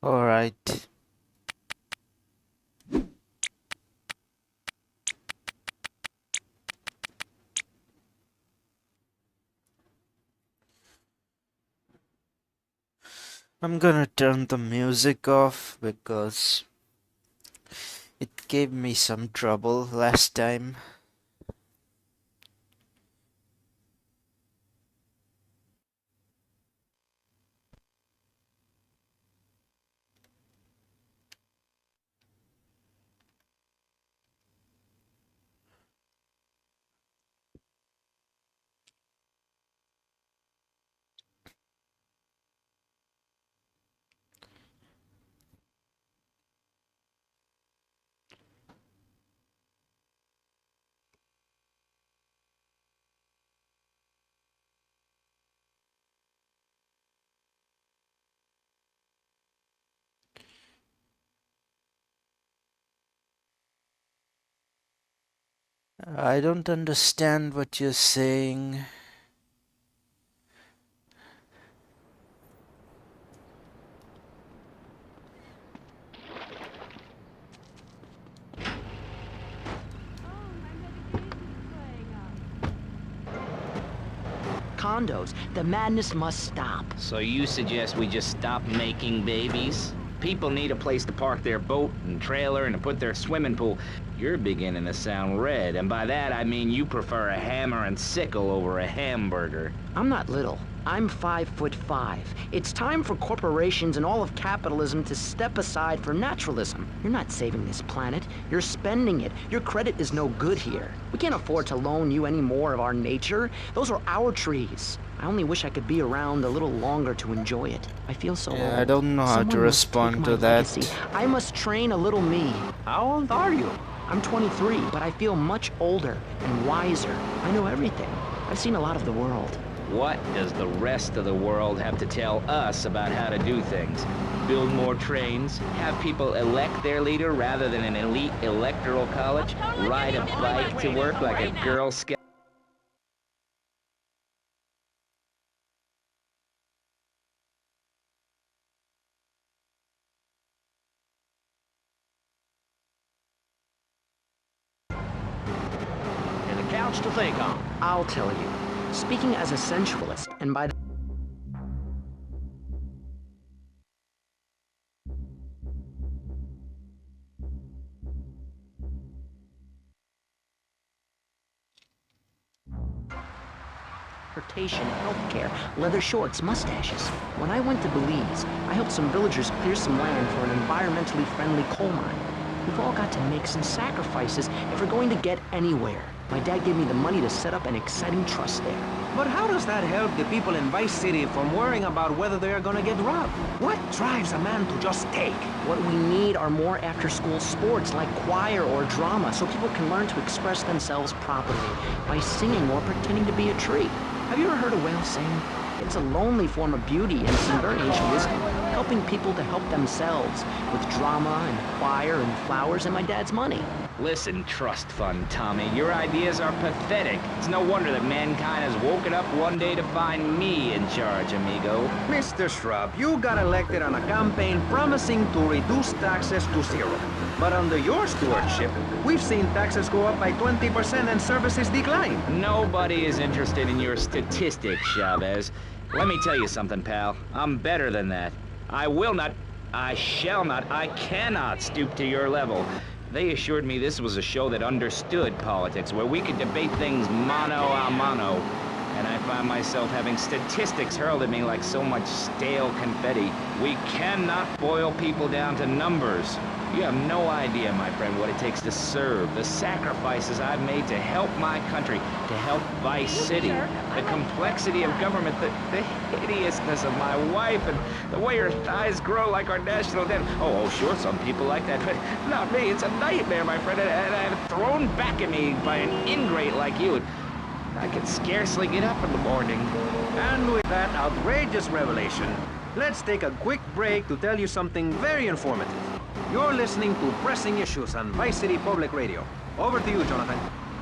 All right. I'm gonna turn the music off because it gave me some trouble last time. I don't understand what you're saying. Condos. The madness must stop. So you suggest we just stop making babies? People need a place to park their boat and trailer and to put their swimming pool. You're beginning to sound red, and by that I mean you prefer a hammer and sickle over a hamburger. I'm not little. I'm 5'5". It's time for corporations and all of capitalism to step aside for naturalism. You're not saving this planet. You're spending it. Your credit is no good here. We can't afford to loan you any more of our nature. Those are our trees. I only wish I could be around a little longer to enjoy it. I feel so old. I don't know how to Someone must respond take to my that. legacy. I must train a little me. How old are you? I'm 23, but I feel much older and wiser. I know everything. I've seen a lot of the world. What does the rest of the world have to tell us about how to do things? Build more trains? Have people elect their leader rather than an elite electoral college? Ride a bike to work like a Girl Scout? And a couch to think on. I'll tell you. Speaking as a sensualist, and by transportation, healthcare, leather shorts, mustaches. When I went to Belize, I helped some villagers clear some land for an environmentally friendly coal mine. We've all got to make some sacrifices if we're going to get anywhere. My dad gave me the money to set up an exciting trust there. But how does that help the people in Vice City from worrying about whether they're gonna get robbed? What drives a man to just take? What we need are more after-school sports like choir or drama so people can learn to express themselves properly by singing or pretending to be a tree. Have you ever heard a whale sing? It's a lonely form of beauty and some very ancient wisdom, helping people to help themselves with drama and choir and flowers and my dad's money. Listen, trust fund Tommy, your ideas are pathetic. It's no wonder that mankind has woken up one day to find me in charge, amigo. Mr. Shrub, you got elected on a campaign promising to reduce taxes to zero. But under your stewardship, we've seen taxes go up by 20% and services decline. Nobody is interested in your statistics, Chavez. Let me tell you something, pal. I'm better than that. I will not, I shall not, I cannot stoop to your level. They assured me this was a show that understood politics, where we could debate things mano a mano. And I find myself having statistics hurled at me like so much stale confetti. We cannot boil people down to numbers. You have no idea, my friend, what it takes to serve, the sacrifices I've made to help my country, to help Vice City, the complexity of government, the hideousness of my wife, and the way her thighs grow like our national debt. Oh, sure, some people like that, but not me. It's a nightmare, my friend, and I'm thrown back at me by an ingrate like you. I can scarcely get up in the morning. And with that outrageous revelation, let's take a quick break to tell you something very informative. You're listening to Pressing Issues on Vice City Public Radio. Over to you, Jonathan.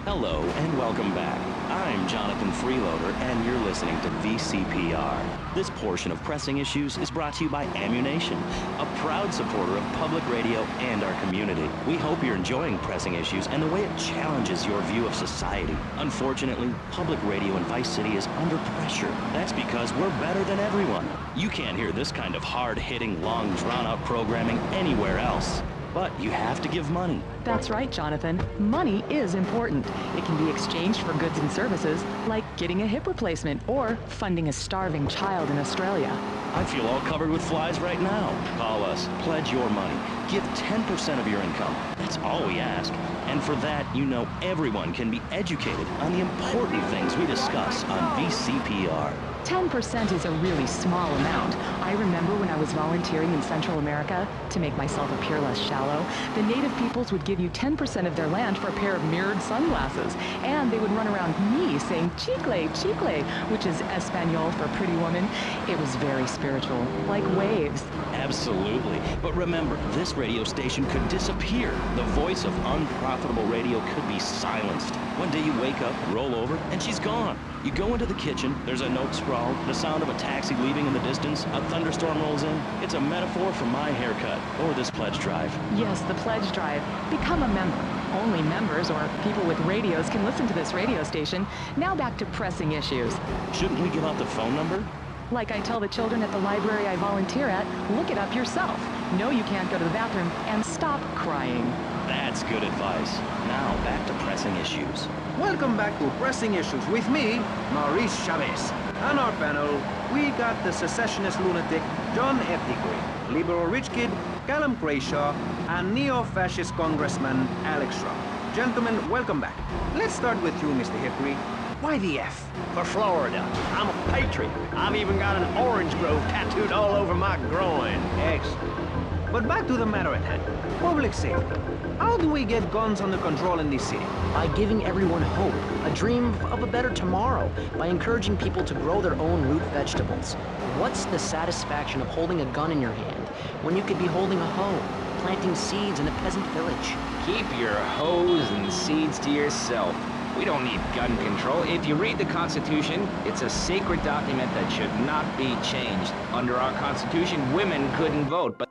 Hello and welcome back. I'm Jonathan Freeloader and you're listening to VCPR. This portion of Pressing Issues is brought to you by Ammunition, a proud supporter of public radio and our community. We hope you're enjoying Pressing Issues and the way it challenges your view of society. Unfortunately, public radio in Vice City is under pressure. That's because we're better than everyone. You can't hear this kind of hard-hitting, long, drawn-out programming anywhere else. But you have to give money. That's right, Jonathan. Money is important. It can be exchanged for goods and services, like getting a hip replacement or funding a starving child in Australia. I feel all covered with flies right now. Call us, pledge your money, give 10% of your income. That's all we ask. And for that, you know everyone can be educated on the important things we discuss on VCPR. 10% is a really small amount. I remember when I was volunteering in Central America, to make myself appear less shallow, the native peoples would give you 10% of their land for a pair of mirrored sunglasses. And they would run around me saying, chicle, chicle, which is Espanol for pretty woman. It was very spiritual, like waves. Absolutely. But remember, this radio station could disappear. The voice of unprofitable radio could be silenced. One day you wake up, roll over, and she's gone. You go into the kitchen, there's a note scrawled, the sound of a taxi leaving in the distance, a thunderstorm rolls in. It's a metaphor for my haircut, or this pledge drive. Yes, the pledge drive. Become a member. Only members or people with radios can listen to this radio station. Now back to pressing issues. Shouldn't we give out the phone number? Like I tell the children at the library I volunteer at, look it up yourself. No, you can't go to the bathroom, and stop crying. That's good advice. Now back to pressing issues. Welcome back to Pressing Issues with me, Maurice Chavez. On our panel, we got the secessionist lunatic John F. Hickory, liberal rich kid Callum Crayshaw, and neo-fascist congressman Alex Schraub. Gentlemen, welcome back. Let's start with you, Mr. Hickory. Why the F? For Florida. I'm a patriot. I've even got an orange grove tattooed all over my groin. Excellent. But back to the matter at hand. Public safety. How do we get guns under control in this city? By giving everyone hope, a dream of a better tomorrow, by encouraging people to grow their own root vegetables. What's the satisfaction of holding a gun in your hand when you could be holding a hoe, planting seeds in a peasant village? Keep your hoes and seeds to yourself. We don't need gun control. If you read the Constitution, it's a sacred document that should not be changed. Under our Constitution, women couldn't vote, but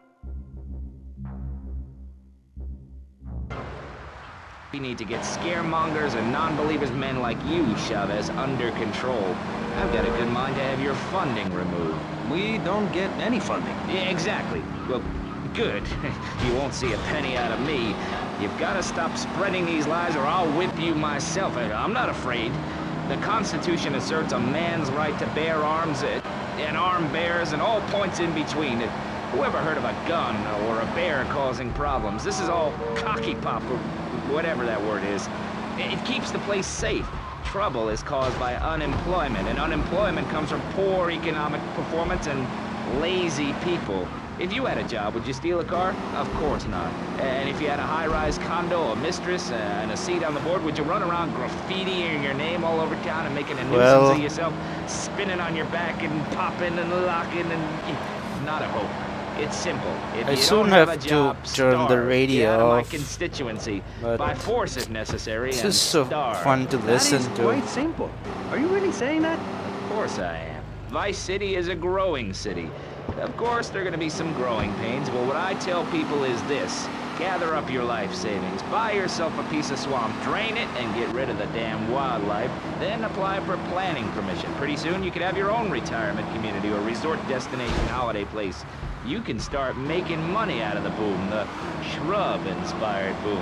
we need to get scaremongers and non-believers, men like you, Chavez, under control. I've got a good mind to have your funding removed. We don't get any funding. Yeah, exactly. Well, good. You won't see a penny out of me. You've got to stop spreading these lies or I'll whip you myself. I'm not afraid. The Constitution asserts a man's right to bear arms and arm bearers and all points in between. Who ever heard of a gun or a bear causing problems? This is all cocky pop or whatever that word is. It keeps the place safe. Trouble is caused by unemployment, and unemployment comes from poor economic performance and lazy people. If you had a job, would you steal a car? Of course not. And if you had a high-rise condo, a mistress, and a seat on the board, would you run around graffitiing your name all over town and making a nuisance of yourself, spinning on your back and popping and locking and... Not a hope. It's simple. If I you soon don't have a have to job, turn the starve. radio Get out of my off, constituency but by force if necessary. This and is so starve. fun to listen That is to. quite simple. Are you really saying that? Of course I am. Vice City is a growing city. Of course, there are going to be some growing pains, but what I tell people is this. Gather up your life savings, buy yourself a piece of swamp, drain it, and get rid of the damn wildlife. Then apply for planning permission. Pretty soon, you could have your own retirement community or resort destination holiday place. You can start making money out of the boom, the shrub-inspired boom,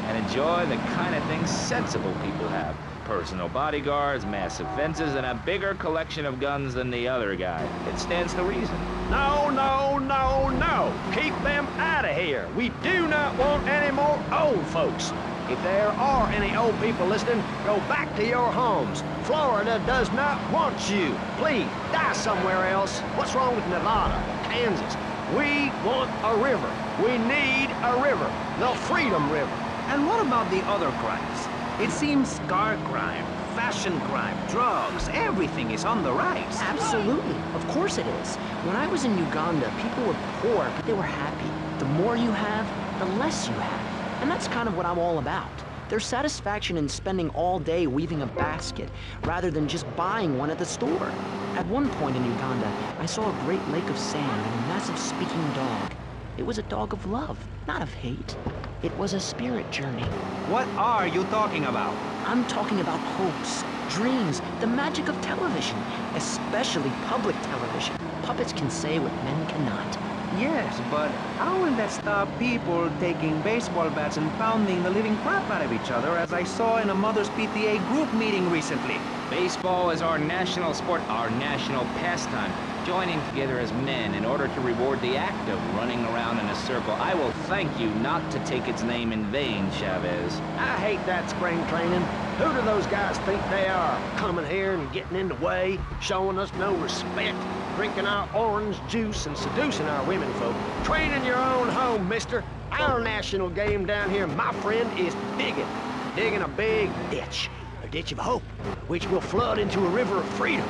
and enjoy the kind of things sensible people have. Personal bodyguards, massive fences, and a bigger collection of guns than the other guy. It stands to reason. No, no, no, no. Keep them out of here. We do not want any more old folks. If there are any old people listening, go back to your homes. Florida does not want you. Please, die somewhere else. What's wrong with Nevada, Kansas? We want a river. We need a river. The Freedom River. And what about the other crimes? It seems car crime, fashion crime, drugs, everything is on the rise. Absolutely. Of course it is. When I was in Uganda, people were poor, but they were happy. The more you have, the less you have. And that's kind of what I'm all about. There's satisfaction in spending all day weaving a basket rather than just buying one at the store. At one point in Uganda, I saw a great lake of sand and a massive speaking dog. It was a dog of love, not of hate. It was a spirit journey. What are you talking about? I'm talking about hopes, dreams, the magic of television, especially public television. Puppets can say what men cannot. Yes, but how will that stop people taking baseball bats and pounding the living crap out of each other, as I saw in a Mother's PTA group meeting recently? Baseball is our national sport, our national pastime. Joining together as men in order to reward the act of running around in a circle. I will thank you not to take its name in vain, Chavez. I hate that spring training. Who do those guys think they are? Coming here and getting in the way, showing us no respect, drinking our orange juice and seducing our women folk. Train in your own home, mister. Our national game down here, my friend, is digging. Digging a big ditch. A ditch of hope, which will flood into a river of freedom.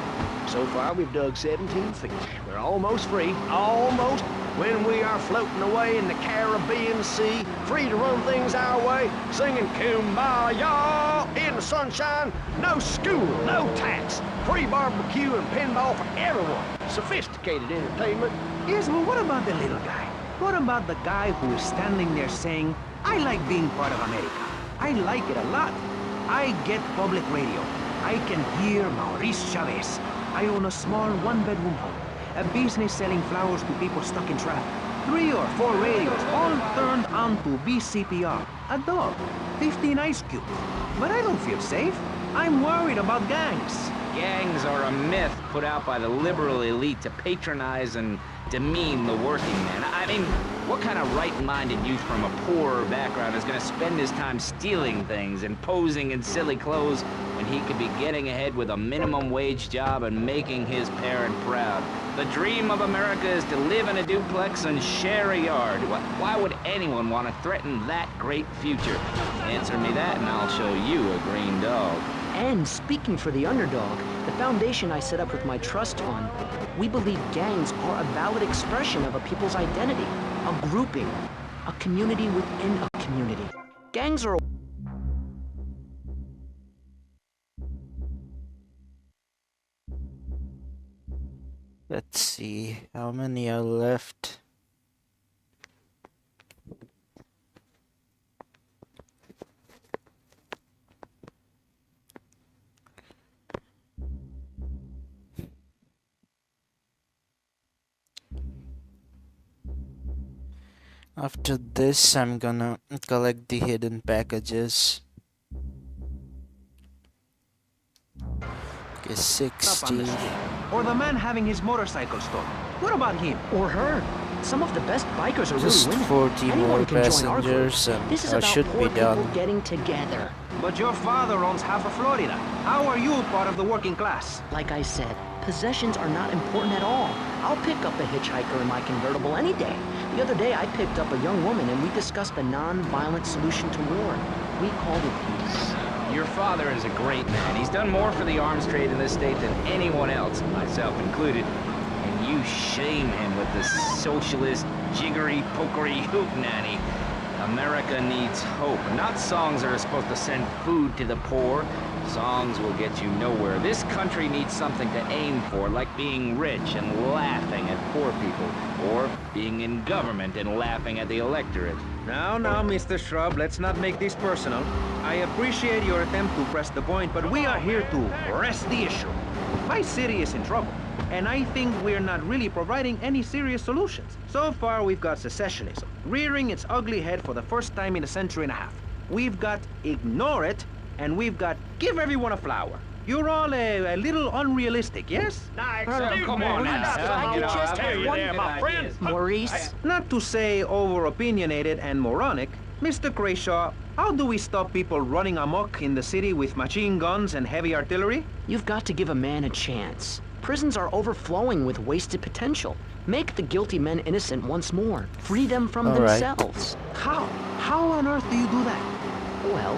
So far, we've dug 17 feet. We're almost free, almost, when we are floating away in the Caribbean Sea, free to run things our way, singing Kumbaya in the sunshine. No school, no tax, free barbecue and pinball for everyone. Sophisticated entertainment. Yes, well, what about the little guy? What about the guy who is standing there saying, I like being part of America. I like it a lot. I get public radio. I can hear Maurice Chavez. I own a small one-bedroom home, a business selling flowers to people stuck in traffic. 3 or 4 radios, all turned on to BCPR. A dog, 15 ice cubes. But I don't feel safe. I'm worried about gangs. Gangs are a myth put out by the liberal elite to patronize and demean the working man. I mean, what kind of right-minded youth from a poorer background is going to spend his time stealing things and posing in silly clothes when he could be getting ahead with a minimum wage job and making his parent proud? The dream of America is to live in a duplex and share a yard. Why would anyone want to threaten that great future? Answer me that and I'll show you a green dog. And speaking for the underdog, the foundation I set up with my trust fund, we believe gangs are a valid expression of a people's identity, a grouping, a community within a community. Gangs are Let's see, how many are left? After this, I'm gonna collect the hidden packages. Okay, 60. Or the man having his motorcycle stolen. What about him? or her. Some of the best bikers are Just really women. 40 Anyone more can join our group. passengers and This is I about should poor be people done. getting together. But your father owns half of Florida. How are you part of the working class? Like I said, possessions are not important at all. I'll pick up a hitchhiker in my convertible any day. The other day I picked up a young woman and we discussed a non-violent solution to war. We called it peace. Your father is a great man. He's done more for the arms trade in this state than anyone else, myself included. And you shame him with the socialist, jiggery, pokery hootenanny. America needs hope, not songs that are supposed to send food to the poor. Songs will get you nowhere. This country needs something to aim for, like being rich and laughing at poor people, or being in government and laughing at the electorate. Now, Mr. Shrub, let's not make this personal. I appreciate your attempt to press the point, but we are here to press the issue. My city is in trouble, and I think we're not really providing any serious solutions. So far, we've got secessionism, rearing its ugly head for the first time in a century and a half. We've got ignore it, and we've got give everyone a flower. You're all a little unrealistic, yes? Come on now. I could just have one my friend. Maurice, Not to say over-opinionated and moronic, Mr. Crashaw, how do we stop people running amok in the city with machine guns and heavy artillery? you've got to give a man a chance. Prisons are overflowing with wasted potential. Make the guilty men innocent once more. Free them from All right. themselves. How? How on earth do you do that? Well,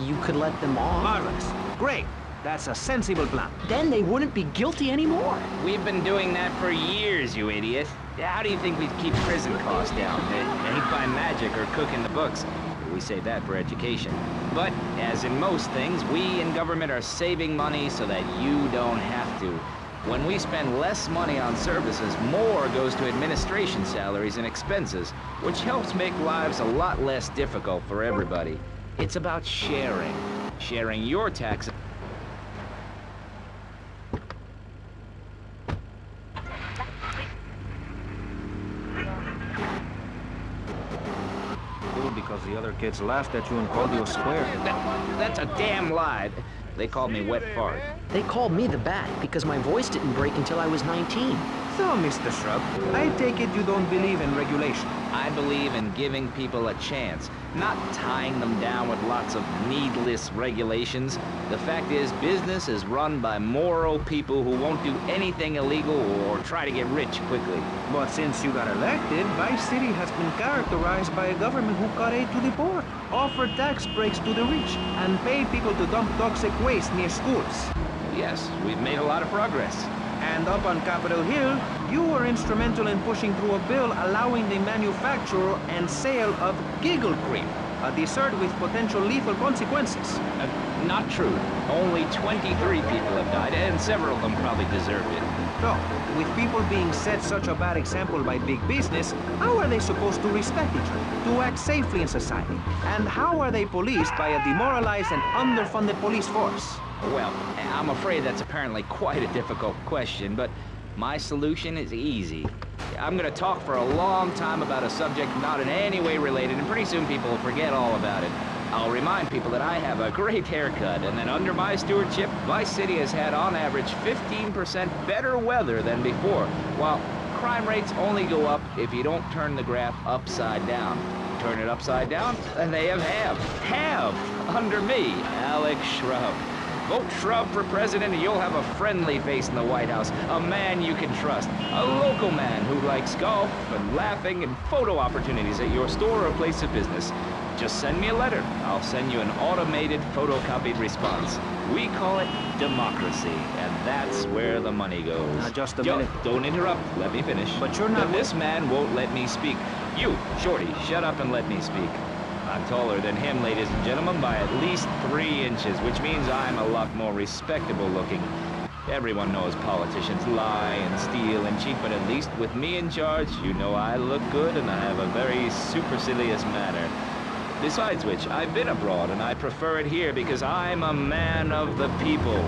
you could let them off. Marvelous. Great. That's a sensible plan. Then they wouldn't be guilty anymore. We've been doing that for years, you idiot. How do you think we'd keep prison costs down? It ain't by magic or cooking the books. We save that for education. But, as in most things, we in government are saving money so that you don't have to. When we spend less money on services, more goes to administration salaries and expenses, which helps make lives a lot less difficult for everybody. It's about sharing. Sharing your taxes. Because the other kids laughed at you and called you a square. That's a damn lie. They called me wet fart. They called me the Bat because my voice didn't break until I was 19. So, Mr. Shrub, I take it you don't believe in regulation. I believe in giving people a chance, not tying them down with lots of needless regulations. The fact is, business is run by moral people who won't do anything illegal or try to get rich quickly. But since you got elected, Vice City has been characterized by a government who cut aid to the poor, offered tax breaks to the rich, and paid people to dump toxic waste near schools. Yes, we've made a lot of progress. And up on Capitol Hill, you were instrumental in pushing through a bill allowing the manufacture and sale of giggle cream, a dessert with potential lethal consequences. Not true. Only 23 people have died, and several of them probably deserved it. So, with people being set such a bad example by big business, how are they supposed to respect each other, to act safely in society? And how are they policed by a demoralized and underfunded police force? Well, I'm afraid that's apparently quite a difficult question, but my solution is easy. I'm gonna talk for a long time about a subject not in any way related, and pretty soon people will forget all about it. I'll remind people that I have a great haircut, and that under my stewardship, Vice City has had on average 15% better weather than before, while crime rates only go up if you don't turn the graph upside down. Turn it upside down, and they have under me, Alex Shrub. Vote Shrub for president and you'll have a friendly face in the White House, a man you can trust, a local man who likes golf and laughing and photo opportunities at your store or place of business. Just send me a letter. I'll send you an automated photocopied response. We call it democracy, and that's where the money goes. Now, just a minute. Don't interrupt. Let me finish. But you're not... This man won't let me speak. You, Shorty, shut up and let me speak. I'm taller than him, ladies and gentlemen, by at least 3 inches, which means I'm a lot more respectable looking. Everyone knows politicians lie and steal and cheat, but at least with me in charge, you know I look good and I have a very supercilious manner. Besides which, I've been abroad and I prefer it here because I'm a man of the people.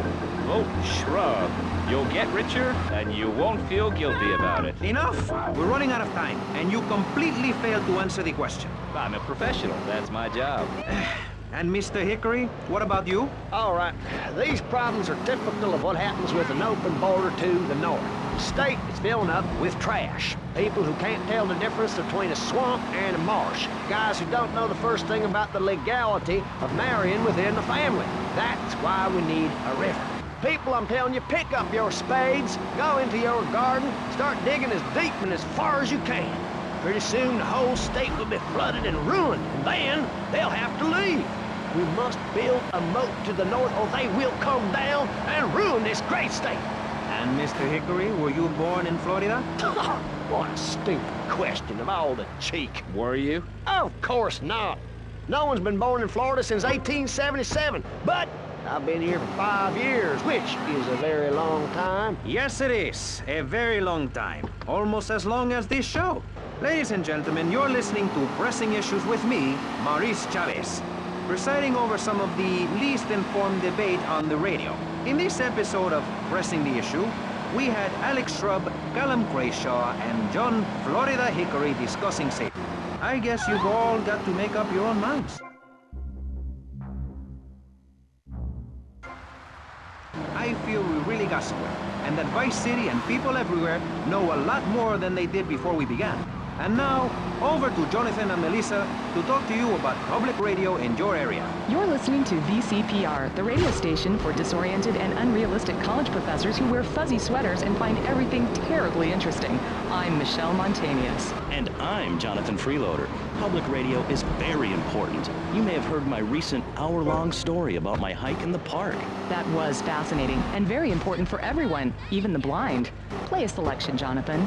Vote Shrub. You'll get richer and you won't feel guilty about it. Enough! We're running out of time, and you completely failed to answer the question. I'm a professional. That's my job. And Mr. Hickory, what about you? All right, these problems are typical of what happens with an open border to the north. The state is filling up with trash. People who can't tell the difference between a swamp and a marsh. Guys who don't know the first thing about the legality of marrying within the family. That's why we need a river. People, I'm telling you, pick up your spades, go into your garden, start digging as deep and as far as you can. Pretty soon the whole state will be flooded and ruined, and then they'll have to leave. We must build a moat to the north or they will come down and ruin this great state. And Mr. Hickory, were you born in Florida? What a stupid question of all the cheek. Were you? Of course not. No one's been born in Florida since 1877, but I've been here for 5 years, which is a very long time. Yes, it is. A very long time. Almost as long as this show. Ladies and gentlemen, you're listening to Pressing Issues with me, Maurice Chavez, presiding over some of the least informed debate on the radio. In this episode of Pressing the Issue, we had Alex Shrub, Callum Crayshaw, and John Florida Hickory discussing safety. I guess you've all got to make up your own minds. I feel we really got somewhere, and that Vice City and people everywhere know a lot more than they did before we began. And now, over to Jonathan and Melissa to talk to you about public radio in your area. You're listening to VCPR, the radio station for disoriented and unrealistic college professors who wear fuzzy sweaters and find everything terribly interesting. I'm Michelle Montanius. And I'm Jonathan Freeloader. Public radio is very important. You may have heard my recent hour-long story about my hike in the park. That was fascinating and very important for everyone, even the blind. Play a selection, Jonathan.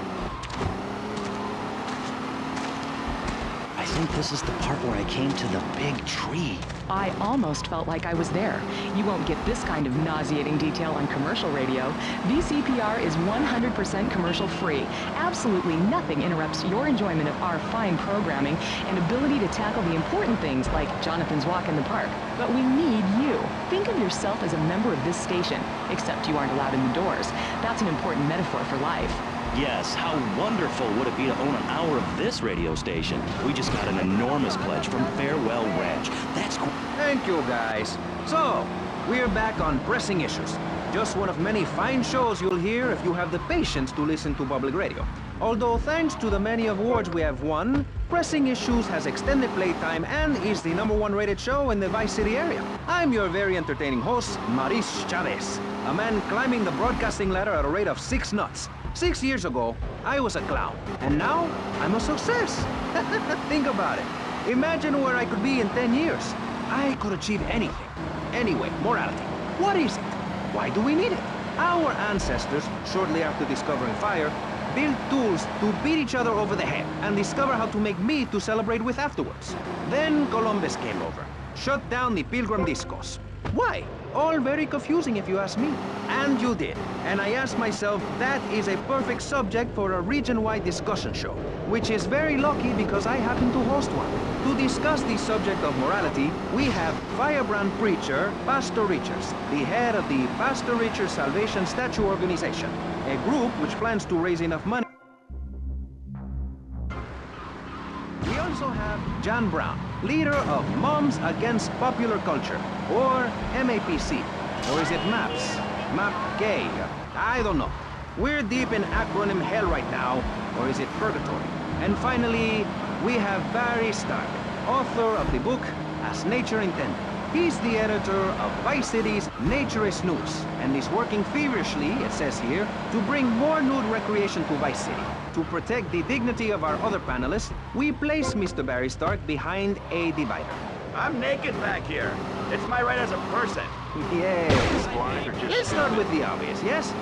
I think this is the part where I came to the big tree. I almost felt like I was there. You won't get this kind of nauseating detail on commercial radio. VCPR is 100% commercial free. Absolutely nothing interrupts your enjoyment of our fine programming and ability to tackle the important things like Jonathan's walk in the park. But we need you. Think of yourself as a member of this station, except you aren't allowed in the doors. That's an important metaphor for life. Yes, how wonderful would it be to own an hour of this radio station? We just got an enormous pledge from Farewell Ranch. That's cool. Thank you, guys. So, we're back on pressing issues. Just one of many fine shows you'll hear if you have the patience to listen to public radio. Although thanks to the many awards we have won, Pressing Issues has extended playtime and is the #1 rated show in the Vice City area. I'm your very entertaining host, Maurice Chavez, a man climbing the broadcasting ladder at a rate of 6 knots. 6 years ago, I was a clown, and now I'm a success. Think about it. Imagine where I could be in 10 years. I could achieve anything. Anyway, morality. What is it? Why do we need it? Our ancestors, shortly after discovering fire, built tools to beat each other over the head and discover how to make meat to celebrate with afterwards. Then Columbus came over, shut down the Pilgrim Discos. Why? All very confusing if you ask me. And you did. And I asked myself, that is a perfect subject for a region-wide discussion show, which is very lucky because I happen to host one. To discuss the subject of morality, we have firebrand preacher Pastor Richards, the head of the Pastor Richards Salvation Statue Organization, a group which plans to raise enough money. We also have John Brown, leader of Moms Against Popular Culture, or MAPC. Or is it MAPS? MAP-Gay? I don't know. We're deep in acronym hell right now, or is it purgatory? And finally, we have Barry Stark, author of the book As Nature Intended. He's the editor of Vice City's Naturist News, and is working feverishly, it says here, to bring more nude recreation to Vice City. To protect the dignity of our other panelists, we place Mr. Barry Stark behind a divider. I'm naked back here. It's my right as a person. Yes. Let's start with the obvious, yes?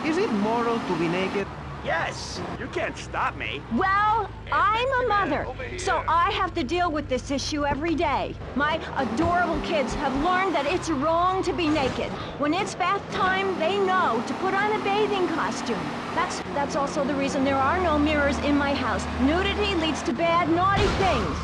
Is it moral to be naked? Yes, you can't stop me. Well, I'm a mother, so I have to deal with this issue every day. My adorable kids have learned that it's wrong to be naked. When it's bath time, they know to put on a bathing costume. That's also the reason there are no mirrors in my house. Nudity leads to bad, naughty things.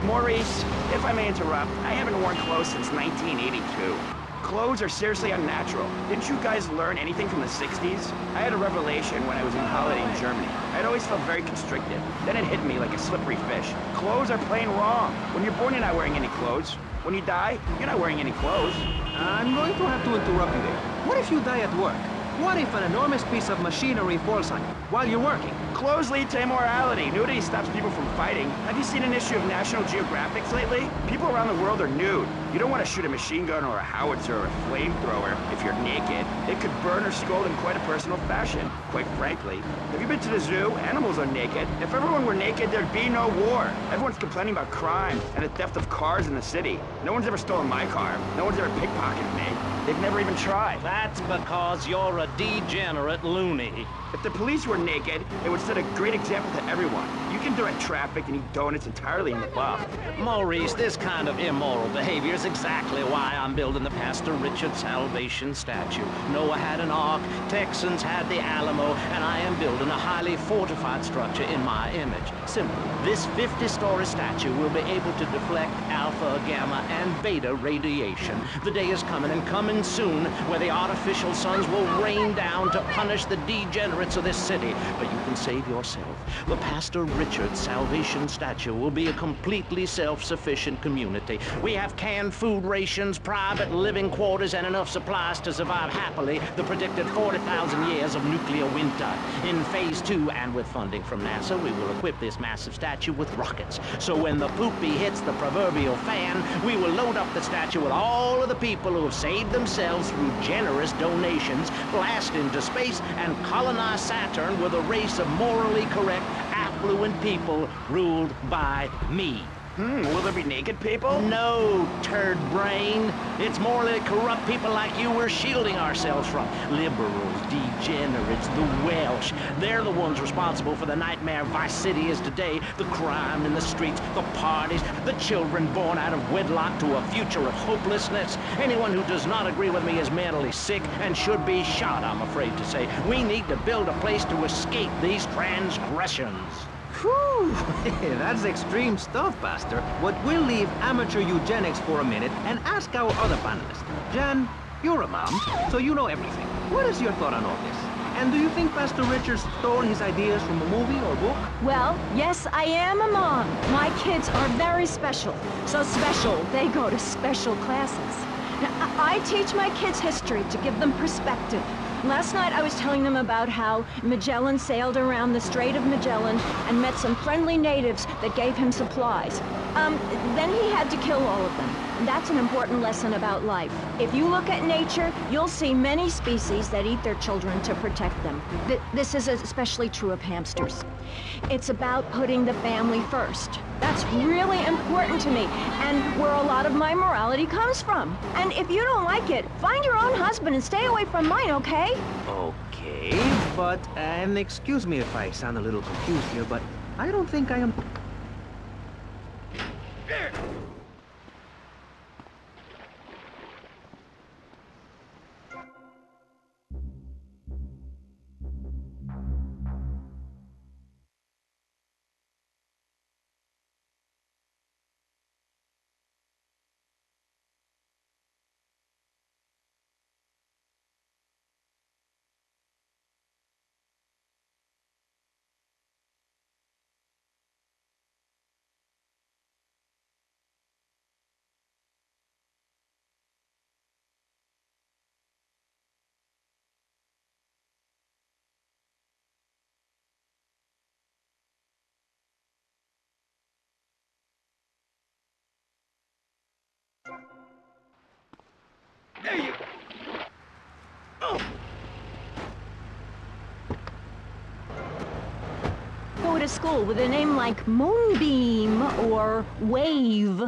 Maurice, if I may interrupt, I haven't worn clothes since 1982. Clothes are seriously unnatural. Didn't you guys learn anything from the 60s? I had a revelation when I was on holiday in Germany. I'd always felt very constricted. Then it hit me like a slippery fish. Clothes are plain wrong. When you're born, you're not wearing any clothes. When you die, you're not wearing any clothes. I'm going to have to interrupt you there. What if you die at work? What if an enormous piece of machinery falls on you while you're working? Clothes lead to immorality. Nudity stops people from fighting. Have you seen an issue of National Geographic lately? People around the world are nude. You don't want to shoot a machine gun or a howitzer or a flamethrower if you're naked. It could burn or scald in quite a personal fashion, quite frankly. Have you been to the zoo? Animals are naked. If everyone were naked, there'd be no war. Everyone's complaining about crime and the theft of cars in the city. No one's ever stolen my car. No one's ever pickpocketed me. They've never even tried. That's because you're a degenerate loony. If the police were naked, it would set a great example to everyone. You can direct traffic and eat donuts entirely in the buff. Maurice, this kind of immoral behavior is exactly why I'm building the Pastor Richard Salvation statue. Noah had an ark, Texans had the Alamo, and I am building a highly fortified structure in my image. Simple. This 50-story statue will be able to deflect alpha, gamma, and beta radiation. The day is coming, and coming soon, where the artificial suns will rain down to punish the degenerates of this city. But you can save yourself. The Pastor Richard Salvation statue will be a completely self-sufficient community. We have canned food rations, private living quarters, and enough supplies to survive happily the predicted 40,000 years of nuclear winter. In Phase 2, and with funding from NASA, we will equip this massive statue with rockets. So when the poopy hits the proverbial fan, we will load up the statue with all of the people who have saved themselves through generous donations, blast into space, and colonize Saturn with a race of morally correct, affluent people ruled by me. Will there be naked people? No, turd brain. It's more the corrupt people like you we're shielding ourselves from. Liberals, degenerates, the Welsh. They're the ones responsible for the nightmare Vice City is today. The crime in the streets, the parties, the children born out of wedlock to a future of hopelessness. Anyone who does not agree with me is mentally sick and should be shot, I'm afraid to say. We need to build a place to escape these transgressions. Whew, that's extreme stuff, Pastor. But we'll leave amateur eugenics for a minute and ask our other panelist. Jan, you're a mom, so you know everything. What is your thought on all this? And do you think Pastor Richards stole his ideas from a movie or book? Well, yes, I am a mom. My kids are very special. So special, they go to special classes. Now, I teach my kids history to give them perspective. Last night I was telling them about how Magellan sailed around the Strait of Magellan and met some friendly natives that gave him supplies. Then he had to kill all of them. That's an important lesson about life. If you look at nature, you'll see many species that eat their children to protect them. This is especially true of hamsters. It's about putting the family first. That's really important to me, and where a lot of my morality comes from. And if you don't like it, find your own husband and stay away from mine, okay? Okay, but, and excuse me if I sound a little confused here, but I don't think I am... There you... Oh! Go to school with a name like Moonbeam or Wave.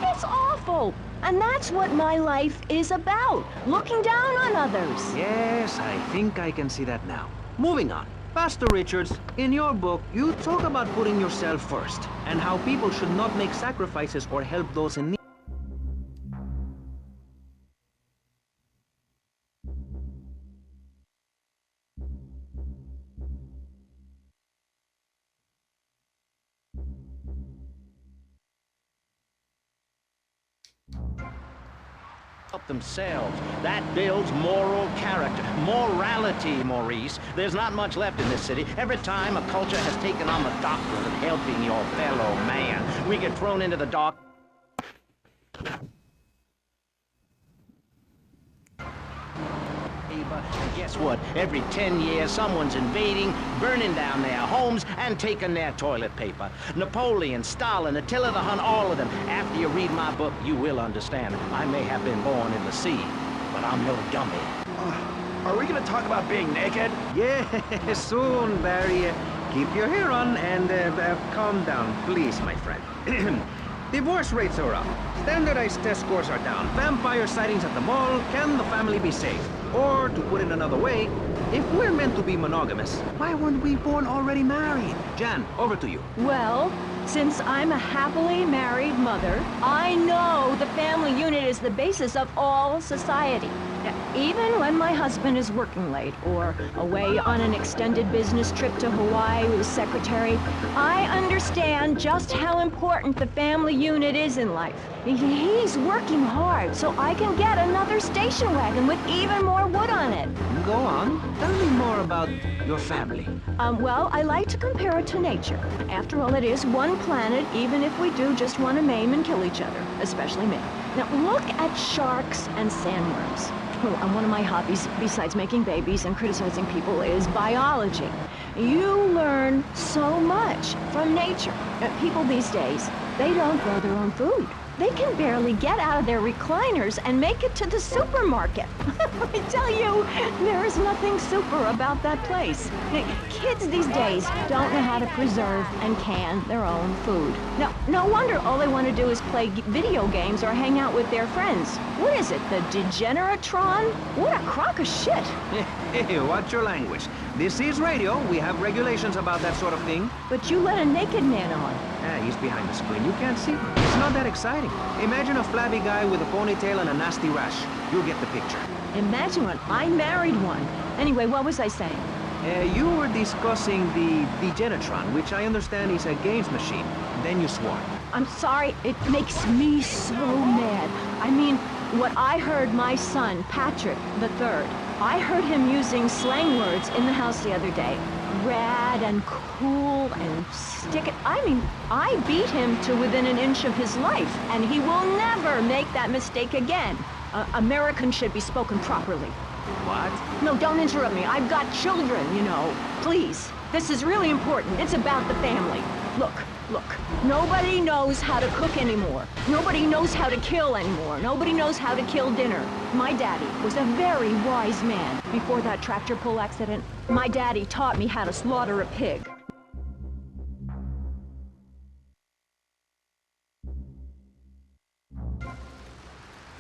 It's awful. And that's what my life is about. Looking down on others. Yes, I think I can see that now. Moving on. Pastor Richards, in your book, you talk about putting yourself first, and how people should not make sacrifices or help those in need. Themselves. That builds moral character. Morality, Maurice. There's not much left in this city. Every time a culture has taken on the doctrine of helping your fellow man, we get thrown into the dark. And guess what? Every 10 years, someone's invading, burning down their homes, and taking their toilet paper. Napoleon, Stalin, Attila the Hun, all of them. After you read my book, you will understand. I may have been born in the sea, but I'm no dummy. Are we gonna talk about being naked? Yeah, soon, Barry. Keep your hair on and calm down, please, my friend. Divorce rates are up. Standardized test scores are down. Vampire sightings at the mall. Can the family be saved? Or, to put it another way, if we're meant to be monogamous, why weren't we born already married? Jan, over to you. Well, since I'm a happily married mother, I know the family unit is the basis of all society. Even when my husband is working late or away on an extended business trip to Hawaii with his secretary, I understand just how important the family unit is in life. He's working hard so I can get another station wagon with even more wood on it. Go on. Tell me more about your family. Well, I like to compare it to nature. After all, it is one planet, even if we do just want to maim and kill each other, especially me. Now, look at sharks and sandworms. And one of my hobbies, besides making babies and criticizing people, is biology. You learn so much from nature. People these days, they don't grow their own food. They can barely get out of their recliners and make it to the supermarket. I tell you, there is nothing super about that place. Kids these days don't know how to preserve and can their own food. No wonder all they want to do is play video games or hang out with their friends. What is it, the Degeneratron? What a crock of shit. Hey, watch your language. This is radio. We have regulations about that sort of thing. But you let a naked man on. He's behind the screen. You can't see him. It's not that exciting. Imagine a flabby guy with a ponytail and a nasty rash. You'll get the picture. Imagine one. I married one. Anyway, what was I saying? You were discussing the Degenatron, which I understand is a games machine. Then you swore. I'm sorry, it makes me so mad. I mean, what I heard my son, Patrick III, I heard him using slang words in the house the other day. Rad and cool and stick it. I mean, I beat him to within an inch of his life, and he will never make that mistake again. American should be spoken properly. What? No, don't interrupt me. I've got children, you know. Please. This is really important. It's about the family. Look. Nobody knows how to cook anymore. Nobody knows how to kill anymore. Nobody knows how to kill dinner. My daddy was a very wise man. Before that tractor pull accident, my daddy taught me how to slaughter a pig.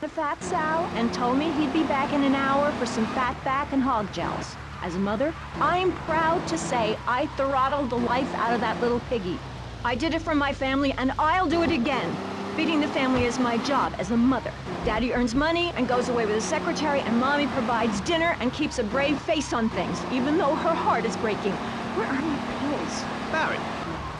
The fat sow and told me he'd be back in an hour for some fat back and hog gels. As a mother, I'm proud to say I throttled the life out of that little piggy. I did it for my family, and I'll do it again. Feeding the family is my job as a mother. Daddy earns money and goes away with his secretary, and Mommy provides dinner and keeps a brave face on things, even though her heart is breaking. Where are my pills? Barrett,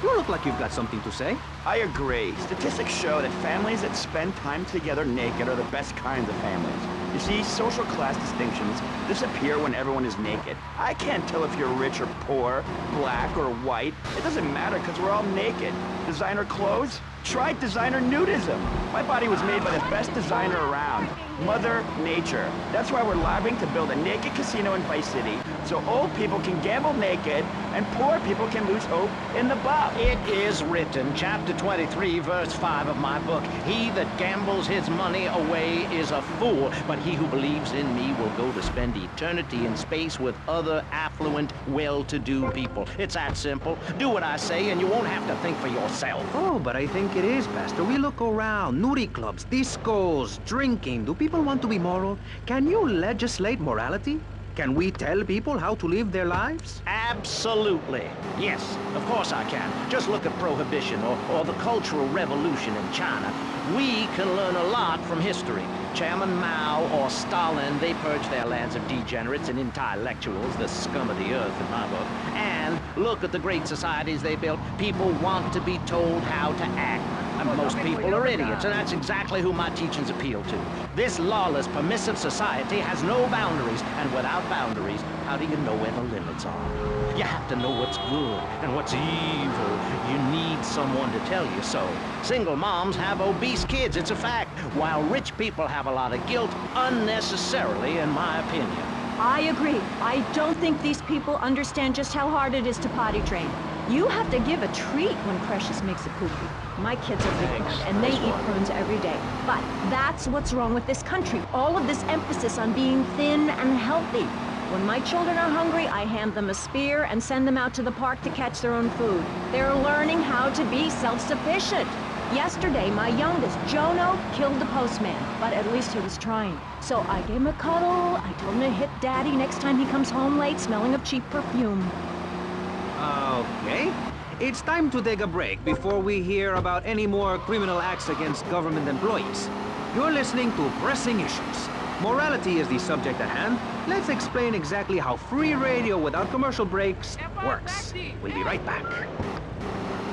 you look like you've got something to say. I agree. Statistics show that families that spend time together naked are the best kinds of families. You see, social class distinctions disappear when everyone is naked. I can't tell if you're rich or poor, black or white. It doesn't matter because we're all naked. Designer clothes? Try designer nudism. My body was made by the best designer around, Mother Nature. That's why we're lobbying to build a naked casino in Vice City so old people can gamble naked and poor people can lose hope in the buff. It is written, chapter 23, verse 5 of my book, "He that gambles his money away is a fool, but he who believes in me will go to spend eternity in space with other affluent, well-to-do people." It's that simple. Do what I say and you won't have to think for yourself. Oh, but I think it is, Pastor. We look around. Nudie clubs, discos, drinking. Do people want to be moral? Can you legislate morality? Can we tell people how to live their lives? Absolutely. Yes, of course I can. Just look at Prohibition or the Cultural Revolution in China. We can learn a lot from history. Chairman Mao or Stalin, they purged their lands of degenerates and intellectuals, the scum of the earth in my book. And look at the great societies they built. People want to be told how to act. And most people are idiots, and that's exactly who my teachings appeal to. This lawless, permissive society has no boundaries, and without boundaries, how do you know where the limits are? You have to know what's good and what's evil. You need someone to tell you so. Single moms have obese kids, it's a fact, while rich people have a lot of guilt unnecessarily, in my opinion. I agree. I don't think these people understand just how hard it is to potty train. You have to give a treat when Precious makes a poopy. My kids are big and they eat prunes every day. But that's what's wrong with this country. All of this emphasis on being thin and healthy. When my children are hungry, I hand them a spear and send them out to the park to catch their own food. They're learning how to be self-sufficient. Yesterday, my youngest, Jono, killed the postman, but at least he was trying. So I gave him a cuddle, I told him to hit Daddy next time he comes home late smelling of cheap perfume. Okay. It's time to take a break before we hear about any more criminal acts against government employees. You're listening to Pressing Issues. Morality is the subject at hand. Let's explain exactly how free radio without commercial breaks works. We'll be right back.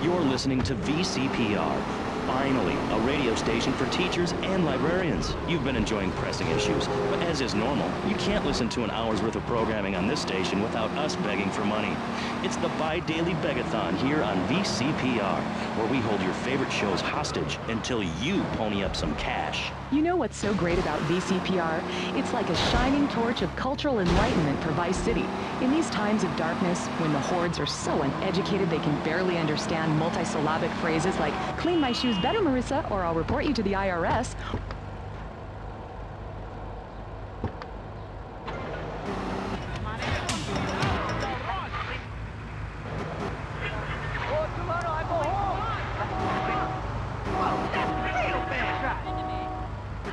You're listening to VCPR. Finally, a radio station for teachers and librarians. You've been enjoying Pressing Issues, but as is normal, you can't listen to an hour's worth of programming on this station without us begging for money. It's the bi-daily begathon here on VCPR, where we hold your favorite shows hostage until you pony up some cash. You know what's so great about VCPR? It's like a shining torch of cultural enlightenment for Vice City. In these times of darkness, when the hordes are so uneducated they can barely understand multisyllabic phrases like, "clean my shoes better Smile, Marissa, or I'll report you to the IRS.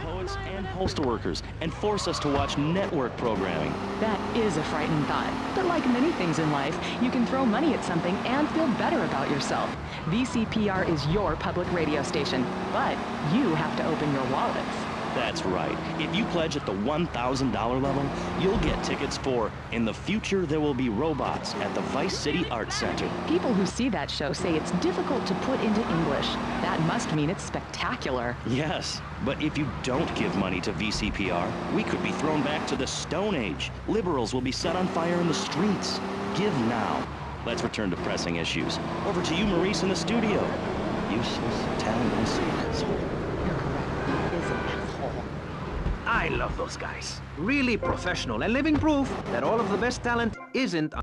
Poets and postal workers, and force us to watch network programming. That is a frightening thought. But like many things in life, you can throw money at something and feel better about yourself. VCPR is your public radio station, but you have to open your wallets. That's right. If you pledge at the $1,000 level, you'll get tickets for In the Future There Will Be Robots at the Vice City Arts Center. People who see that show say it's difficult to put into English. That must mean it's spectacular. Yes, but if you don't give money to VCPR, we could be thrown back to the Stone Age. Liberals will be set on fire in the streets. Give now. Let's return to pressing issues. Over to you, Maurice, in the studio. Useless, talentless asshole. I love those guys. Really professional and living proof that all of the best talent isn't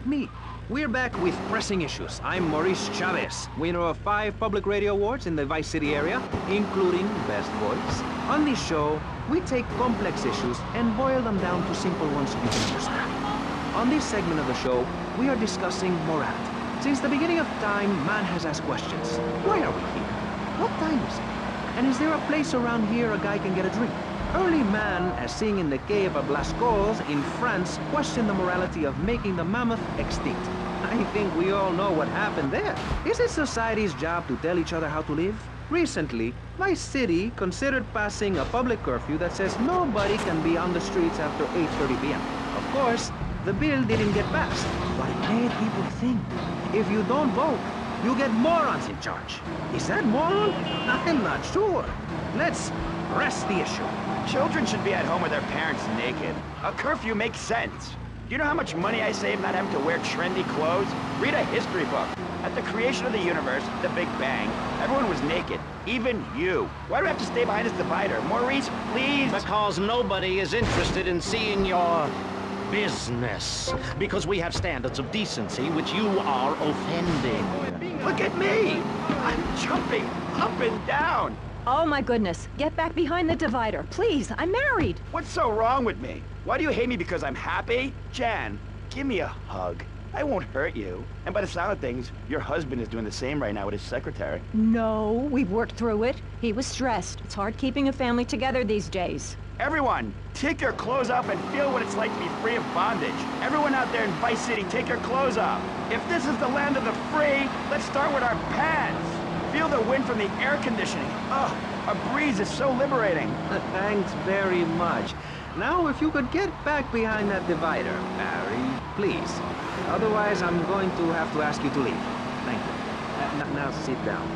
me. We're back with pressing issues. I'm Maurice Chavez, winner of 5 public radio awards in the Vice City area, including Best Voice. On this show, we take complex issues and boil them down to simple ones you can understand. On this segment of the show, we are discussing morality. Since the beginning of time, man has asked questions. Why are we here? What time is it? And is there a place around here a guy can get a drink? Early man, as seen in the cave of Lascaux in France, questioned the morality of making the mammoth extinct. I think we all know what happened there. Is it society's job to tell each other how to live? Recently, Vice City considered passing a public curfew that says nobody can be on the streets after 8:30 p.m. Of course, the bill didn't get passed, but it made people think. If you don't vote, you get morons in charge. Is that moral? I'm not sure. Let's press the issue. Children should be at home with their parents naked. A curfew makes sense. Do you know how much money I save not having to wear trendy clothes? Read a history book. At the creation of the universe, the Big Bang, everyone was naked. Even you. Why do I have to stay behind this divider? Maurice, please! Because nobody is interested in seeing your business. Because we have standards of decency which you are offending. Look at me! I'm jumping up and down! Oh my goodness, get back behind the divider. Please, I'm married. What's so wrong with me? Why do you hate me because I'm happy? Jan, give me a hug. I won't hurt you. And by the sound of things, your husband is doing the same right now with his secretary. No, we've worked through it. He was stressed. It's hard keeping a family together these days. Everyone, take your clothes off and feel what it's like to be free of bondage. Everyone out there in Vice City, take your clothes off. If this is the land of the free, let's start with our pants. Feel the wind from the air conditioning. Oh, a breeze is so liberating. Thanks very much. Now, if you could get back behind that divider, Barry, please. Otherwise, I'm going to have to ask you to leave. Thank you. Now sit down.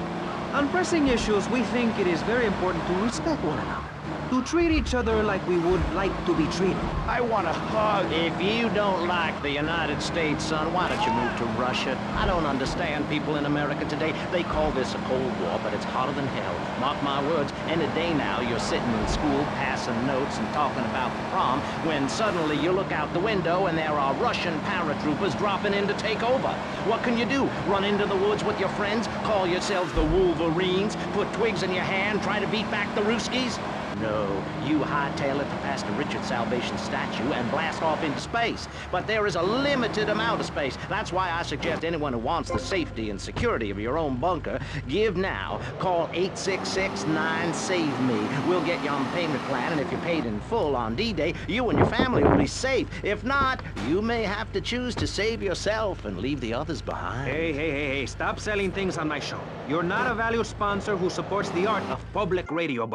On pressing issues, we think it is very important to respect one another. To treat each other like we would like to be treated. I want a hug. If you don't like the United States, son, why don't you move to Russia? I don't understand people in America today. They call this a Cold War, but it's hotter than hell. Mark my words, any day now you're sitting in school passing notes and talking about the prom, when suddenly you look out the window and there are Russian paratroopers dropping in to take over. What can you do? Run into the woods with your friends? Call yourselves the Wolverines? Put twigs in your hair and try to beat back the Ruskies? No, you hightail it to Pastor Richard's Salvation statue and blast off into space. But there is a limited amount of space. That's why I suggest anyone who wants the safety and security of your own bunker, give now. Call 866-9-SAVE-ME. We'll get you on the payment plan, and if you're paid in full on D-Day, you and your family will be safe. If not, you may have to choose to save yourself and leave the others behind. Hey, stop selling things on my show. You're not a valued sponsor who supports the art of public radio.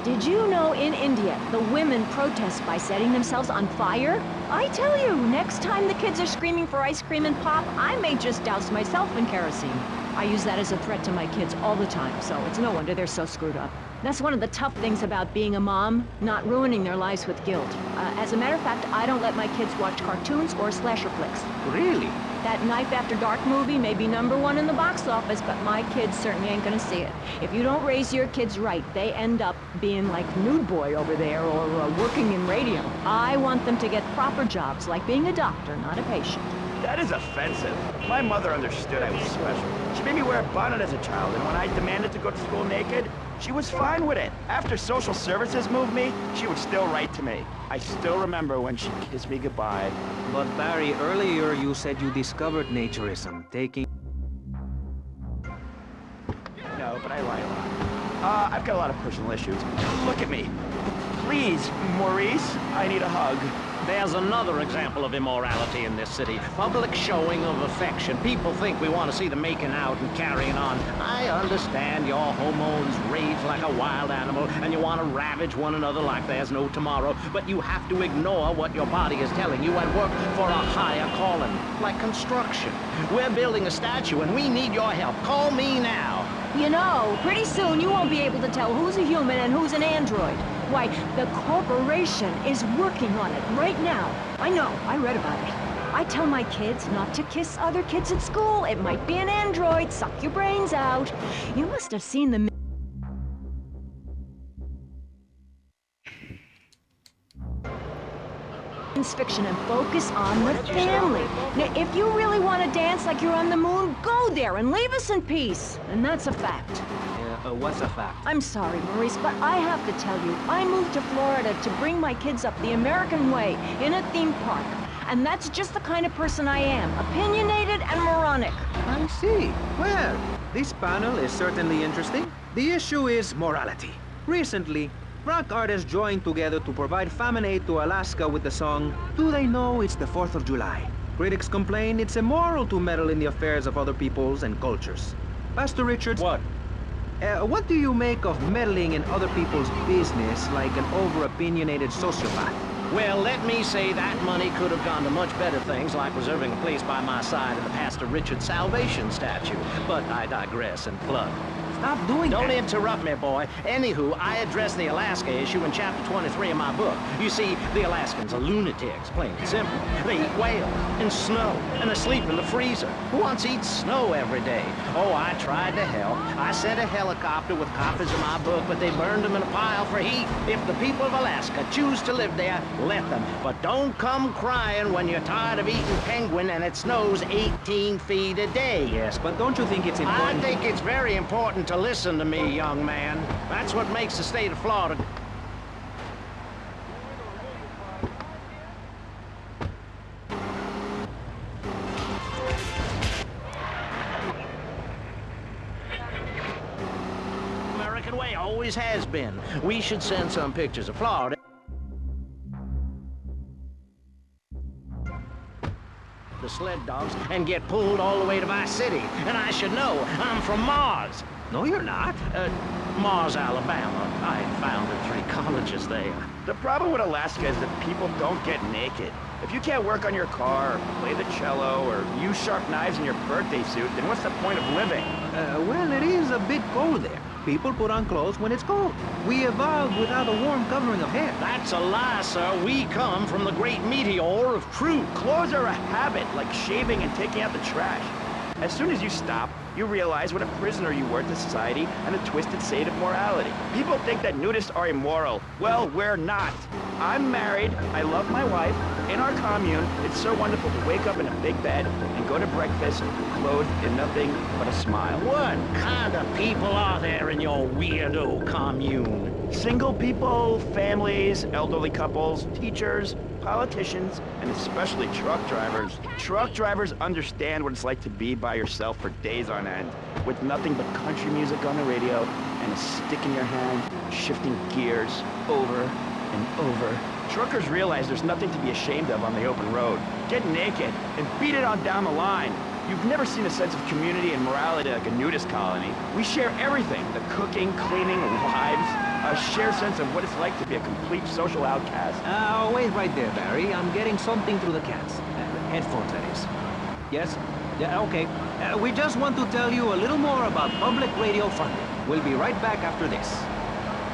Did you know in India, the women protest by setting themselves on fire? I tell you, next time the kids are screaming for ice cream and pop, I may just douse myself in kerosene. I use that as a threat to my kids all the time, so it's no wonder they're so screwed up. That's one of the tough things about being a mom, not ruining their lives with guilt. As a matter of fact, I don't let my kids watch cartoons or slasher flicks. Really? That Knife After Dark movie may be #1 in the box office, but my kids certainly ain't gonna see it. If you don't raise your kids right, they end up being like Nude Boy over there or working in radio. I want them to get proper jobs, like being a doctor, not a patient. That is offensive. My mother understood I was special. She made me wear a bonnet as a child, and when I demanded to go to school naked, she was fine with it. After social services moved me, she would still write to me. I still remember when she kissed me goodbye. But Barry, earlier you said you discovered naturism, taking... No, but I lie a lot. I've got a lot of personal issues. Look at me. Please, Maurice, I need a hug. There's another example of immorality in this city. Public showing of affection. People think we want to see them making out and carrying on. I understand your hormones rage like a wild animal, and you want to ravage one another like there's no tomorrow, but you have to ignore what your body is telling you and work for a higher calling, like construction. We're building a statue, and we need your help. Call me now. You know, pretty soon you won't be able to tell who's a human and who's an android. Why, the corporation is working on it right now. I know, I read about it. I tell my kids not to kiss other kids at school. It might be an android, suck your brains out. You must have seen the fiction and focus on the family. Now, if you really want to dance like you're on the moon, go there and leave us in peace. And that's a fact. what's a fact? I'm sorry, Maurice, but I have to tell you, I moved to Florida to bring my kids up the American way in a theme park. And that's just the kind of person I am, opinionated and moronic. I see. Well, this panel is certainly interesting. The issue is morality. Recently, rock artists joined together to provide famine aid to Alaska with the song, Do They Know It's the 4th of July? Critics complain it's immoral to meddle in the affairs of other peoples and cultures. Pastor Richards... What? What do you make of meddling in other people's business like an over-opinionated sociopath? Well, let me say that money could have gone to much better things, like reserving a place by my side in the Pastor Richard Salvation statue. But I digress and plug. Stop doing that. Don't interrupt me, boy. Anywho, I address the Alaska issue in chapter 23 of my book. You see, the Alaskans are lunatics, plain and simple. They eat whale and snow, and they sleep in the freezer. Who wants to eat snow every day? Oh, I tried to help. I sent a helicopter with copies of my book, but they burned them in a pile for heat. If the people of Alaska choose to live there, let them. But don't come crying when you're tired of eating penguin and it snows 18 feet a day. Yes, but don't you think it's important? I think it's very important to listen to me, young man. That's what makes the state of Florida... American way, always has been. We should send some pictures of Florida. The sled dogs and get pulled all the way to Vice City. And I should know, I'm from Mars. No, you're not. Mars, Alabama. I founded 3 colleges there. The problem with Alaska is that people don't get naked. If you can't work on your car, or play the cello, or use sharp knives in your birthday suit, then what's the point of living? Well, it is a bit cold there. People put on clothes when it's cold. We evolved without a warm covering of hair. That's a lie, sir. We come from the great meteor of truth. Clothes are a habit, like shaving and taking out the trash. As soon as you stop, you realize what a prisoner you were to society and the twisted state of morality. People think that nudists are immoral. Well, we're not. I'm married, I love my wife. In our commune, it's so wonderful to wake up in a big bed and go to breakfast clothed in nothing but a smile. What kind of people are there in your weirdo commune? Single people, families, elderly couples, teachers, politicians, and especially truck drivers. Truck drivers understand what it's like to be by yourself for days on end, with nothing but country music on the radio and a stick in your hand, shifting gears over and over. Truckers realize there's nothing to be ashamed of on the open road. Get naked and beat it on down the line. You've never seen a sense of community and morality like a nudist colony. We share everything, the cooking, cleaning, wives, a shared sense of what it's like to be a complete social outcast. Wait right there, Barry. I'm getting something through the cats. Headphones, that is. Yes? Yeah, okay. We just want to tell you a little more about public radio funding. We'll be right back after this.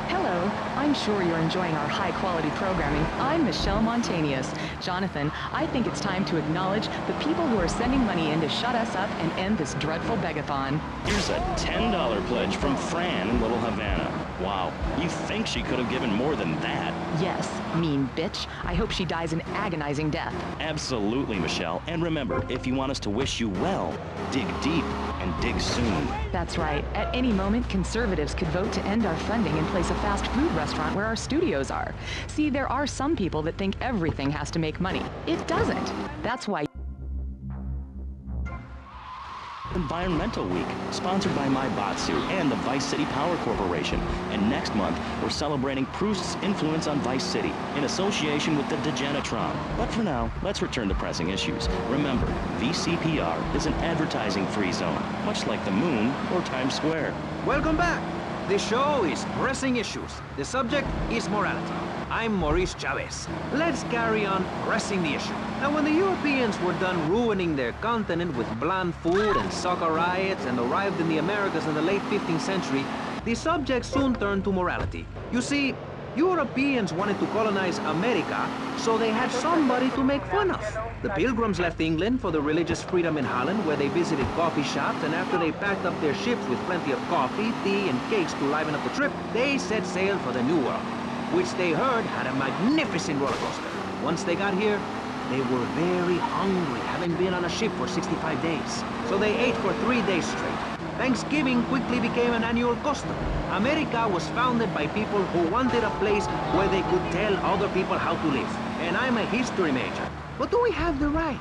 Hello, I'm sure you're enjoying our high-quality programming. I'm Michelle Montanius. Jonathan, I think it's time to acknowledge the people who are sending money in to shut us up and end this dreadful begathon. Here's a $10 pledge from Fran in Little Havana. Wow, you think she could have given more than that? Yes, mean bitch. I hope she dies an agonizing death. Absolutely, Michelle. And remember, if you want us to wish you well, dig deep and dig soon. That's right. At any moment, conservatives could vote to end our funding and place a fast food restaurant where our studios are. See, there are some people that think everything has to make money. It doesn't. That's why Environmental Week, sponsored by My Batsu and the Vice City Power Corporation. And next month, we're celebrating Proust's influence on Vice City in association with the Degenitron. But for now, let's return to pressing issues. Remember, VCPR is an advertising-free zone, much like the moon or Times Square. Welcome back. The show is Pressing Issues. The subject is morality. I'm Maurice Chavez. Let's carry on pressing the issue. Now, when the Europeans were done ruining their continent with bland food and soccer riots and arrived in the Americas in the late 15th century, the subject soon turned to morality. You see, Europeans wanted to colonize America, so they had somebody to make fun of. The Pilgrims left England for the religious freedom in Holland, where they visited coffee shops, and after they packed up their ships with plenty of coffee, tea, and cakes to liven up the trip, they set sail for the New World, which they heard had a magnificent roller coaster. Once they got here, they were very hungry, having been on a ship for 65 days. So they ate for 3 days straight. Thanksgiving quickly became an annual custom. America was founded by people who wanted a place where they could tell other people how to live. And I'm a history major. But do we have the right?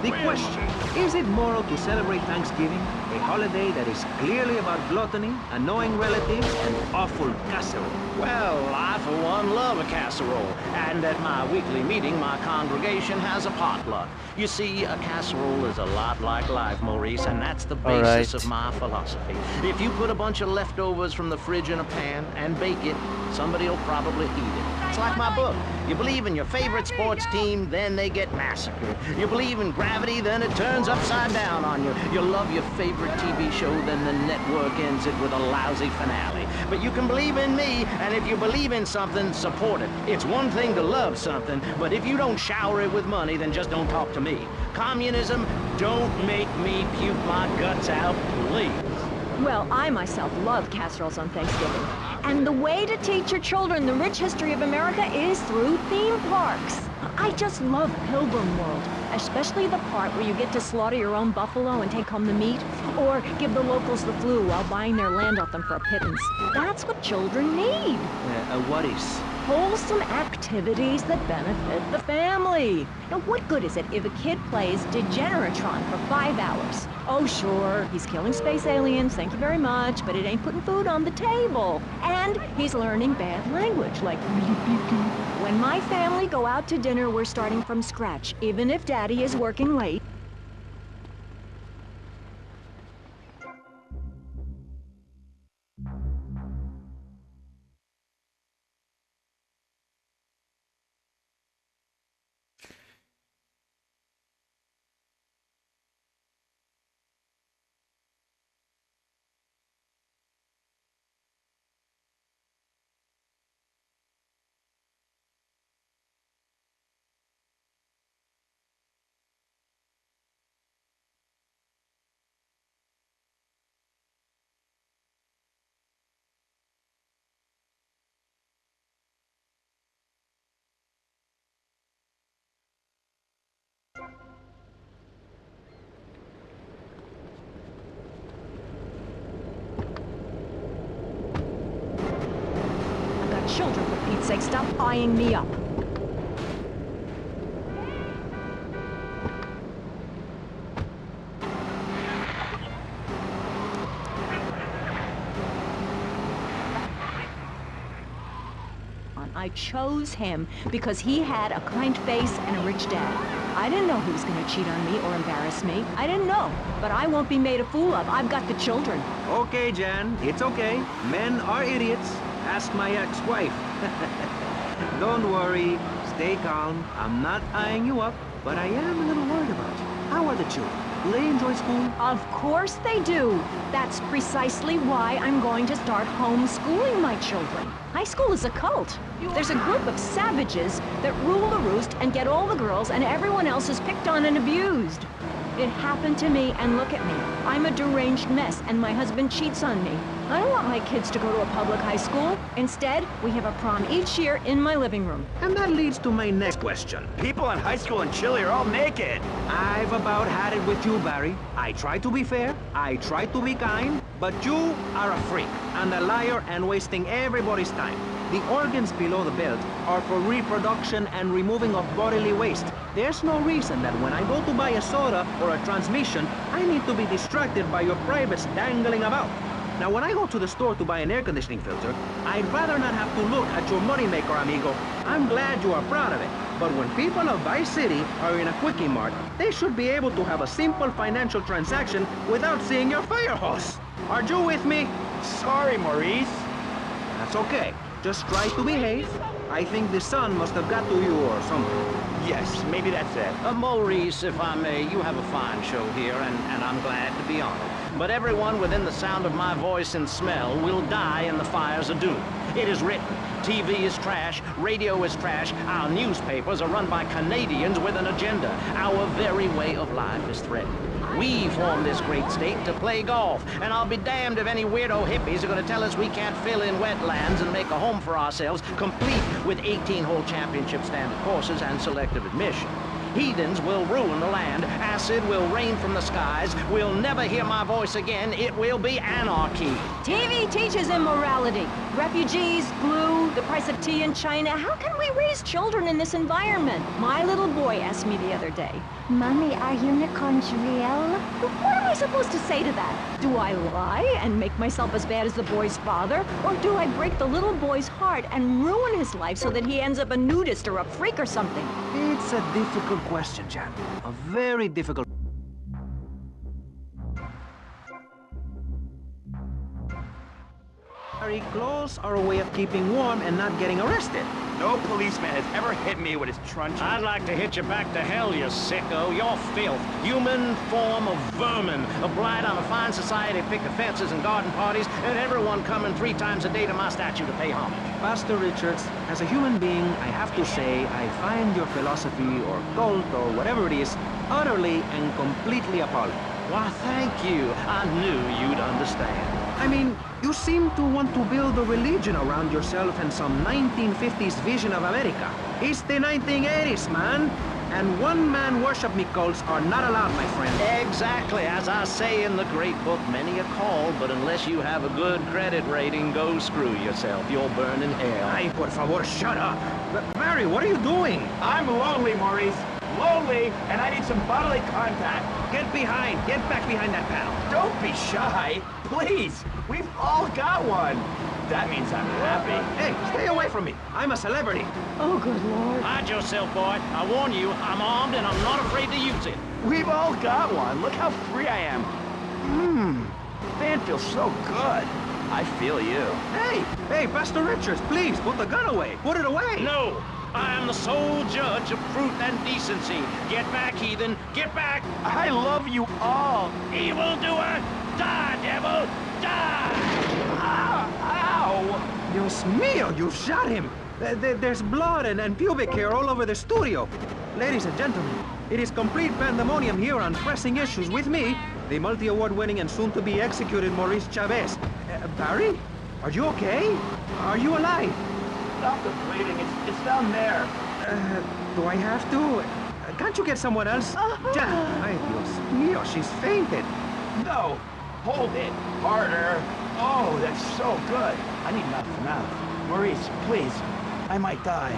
The question, is it moral to celebrate Thanksgiving, a holiday that is clearly about gluttony, annoying relatives, and awful casserole? Well, I for one love a casserole, and at my weekly meeting, my congregation has a potluck. You see, a casserole is a lot like life, Maurice, and that's the basis of my philosophy. If you put a bunch of leftovers from the fridge in a pan and bake it, somebody will probably eat it. It's like my book. You believe in your favorite sports team, then they get massacred. You believe in gravity, then it turns upside down on you. You love your favorite TV show, then the network ends it with a lousy finale. But you can believe in me, and if you believe in something, support it. It's one thing to love something, but if you don't shower it with money, then just don't talk to me. Communism, don't make me puke my guts out, please. Well, I myself love casseroles on Thanksgiving. And the way to teach your children the rich history of America is through theme parks. I just love Pilgrim World, especially the part where you get to slaughter your own buffalo and take home the meat, or give the locals the flu while buying their land off them for a pittance. That's what children need. What is? Wholesome activities that benefit the family. Now, what good is it if a kid plays Degeneratron for 5 hours? Oh, sure, he's killing space aliens, thank you very much, but it ain't putting food on the table. And he's learning bad language, like when my family go out to dinner, we're starting from scratch, even if Daddy is working late. Children, for Pete's sake, stop eyeing me up. I chose him because he had a kind face and a rich dad. I didn't know he was going to cheat on me or embarrass me. I didn't know, but I won't be made a fool of. I've got the children. Okay, Jan, it's okay. Men are idiots. Ask my ex-wife. Don't worry. Stay calm. I'm not eyeing you up, but I am a little worried about you. How are the children? Do they enjoy school? Of course they do. That's precisely why I'm going to start homeschooling my children. High school is a cult. There's a group of savages that rule the roost and get all the girls, and everyone else is picked on and abused. It happened to me, and look at me. I'm a deranged mess, and my husband cheats on me. I don't want my kids to go to a public high school. Instead, we have a prom each year in my living room. And that leads to my next question. People in high school in Chile are all naked. I've about had it with you, Barry. I try to be fair, I try to be kind, but you are a freak and a liar and wasting everybody's time. The organs below the belt are for reproduction and removing of bodily waste. There's no reason that when I go to buy a soda or a transmission, I need to be distracted by your privates dangling about. Now, when I go to the store to buy an air conditioning filter, I'd rather not have to look at your moneymaker, amigo. I'm glad you are proud of it. But when people of Vice City are in a Quickie Mart, they should be able to have a simple financial transaction without seeing your fire hose. Are you with me? Sorry, Maurice. That's okay. Just try to behave. I think the sun must have got to you or something. Yes, maybe that's it. Maurice, if I may, you have a fine show here, and I'm glad to be honored. But everyone within the sound of my voice and smell will die in the fires of doom. It is written. TV is trash, radio is trash, our newspapers are run by Canadians with an agenda. Our very way of life is threatened. We formed this great state to play golf, and I'll be damned if any weirdo hippies are going to tell us we can't fill in wetlands and make a home for ourselves, complete with 18-hole championship standard courses and selective admission. Heathens will ruin the land, acid will rain from the skies, we'll never hear my voice again, it will be anarchy. TV teaches immorality. Refugees, glue, the price of tea in China. How can we raise children in this environment? My little boy asked me the other day, Mommy, are unicorns real? What am I supposed to say to that? Do I lie and make myself as bad as the boy's father? Or do I break the little boy's heart and ruin his life so that he ends up a nudist or a freak or something? It's a difficult question, Chandler. A very difficult. Very close are a way of keeping warm and not getting arrested. No policeman has ever hit me with his truncheon. I'd like to hit you back to hell, you sicko. You're filth. Human form of vermin. A blight on a fine society, picket fences and garden parties, and everyone coming 3 times a day to my statue to pay homage. Pastor Richards, as a human being, I have to say I find your philosophy or cult or whatever it is utterly and completely appalling. Why, thank you. I knew you'd understand. I mean, you seem to want to build a religion around yourself and some 1950s vision of America. It's the 1980s, man. And one-man worship me cults are not allowed, my friend. Exactly. As I say in the great book, many are called, but unless you have a good credit rating, go screw yourself. You'll burn in hell. Ay, por favor, shut up. Barry, what are you doing? I'm lonely, Maurice. Lonely, and I need some bodily contact. Get back behind that panel. Don't be shy. Please. We've all got one. That means I'm happy. Hey, stay away from me. I'm a celebrity. Oh, good Lord. Hide yourself, boy. I warn you, I'm armed and I'm not afraid to use it. We've all got one. Look how free I am. Fan feels so good. I feel you. Hey, Pastor Richards, please, put the gun away. Put it away. No, I am the sole judge of truth and decency. Get back, heathen. Get back. I love you all. Evildoer, die, devil, die. Ow! Dios mío, you shot him. There's blood and pubic hair all over the studio. Ladies and gentlemen, it is complete pandemonium here on Pressing Issues with me, the multi-award-winning and soon-to-be executed Maurice Chavez. Barry? Are you okay? Are you alive? Stop the bleeding. It's down there. Do I have to? Can't you get someone else? Ay, Dios mío, she's fainted. No. Hold it. Harder. Oh, that's so good. I need mouth to mouth. Maurice, please. I might die.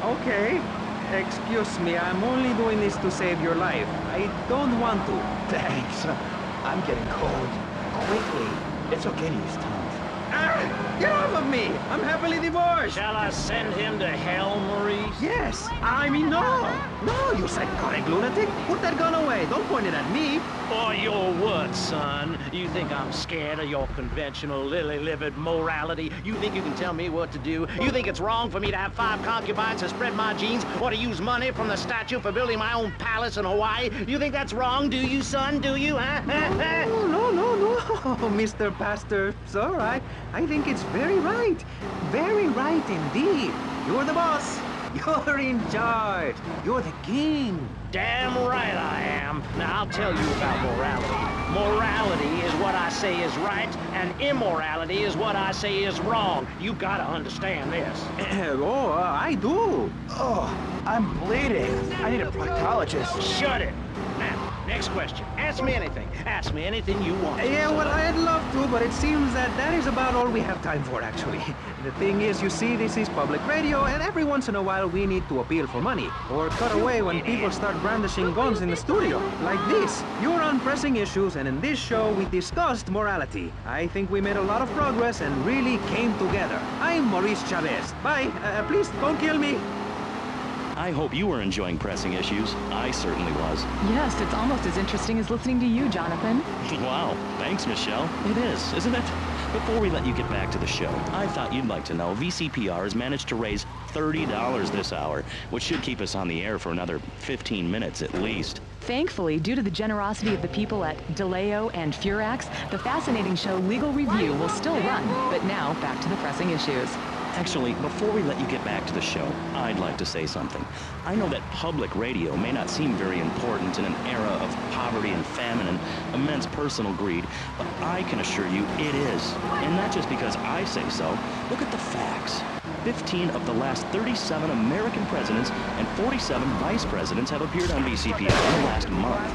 Okay. Excuse me, I'm only doing this to save your life. I don't want to. Thanks. I'm getting cold. Quickly. It's okay to use tongues. Get off of me! I'm happily divorced! Shall I send him to hell, Maurice? Yes! I mean, no! No, you psychotic lunatic! Put that gun away! Don't point it at me! Or your what, son? You think I'm scared of your conventional lily-livered morality? You think you can tell me what to do? You think it's wrong for me to have 5 concubines to spread my genes, or to use money from the statue for building my own palace in Hawaii? You think that's wrong, do you, son? Do you, huh? No, Mr. Pastor. It's all right. I think it's very right. Very right indeed. You're the boss. You're in charge. You're the king. Damn right I am. Now, I'll tell you about morality. Morality is what I say is right, and immorality is what I say is wrong. You gotta understand this. I do. Oh, I'm bleeding. I need a proctologist. Shut it. Now, next question. Ask me anything. Ask me anything you want. Yeah, well, I'd love to, but it seems that is about all we have time for, actually. The thing is, you see, this is public radio, and every once in a while we need to appeal for money. Or cut away when people start brandishing guns in the studio. Like this. You're on Pressing Issues, and in this show we discussed morality. I think we made a lot of progress and really came together. I'm Maurice Chavez. Bye. Please, don't kill me. I hope you were enjoying Pressing Issues. I certainly was. Yes, it's almost as interesting as listening to you, Jonathan. Wow, thanks, Michelle. It is, isn't it? Before we let you get back to the show, I thought you'd like to know VCPR has managed to raise $30 this hour, which should keep us on the air for another 15 minutes at least. Thankfully, due to the generosity of the people at DeLeo and Furax, the fascinating show Legal Review will still run. But now, back to the pressing issues. Actually, before we let you get back to the show, I'd like to say something. I know that public radio may not seem very important in an era of poverty and famine and immense personal greed, but I can assure you it is. And not just because I say so. Look at the facts. 15 of the last 37 American presidents and 47 vice presidents have appeared on VCPR in the last month.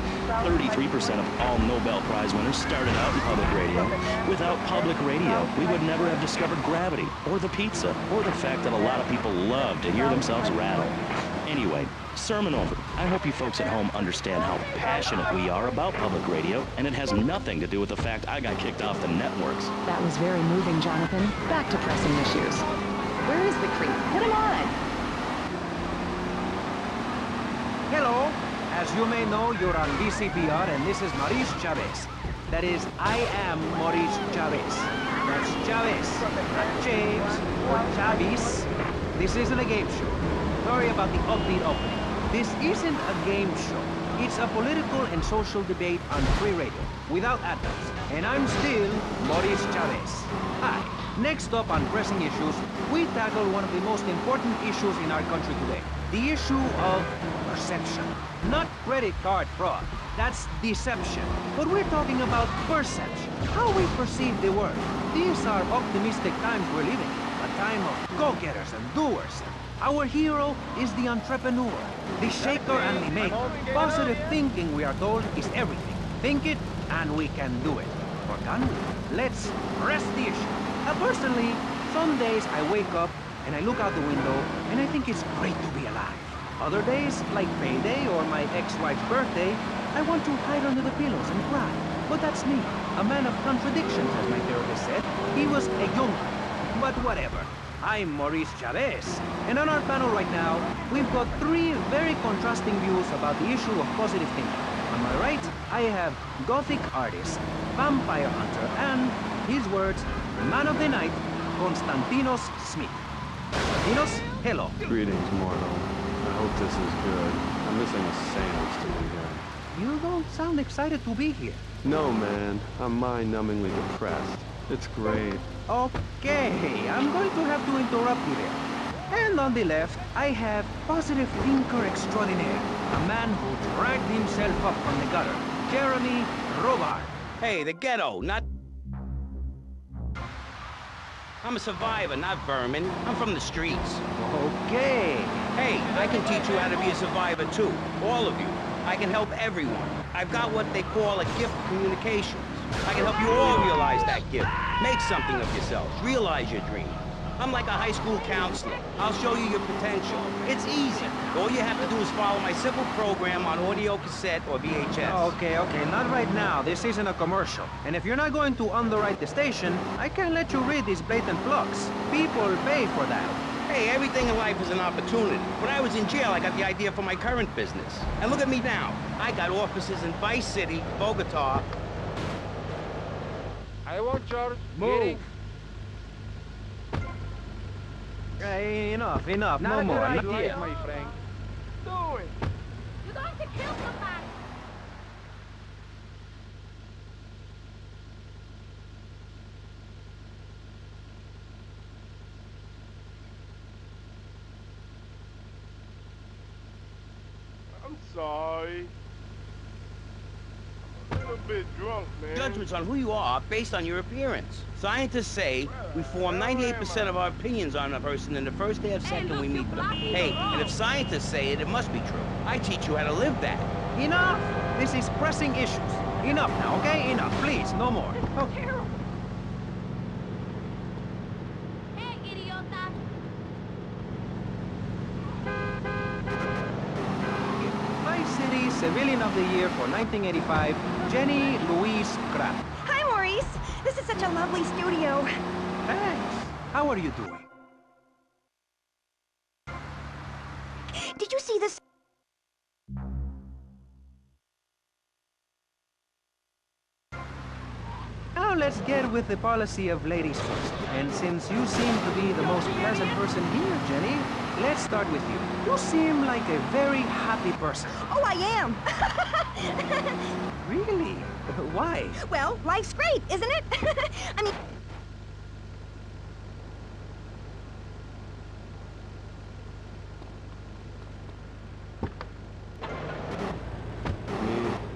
33% of all Nobel Prize winners started out in public radio. Without public radio, we would never have discovered gravity, or the pizza, or the fact that a lot of people love to hear themselves rattle. Anyway, sermon over. I hope you folks at home understand how passionate we are about public radio, and it has nothing to do with the fact I got kicked off the networks. That was very moving, Jonathan. Back to pressing issues. Where is the creep? Put him on! Hello. As you may know, you're on VCPR, and this is Maurice Chavez. That is, I am Maurice Chavez. That's Chavez, not James or Chavez. This isn't a game show. Sorry about the upbeat opening. This isn't a game show. It's a political and social debate on free radio, without adverts. And I'm still Maurice Chavez. Hi. Next up on Pressing Issues, we tackle one of the most important issues in our country today. The issue of perception. Not credit card fraud. That's deception. But we're talking about perception. How we perceive the world. These are optimistic times we're living. A time of go-getters and doers. Our hero is the entrepreneur, the shaker and the maker. Positive thinking, we are told, is everything. Think it, and we can do it. Or can we? Let's press the issue. Personally, some days I wake up and I look out the window and I think it's great to be alive. Other days, like payday or my ex-wife's birthday, I want to hide under the pillows and cry. But that's me, a man of contradictions, as my therapist said. He was a young one. But whatever. I'm Maurice Chavez. And on our panel right now, we've got 3 very contrasting views about the issue of positive thinking. On my right, I have Gothic artist, vampire hunter, and, his words, man of the night, Konstantinos Smith. Konstantinos, hello. Greetings, mortal. I hope this is good. I'm missing a seance to be here. You don't sound excited to be here. No, man. I'm mind-numbingly depressed. It's great. Okay, I'm going to have to interrupt you there. And on the left, I have positive thinker extraordinaire, a man who dragged himself up from the gutter, Jeremy Robart. Hey, the ghetto, not... I'm a survivor, not vermin. I'm from the streets. Okay. Hey, I can teach you how to be a survivor too. All of you. I can help everyone. I've got what they call a gift of communications. I can help you all realize that gift. Make something of yourselves. Realize your dream. I'm like a high school counselor. I'll show you your potential. It's easy. All you have to do is follow my simple program on audio cassette or VHS. Okay, not right now. This isn't a commercial. And if you're not going to underwrite the station, I can't let you read these blatant plugs. People pay for that. Hey, everything in life is an opportunity. When I was in jail, I got the idea for my current business. And look at me now. I got offices in Vice City, Bogota. I want George. Move. Enough. No Not more. a Not good idea, yet. my friend. Do it. You're going to kill somebody. I'm sorry. I'm a little bit drunk, man. Judgments on who you are based on your appearance. Scientists say we form 98% of our opinions on a person in the first half second we meet them. Hey, and if scientists say it, it must be true. I teach you how to live that. Enough! This is pressing issues. Enough now, okay? Enough, please, no more. Okay. Hey, idiota. Vice City Civilian of the Year for 1985, Jenny Louise Kraft. Hi, Maurice. This is such a lovely studio. Thanks. How are you doing? Did you see this? Now let's get with the policy of ladies first. And since you seem to be the most pleasant person here, Jenny, let's start with you. You seem like a very happy person. Oh, I am. Really? Why? Well, life's great, isn't it? I mean...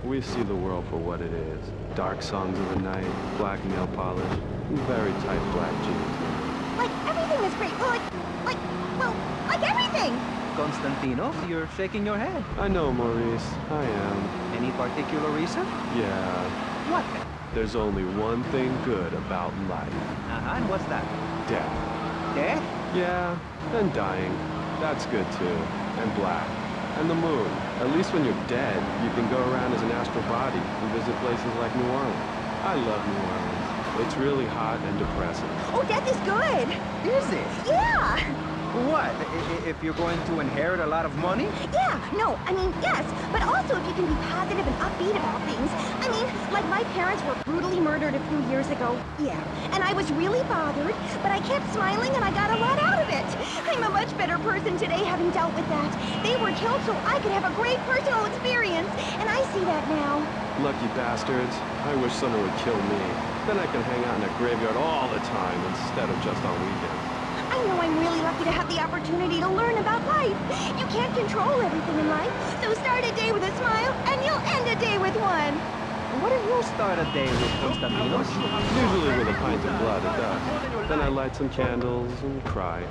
We see the world for what it is. Dark songs of the night, black nail polish, and very tight black jeans. Like, everything is great. Well, like everything. Constantino, you're shaking your head. I know, Maurice. I am. Any particular reason? Yeah. What? There's only one thing good about life. And what's that? Death. Death? Yeah, and dying. That's good too. And black. And the moon. At least when you're dead, you can go around as an astral body and visit places like New Orleans. I love New Orleans. It's really hot and depressing. Oh, death is good. Is it? Yeah. What? If you're going to inherit a lot of money? Yeah, no, I mean, yes. But also if you can be positive and upbeat about things. I mean, like my parents were brutally murdered a few years ago. Yeah. And I was really bothered, but I kept smiling and I got a lot out of it. I'm a much better person today having dealt with that. They were killed so I could have a great personal experience, and I see that now. Lucky bastards. I wish someone would kill me. Then I can hang out in a graveyard all the time instead of just on weekends. I know I'm really lucky to have the opportunity to learn about life. You can't control everything in life, so start a day with a smile, and you'll end a day with one. What do you start a day with, Constantinos? Usually with a pint of blood, it does. Then I light some candles and cry.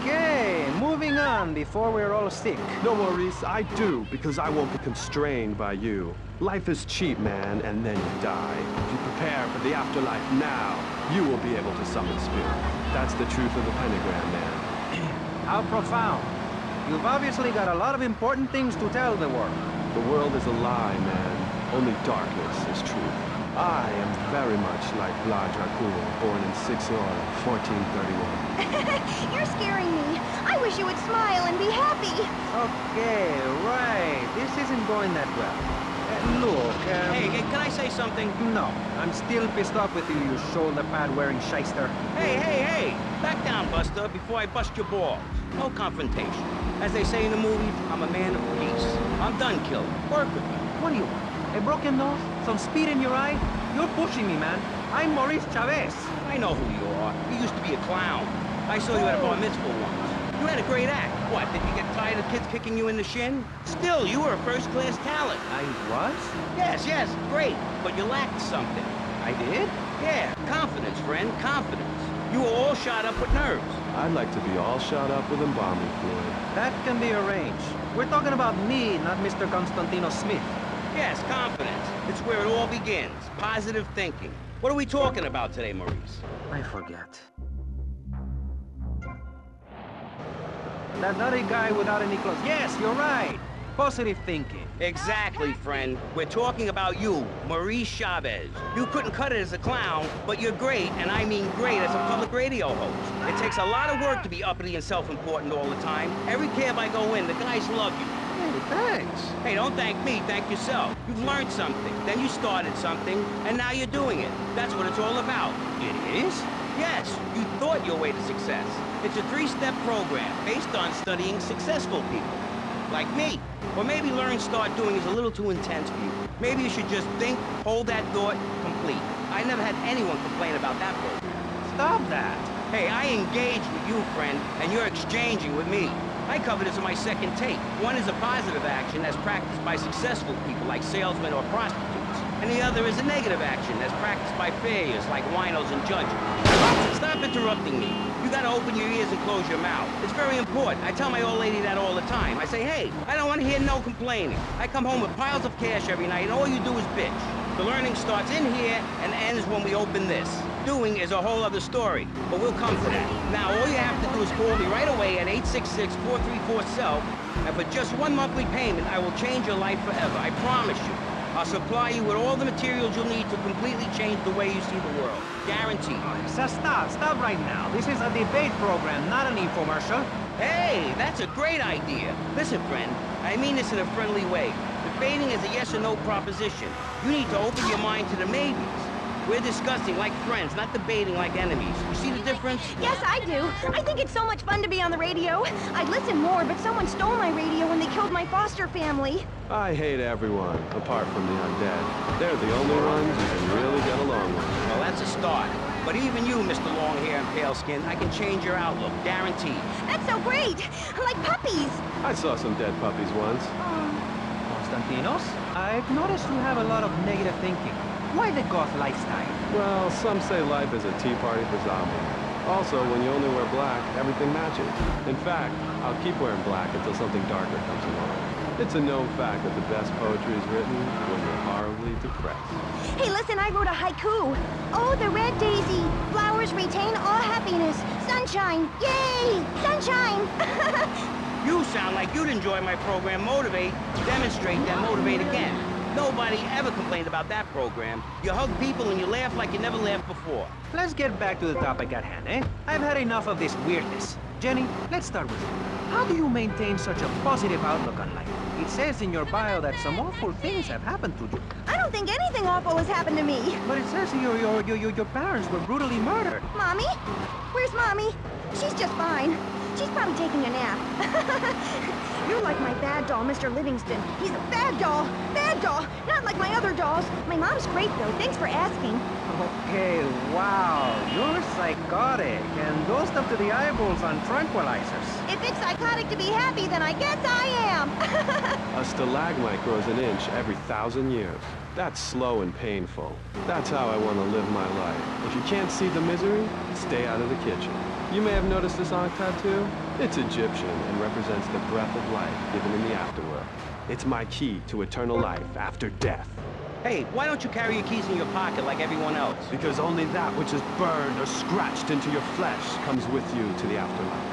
Okay, moving on before we're all sick. No, Maurice, I do, because I won't be constrained by you. Life is cheap, man, and then you die. If you prepare for the afterlife now, you will be able to summon spirit. That's the truth of the pentagram, man. How profound. You've obviously got a lot of important things to tell the world. The world is a lie, man. Only darkness is truth. I am very much like Vlad Dracul, born in 1431. You're scaring me. I wish you would smile and be happy. Okay, right. This isn't going that well. Look, Hey, can I say something? No, I'm still pissed off with you, you shoulder-pad-wearing shyster. Hey! Back down, Buster, before I bust your balls. No confrontation. As they say in the movies, I'm a man of peace. I'm done killing. Work with me. What do you want? A broken nose? Some speed in your eye? You're pushing me, man. I'm Maurice Chavez. I know who you are. You used to be a clown. I saw you at a bar mitzvah once. You had a great act. What, did you get tired of kids kicking you in the shin? Still, you were a first-class talent. I was? Yes, great. But you lacked something. I did? Yeah, confidence, friend, confidence. You were all shot up with nerves. I'd like to be all shot up with embalming fluid. That can be arranged. We're talking about me, not Mr. Constantino Smith. Yes, confidence. It's where it all begins. Positive thinking. What are we talking about today, Maurice? I forget. That other guy without any clothes. Yes, you're right. Positive thinking. Exactly, friend. We're talking about you, Maurice Chavez. You couldn't cut it as a clown, but you're great, and I mean great, as a public radio host. It takes a lot of work to be uppity and self-important all the time. Every cab I go in, the guys love you. Hey, thanks. Hey, don't thank me, thank yourself. You've learned something, then you started something, and now you're doing it. That's what it's all about. It is? Yes, you thought your way to success. It's a 3-step program based on studying successful people. Like me. Or maybe learn, start doing is a little too intense for you. Maybe you should just think, hold that thought, complete. I never had anyone complain about that program. Stop that. Hey, I engage with you, friend, and you're exchanging with me. I cover this in my second take. One is a positive action as practiced by successful people like salesmen or prostitutes. And the other is a negative action as practiced by failures like winos and judges. Stop interrupting me. You gotta open your ears and close your mouth. It's very important. I tell my old lady that all the time. I say, hey, I don't want to hear no complaining. I come home with piles of cash every night and all you do is bitch. The learning starts in here and ends when we open this. Doing is a whole other story, but we'll come to that. Now, all you have to do is call me right away at 866-434-SELF, and for just one monthly payment, I will change your life forever. I promise you. I'll supply you with all the materials you'll need to completely change the way you see the world. Guaranteed. So stop right now. This is a debate program, not an infomercial. Hey, that's a great idea. Listen, friend, I mean this in a friendly way. Debating is a yes or no proposition. You need to open your mind to the maybes. We're discussing like friends, not debating like enemies. You see the difference? Yes, I do. I think it's so much fun to be on the radio. I'd listen more, but someone stole my radio when they killed my foster family. I hate everyone, apart from the undead. They're the only ones you can really get along with. Well, that's a start. But even you, Mr. Long Hair and Pale Skin, I can change your outlook, guaranteed. That's so great! Like puppies! I saw some dead puppies once. Constantinos, I've noticed you have a lot of negative thinking. Why the goth lifestyle? Well, some say life is a tea party for zombies. Also, when you only wear black, everything matches. In fact, I'll keep wearing black until something darker comes along. It's a known fact that the best poetry is written when you're horribly depressed. Hey, listen, I wrote a haiku. Oh, the red daisy. Flowers retain all happiness. Sunshine. Yay! Sunshine! You sound like you'd enjoy my program Motivate, Demonstrate, then Motivate again. Nobody ever complained about that program. You hug people and you laugh like you never laughed before. Let's get back to the topic at hand, eh? I've had enough of this weirdness. Jenny, let's start with you. How do you maintain such a positive outlook on life? It says in your bio that some awful things have happened to you. I don't think anything awful has happened to me. But it says your parents were brutally murdered. Mommy? Where's Mommy? She's just fine. She's probably taking a nap. You're like my bad doll, Mr. Livingston. He's a bad doll. Bad doll. Not like my other dolls. My mom's great, though. Thanks for asking. Okay, wow. You're psychotic and dosed up to the eyeballs on tranquilizers. If it's psychotic to be happy, then I guess I am. A stalagmite grows an inch every 1,000 years. That's slow and painful. That's how I want to live my life. If you can't see the misery, stay out of the kitchen. You may have noticed this on tattoo. It's Egyptian and represents the breath of life given in the afterworld. It's my key to eternal life after death. Hey, why don't you carry your keys in your pocket like everyone else? Because only that which is burned or scratched into your flesh comes with you to the afterlife.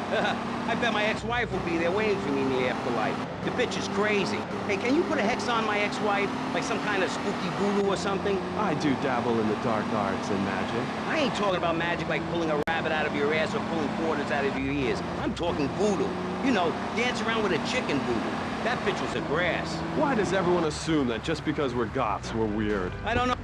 I bet my ex-wife will be there waiting for me in the afterlife. The bitch is crazy. Hey, can you put a hex on my ex-wife? Like some kind of spooky voodoo or something? I do dabble in the dark arts and magic. I ain't talking about magic like pulling a rabbit out of your ass or pulling quarters out of your ears. I'm talking voodoo. You know, dance around with a chicken voodoo. That bitch was a grass. Why does everyone assume that just because we're goths, we're weird? I don't know.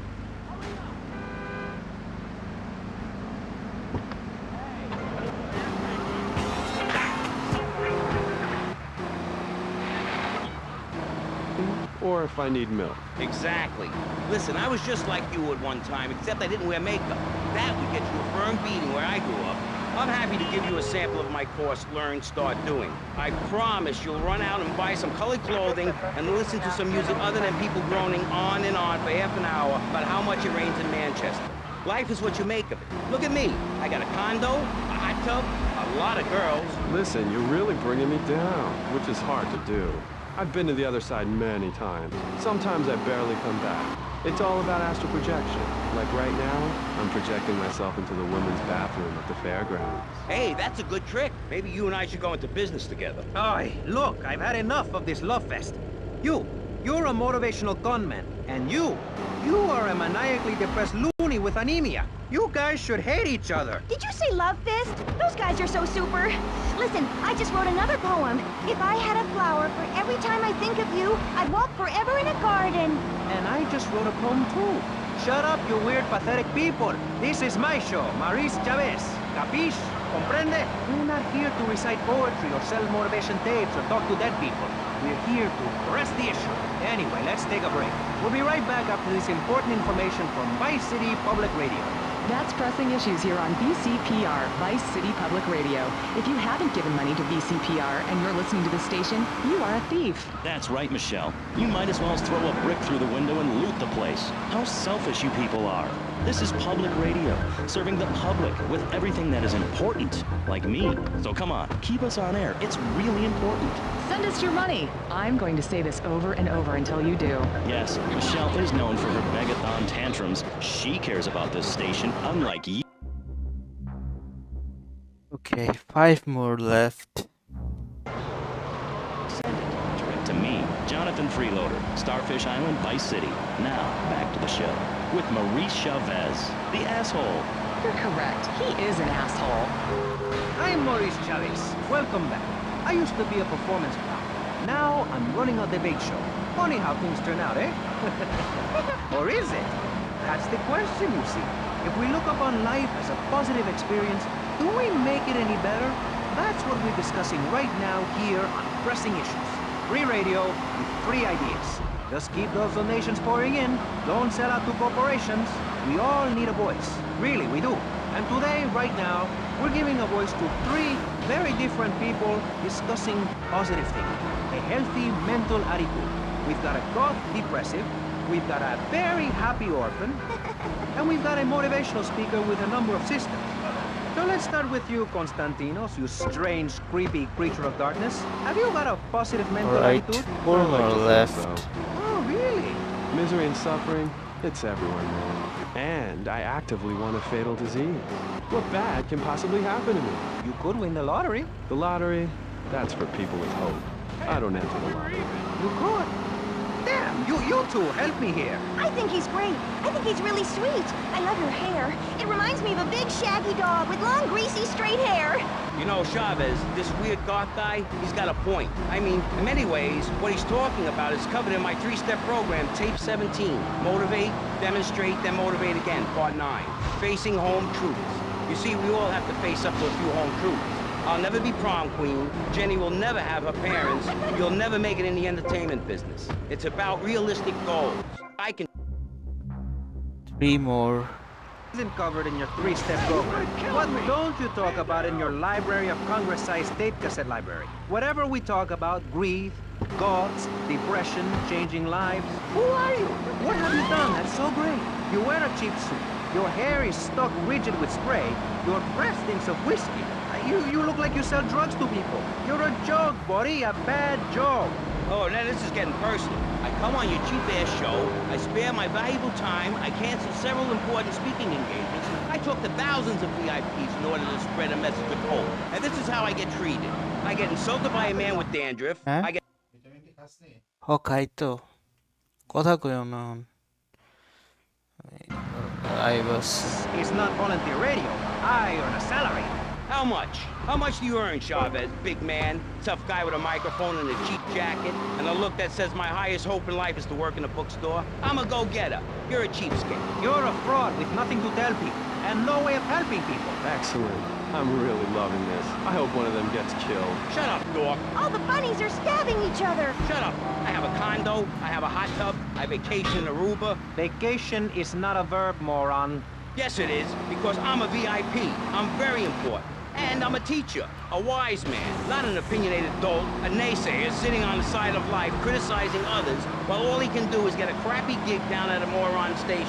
Or if I need milk. Exactly. Listen, I was just like you at one time, except I didn't wear makeup. That would get you a firm beating where I grew up. I'm happy to give you a sample of my course, Learn, Start Doing. I promise you'll run out and buy some colored clothing and listen to some music other than people groaning on and on for half an hour about how much it rains in Manchester. Life is what you make of it. Look at me. I got a condo, a hot tub, a lot of girls. Listen, you're really bringing me down, which is hard to do. I've been to the other side many times. Sometimes I barely come back. It's all about astral projection. Like right now, I'm projecting myself into the women's bathroom at the fairgrounds. Hey, that's a good trick. Maybe you and I should go into business together. Oi, look, I've had enough of this love fest. You're a motivational gunman. And you are a maniacally depressed loony with anemia. You guys should hate each other. Did you say love fist? Those guys are so super. Listen, I just wrote another poem. If I had a flower for every time I think of you, I'd walk forever in a garden. And I just wrote a poem too. Shut up, you weird, pathetic people. This is my show, Maurice Chavez. Capiche? Comprende? We're not here to recite poetry or sell motivation tapes or talk to dead people. We're here to press the issue. Anyway, let's take a break. We'll be right back after this important information from Vice City Public Radio. That's Pressing Issues here on VCPR, Vice City Public Radio. If you haven't given money to VCPR and you're listening to the station, you are a thief. That's right, Michelle. You might as well throw a brick through the window and loot the place. How selfish you people are. This is public radio, serving the public with everything that is important, like me. So come on, keep us on air. It's really important. Send us your money. I'm going to say this over and over until you do. Yes, Michelle is known for her megathon tantrums. She cares about this station, unlike you. Okay, 5 more left. Send it direct to me, Jonathan Freeloader, Starfish Island, Vice City. Now, back to the show with Maurice Chavez, the asshole. You're correct. He is an asshole. I'm Maurice Chavez. Welcome back. I used to be a performance clown. Now I'm running a debate show. Funny how things turn out, eh? Or is it? That's the question, you see. If we look upon life as a positive experience, do we make it any better? That's what we're discussing right now here on Pressing Issues. Free radio with free ideas. Just keep those donations pouring in. Don't sell out to corporations. We all need a voice. Really, we do. And today, right now, we're giving a voice to 3 very different people discussing positive thinking. A healthy mental attitude. We've got a goth depressive. We've got a very happy orphan. And we've got a motivational speaker with a number of systems. So let's start with you, Konstantinos, you strange, creepy creature of darkness. Have you got a positive mental Alright, attitude? 4 more left. Oh, really? Misery and suffering, it's everywhere, man. And I actively want a fatal disease. What bad can possibly happen to me? You could win the lottery. The lottery, that's for people with hope. I don't enter the lottery. You could. Damn, you two, help me here. I think he's great. I think he's really sweet. I love your hair. It reminds me of a big shaggy dog with long, greasy, straight hair. You know, Chavez, this weird goth guy, he's got a point. I mean, in many ways, what he's talking about is covered in my 3-step program, Tape 17. Motivate, demonstrate, then motivate again, Part 9. Facing home truths. You see, we all have to face up to a few home truths. I'll never be prom queen. Jenny will never have her parents. You'll never make it in the entertainment business. It's about realistic goals. I can... 3 more. Isn't covered in your 3-step program. What don't you talk about in your Library of Congress-sized tape cassette library? Whatever we talk about, grief, goths, depression, changing lives. Who are you? What have you done that's so great? You wear a cheap suit. Your hair is stuck rigid with spray. Your breath stinks of whiskey. You look like you sell drugs to people. You're a joke, buddy, a bad joke. Oh, now this is getting personal. I come on your cheap-ass show, I spare my valuable time, I cancel several important speaking engagements, I talk to thousands of VIPs in order to spread a message of hope. And this is how I get treated. I get insulted by a man with dandruff, Huh? I get... Hokkaido. 거다고요, 넌. I was... It's not volunteer radio. I earn a salary. How much? How much do you earn, Chavez? Big man, tough guy with a microphone and a cheap jacket, and a look that says my highest hope in life is to work in a bookstore? I'm a go-getter. You're a cheapskate. You're a fraud with nothing to tell people, and no way of helping people. Excellent. I'm really loving this. I hope one of them gets killed. Shut up, dork. All the bunnies are stabbing each other. Shut up. I have a condo, I have a hot tub, I vacation in Aruba. Vacation is not a verb, moron. Yes, it is, because I'm a VIP. I'm very important. And I'm a teacher, a wise man, not an opinionated dolt, a naysayer sitting on the side of life criticizing others while all he can do is get a crappy gig down at a moron station.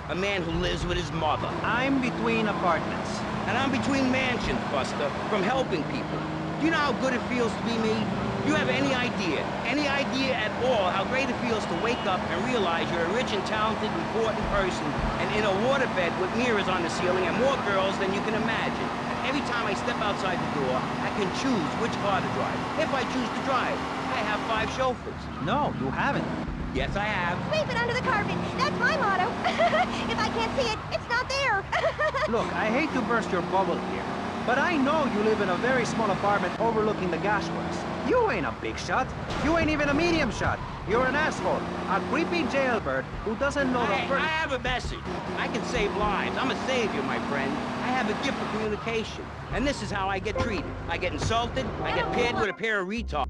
A man who lives with his mother. I'm between apartments. And I'm between mansions, Buster, from helping people. Do you know how good it feels to be me? You have any idea at all how great it feels to wake up and realize you're a rich and talented, important person and in a waterbed with mirrors on the ceiling and more girls than you can imagine. Every time I step outside the door, I can choose which car to drive. If I choose to drive, I have 5 chauffeurs. No, you haven't. Yes, I have. Sweep it under the carpet. That's my motto. If I can't see it, it's not there. Look, I hate to burst your bubble here, but I know you live in a very small apartment overlooking the gasworks. You ain't a big shot. You ain't even a medium shot. You're an asshole. A creepy jailbird who doesn't know the first... I have a message. I can save lives. I'm a savior, my friend. I have a gift for communication. And this is how I get treated. I get insulted. I get paired with a pair of retards.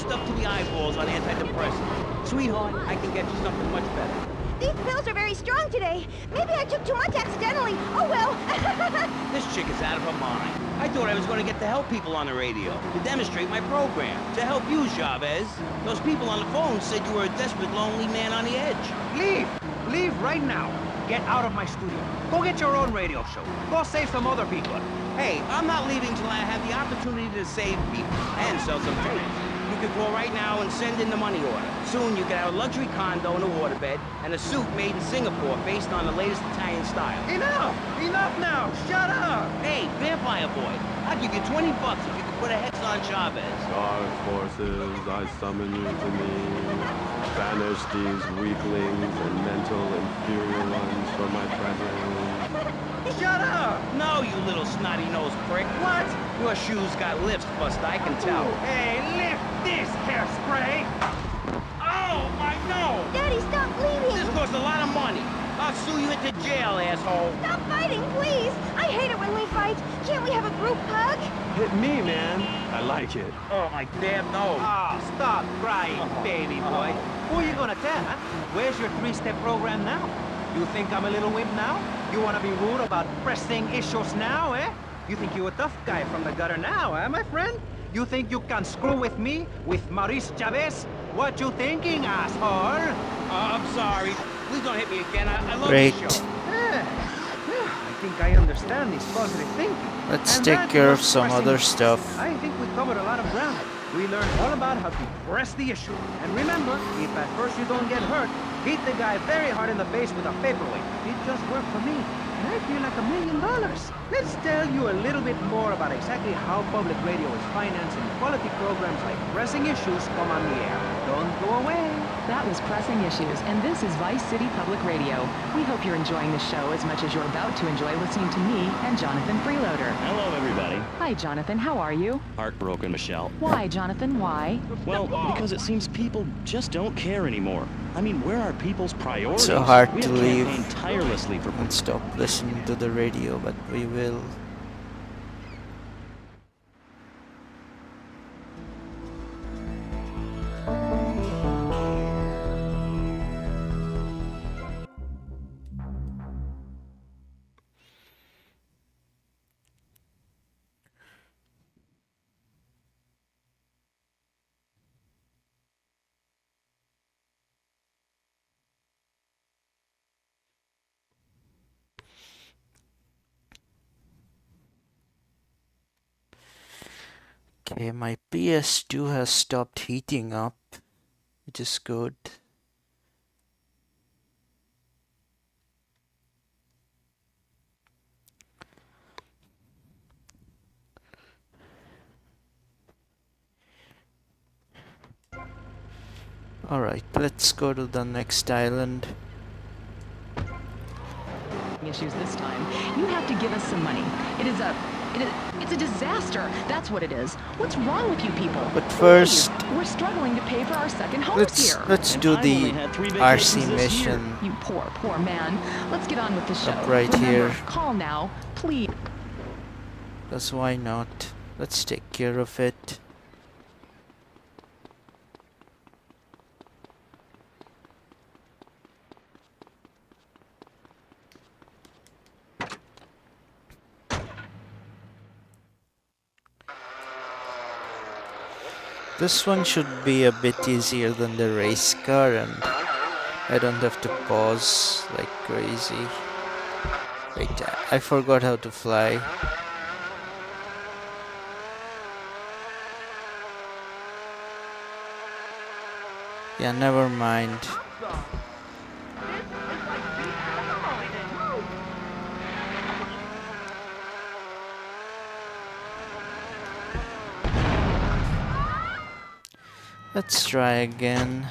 Up to the eyeballs on antidepressants. Sweetheart, I can get you something much better. These pills are very strong today. Maybe I took too much accidentally. Oh well. This chick is out of her mind. I thought I was going to get to help people on the radio, to demonstrate my program, to help you, Chavez. Those people on the phone said you were a desperate, lonely man on the edge. Leave! Leave right now. Get out of my studio. Go get your own radio show. Go save some other people. Hey, I'm not leaving till I have the opportunity to save people and sell some tapes. You can call right now and send in the money order. Soon you can have a luxury condo and a waterbed and a suit made in Singapore based on the latest Italian style. Enough! Enough now! Shut up! Hey, Vampire Boy, I'll give you 20 bucks if you can put a hex on Chavez. Dark forces, I summon you to me. Banish these weaklings and mental inferior ones from my presence. Shut up! No, you little snotty-nosed prick. What? Your shoes got lifts, Buster, I can tell. Hey, lift this hairspray! Oh, my nose! Daddy, stop bleeding. This costs a lot of money. I'll sue you into jail, asshole. Stop fighting, please. I hate it when we fight. Can't we have a group hug? Hit me, man. I like it. Oh, my damn nose. Oh, stop crying, baby boy. Who are you gonna tell, huh? Where's your 3-step program now? You think I'm a little wimp now? You wanna be rude about pressing issues now, eh? You think you're a tough guy from the gutter now, eh, my friend? You think you can screw with me, with Maurice Chavez? What you thinking, asshole? I'm sorry. Please don't hit me again. I love Great. the show. I think I understand this positive thinking. Let's And take that care of was some pressing other issues. stuff. I think we covered a lot of ground. We learned all about how to press the issue. And remember, if at first you don't get hurt, hit the guy very hard in the face with a paperweight. It just worked for me. And I feel like $1 million. Let's tell you a little bit more about exactly how public radio is financing quality programs like Pressing Issues come on the air. Don't go away. That was Pressing Issues, and this is Vice City Public Radio. We hope you're enjoying the show as much as you're about to enjoy listening to me and Jonathan Freeloader. Hello, everybody. Hi, Jonathan. How are you? Heartbroken, Michelle. Why, Jonathan? Why? Well, because it seems people just don't care anymore. I mean, where are people's priorities? So hard we to have leave campaigned tirelessly for... and stop listening to the radio, but we will. Okay, my PS2 has stopped heating up, which is good. Alright, let's go to the next island. Issues this time. You have to give us some money. It's a disaster. That's what it is. What's wrong with you people? But first, Please, we're struggling to pay for our second homes here. let's And do I've the only had 3 RC vacations this year. mission. You poor man. Let's get on with the show. Up right Remember, here. Call now, please. Because why not? Let's take care of it. This one should be a bit easier than the race car, and I don't have to pause like crazy. Wait, I forgot how to fly. Yeah, never mind. Let's try again.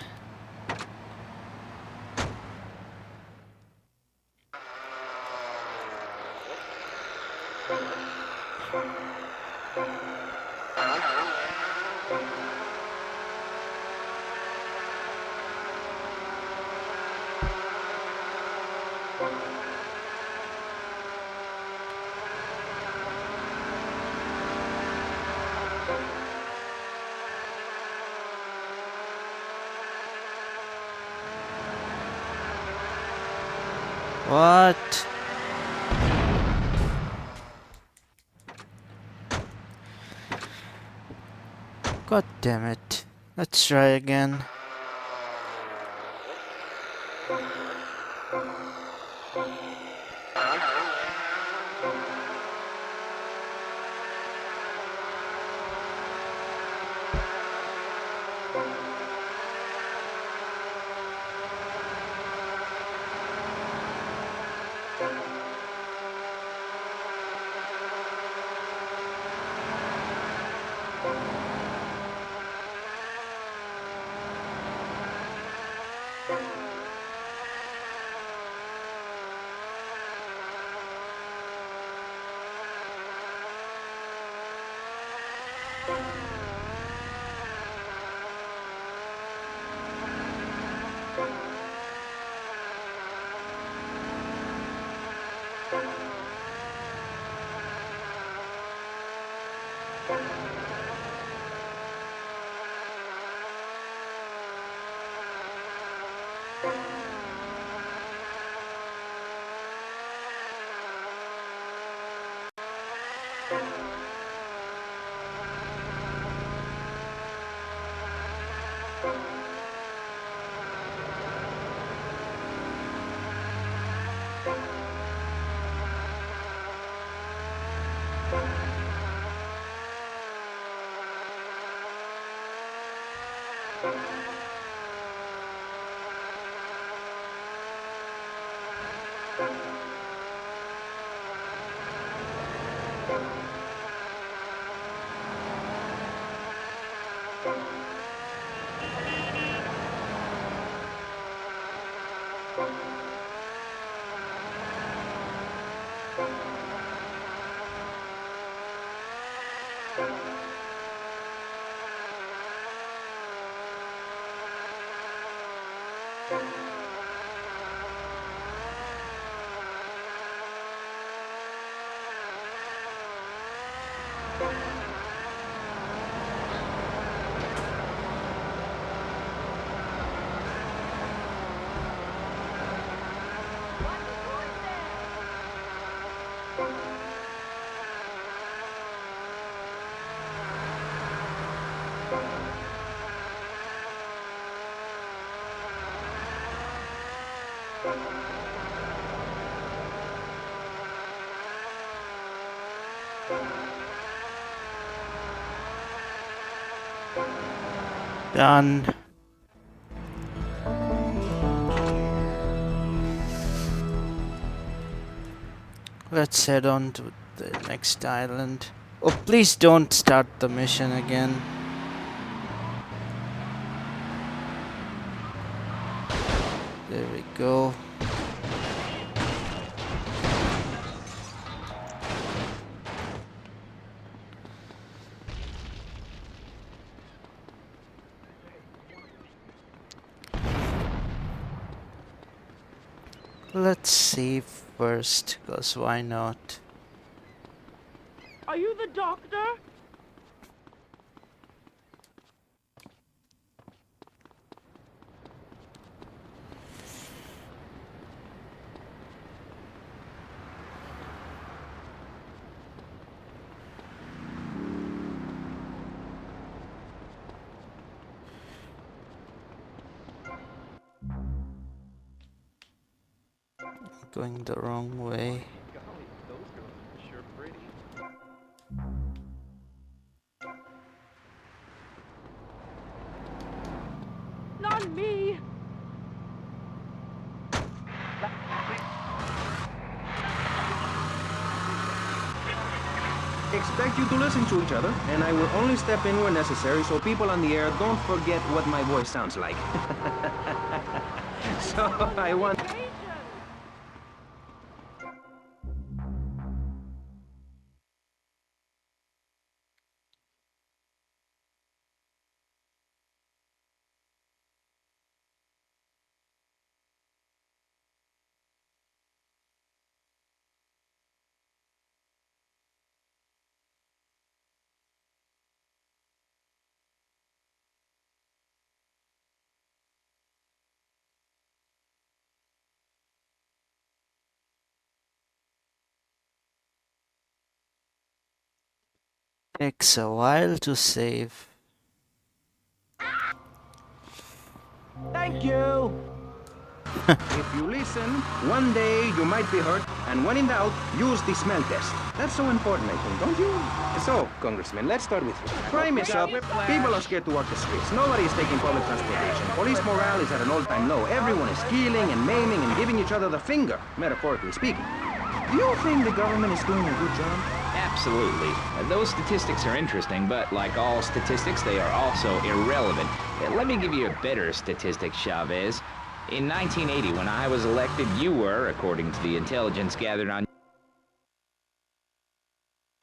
What? God damn it. Let's try again. Done. Let's head on to the next island. Oh, please don't start the mission again. There we go. Let's save first, cause why not? Are you the doctor? Going the wrong way. Golly, those girls are sure pretty. Not on me! Expect you to listen to each other, and I will only step in where necessary so people on the air don't forget what my voice sounds like. So I want... Takes a while to save. Thank you! If you listen, one day you might be hurt, and when in doubt, use the smell test. That's so important, I think, don't you? So, Congressman, let's start with you. Crime is up. People are scared to walk the streets. Nobody is taking public transportation. Police morale is at an all-time low. Everyone is killing and maiming and giving each other the finger, metaphorically speaking. Do you think the government is doing a good job? Absolutely. Those statistics are interesting, but like all statistics, they are also irrelevant. Let me give you a better statistic, Chavez. In 1980, when I was elected, you were, according to the intelligence gathered on...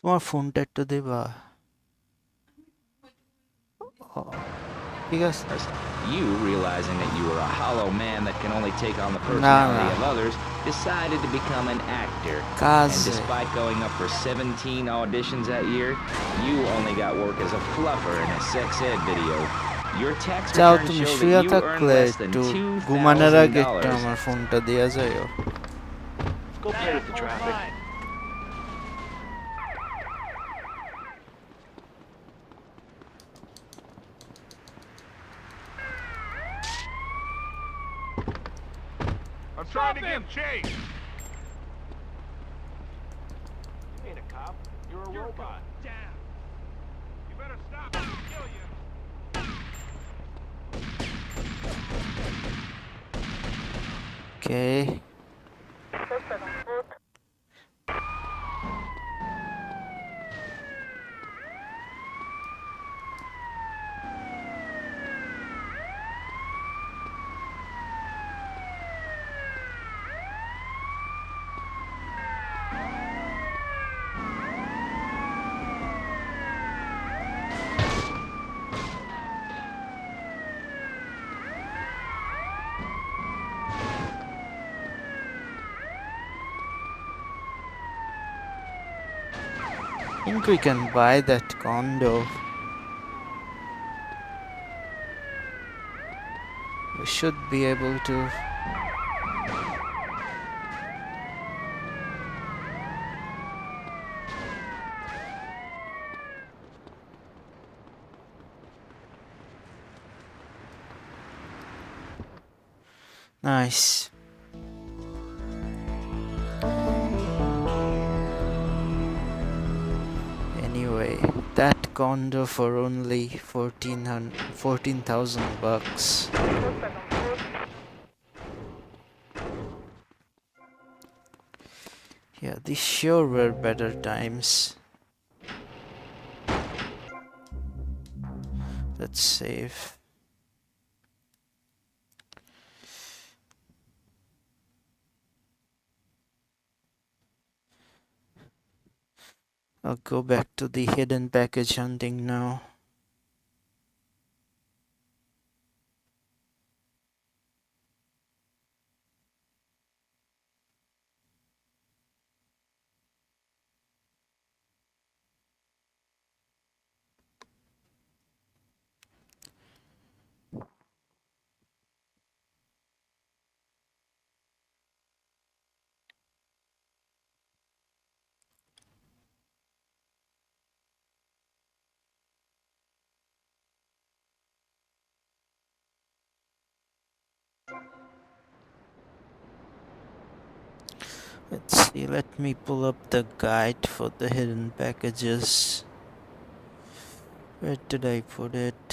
তোমার ফোনটা একটু দেবা ঠিক আছে You, realizing that you were a hollow man that can only take on the personality of others, decided to become an actor. And despite going up for 17 auditions that year, you only got work as a fluffer in a sex ed video. Your tax returns show that you earned less than $2,000. Go play with the traffic. I'm trying to get chased. You ain't a cop. You're a robot. Down. You better stop or I'll kill you. Okay. I think we can buy that condo. We should be able to. Nice. Anyway, that condo for only 14,000 bucks. Yeah, these sure were better times. Let's save. I'll go back to the hidden package hunting now. Let's see, let me pull up the guide for the hidden packages. Where did I put it?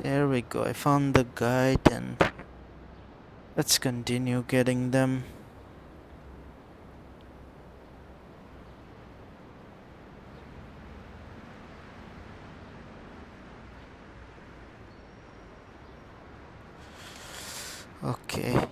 There we go. I found the guide and let's continue getting them. Okay.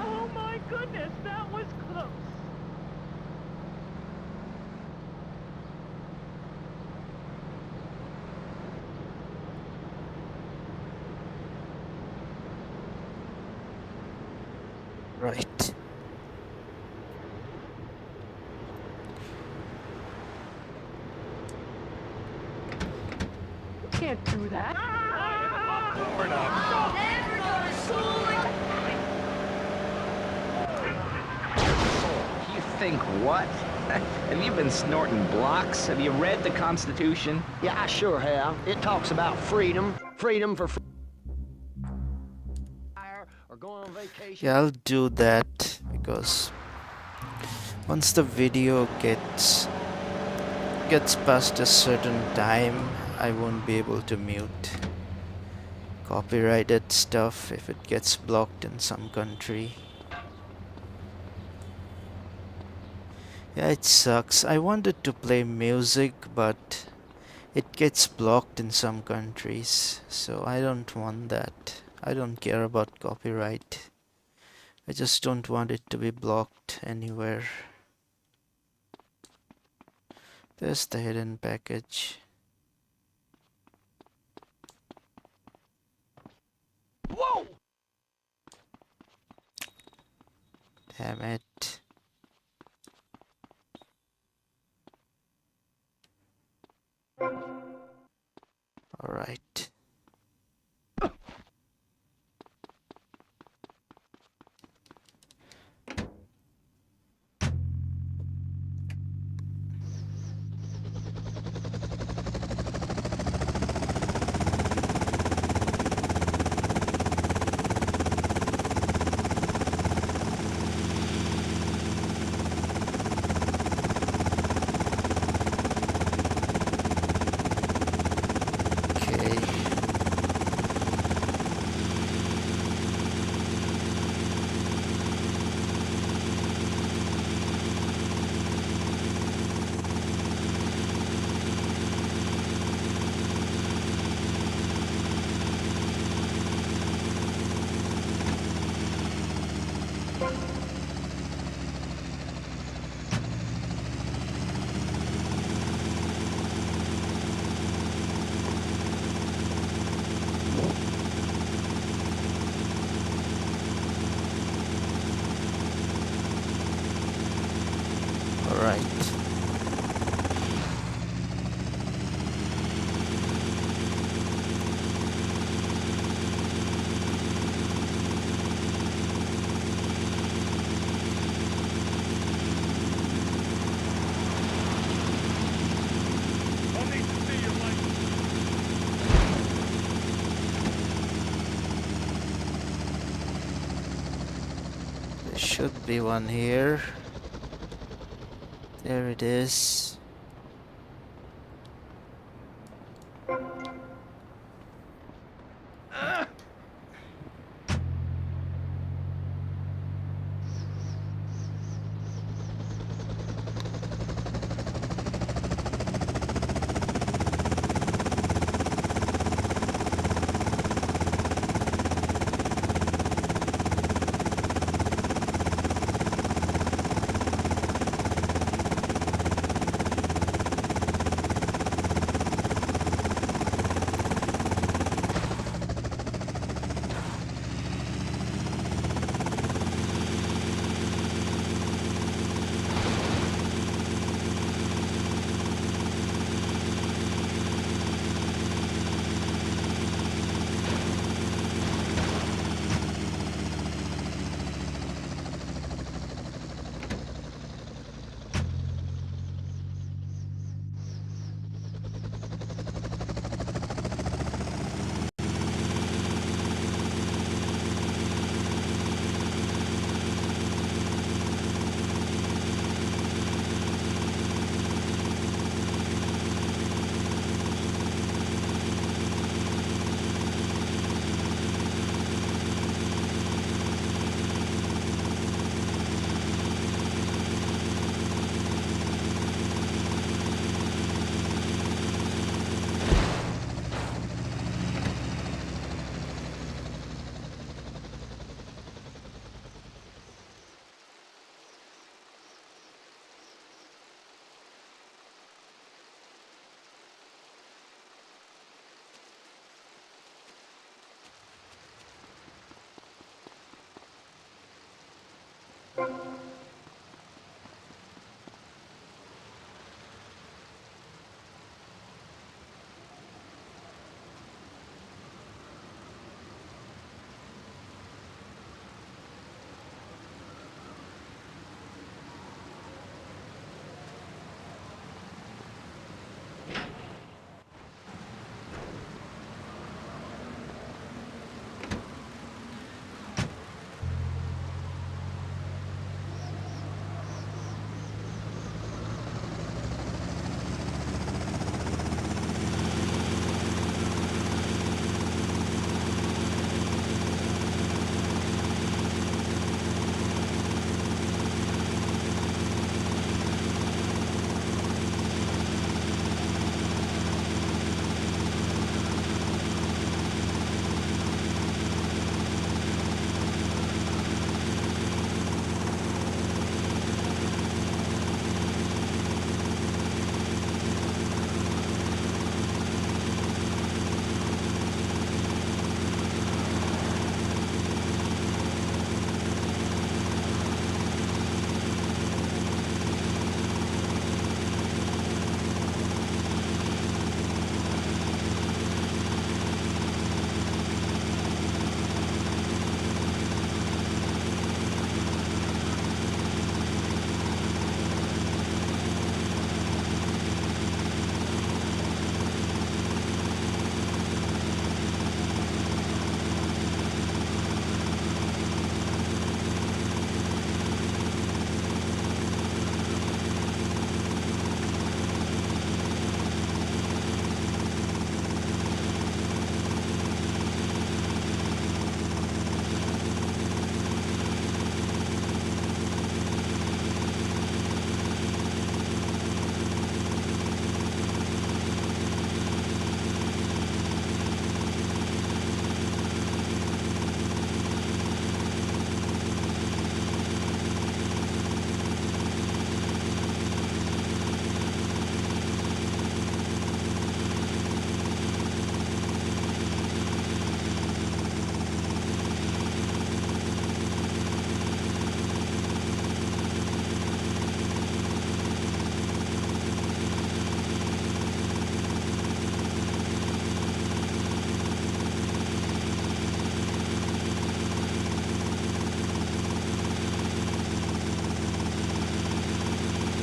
Oh my goodness, that was close. Right. You can't do that. You think what? Have you been snorting blocks? Have you read the Constitution? Yeah, I sure have. It talks about freedom. Freedom for or going on vacation. Yeah, I'll do that because once the video gets past a certain time, I won't be able to mute copyrighted stuff if it gets blocked in some country. Yeah, it sucks. I wanted to play music, but it gets blocked in some countries, so I don't want that. I don't care about copyright. I just don't want it to be blocked anywhere. There's the hidden package. Whoa! Damn it. All right. Should be one here. There it is.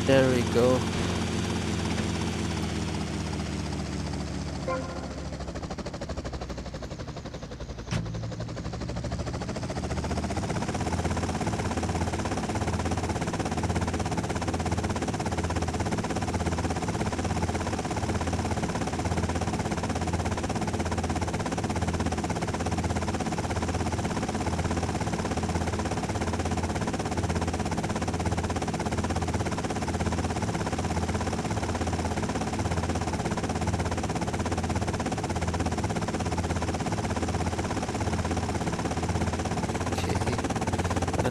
There we go.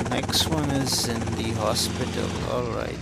Next one is in the hospital. All right.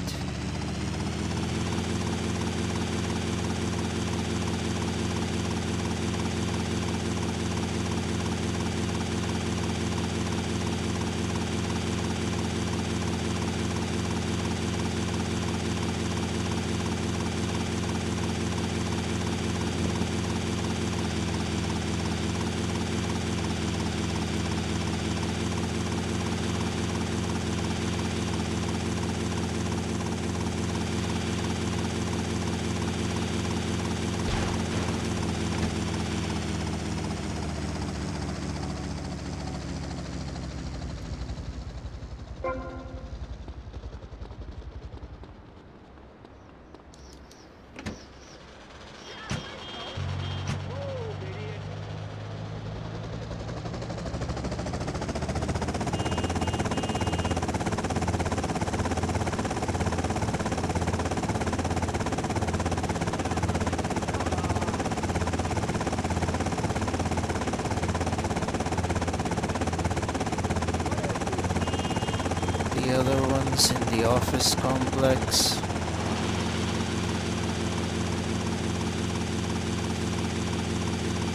Other ones in the office complex.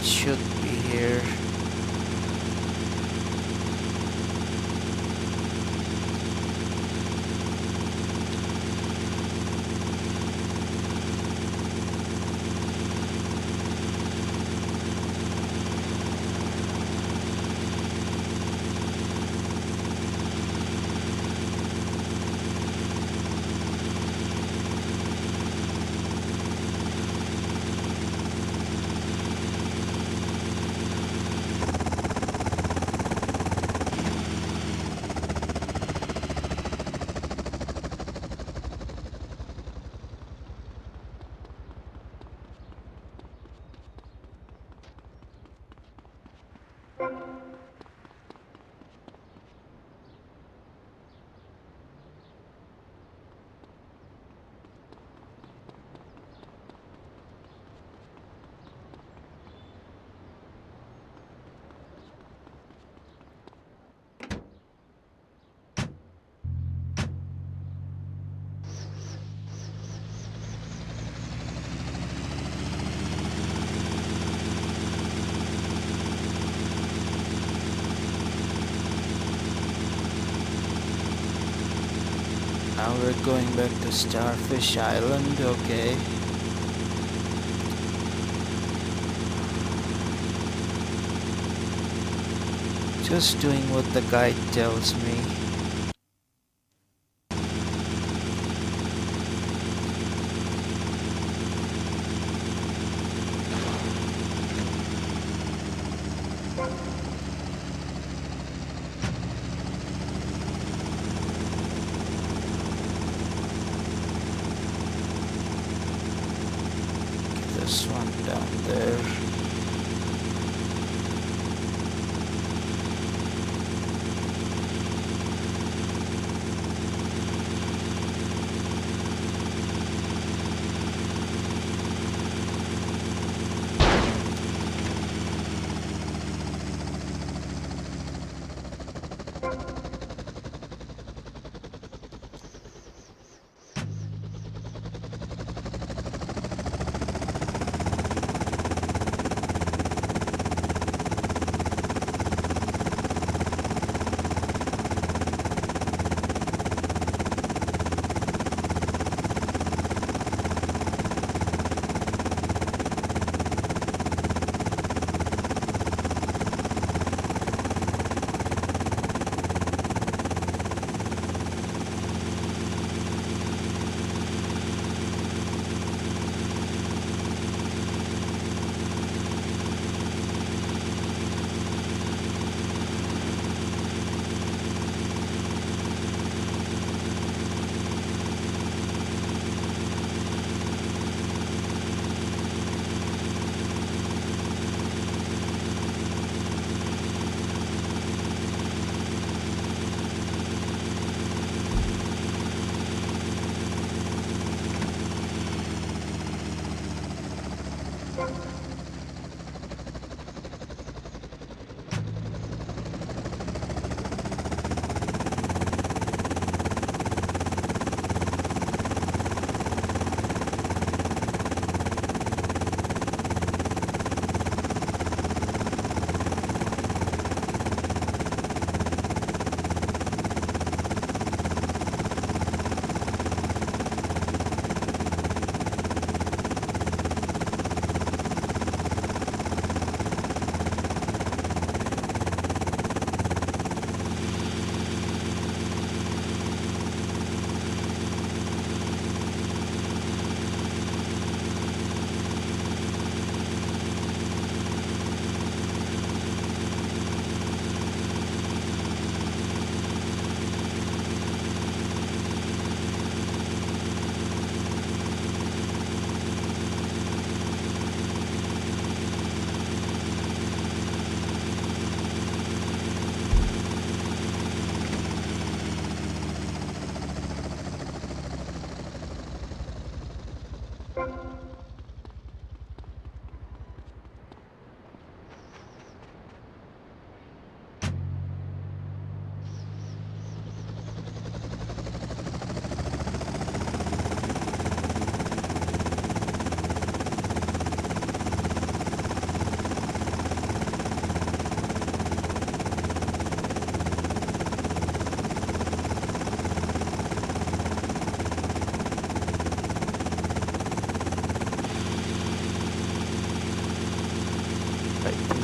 Should be here. Now we're going back to Starfish Island, okay. Just doing what the guide tells me. This one down there.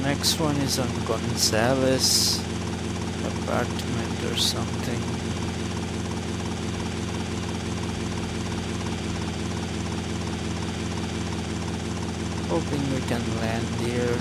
Next one is on Gonzalez apartment or something. Hoping we can land here.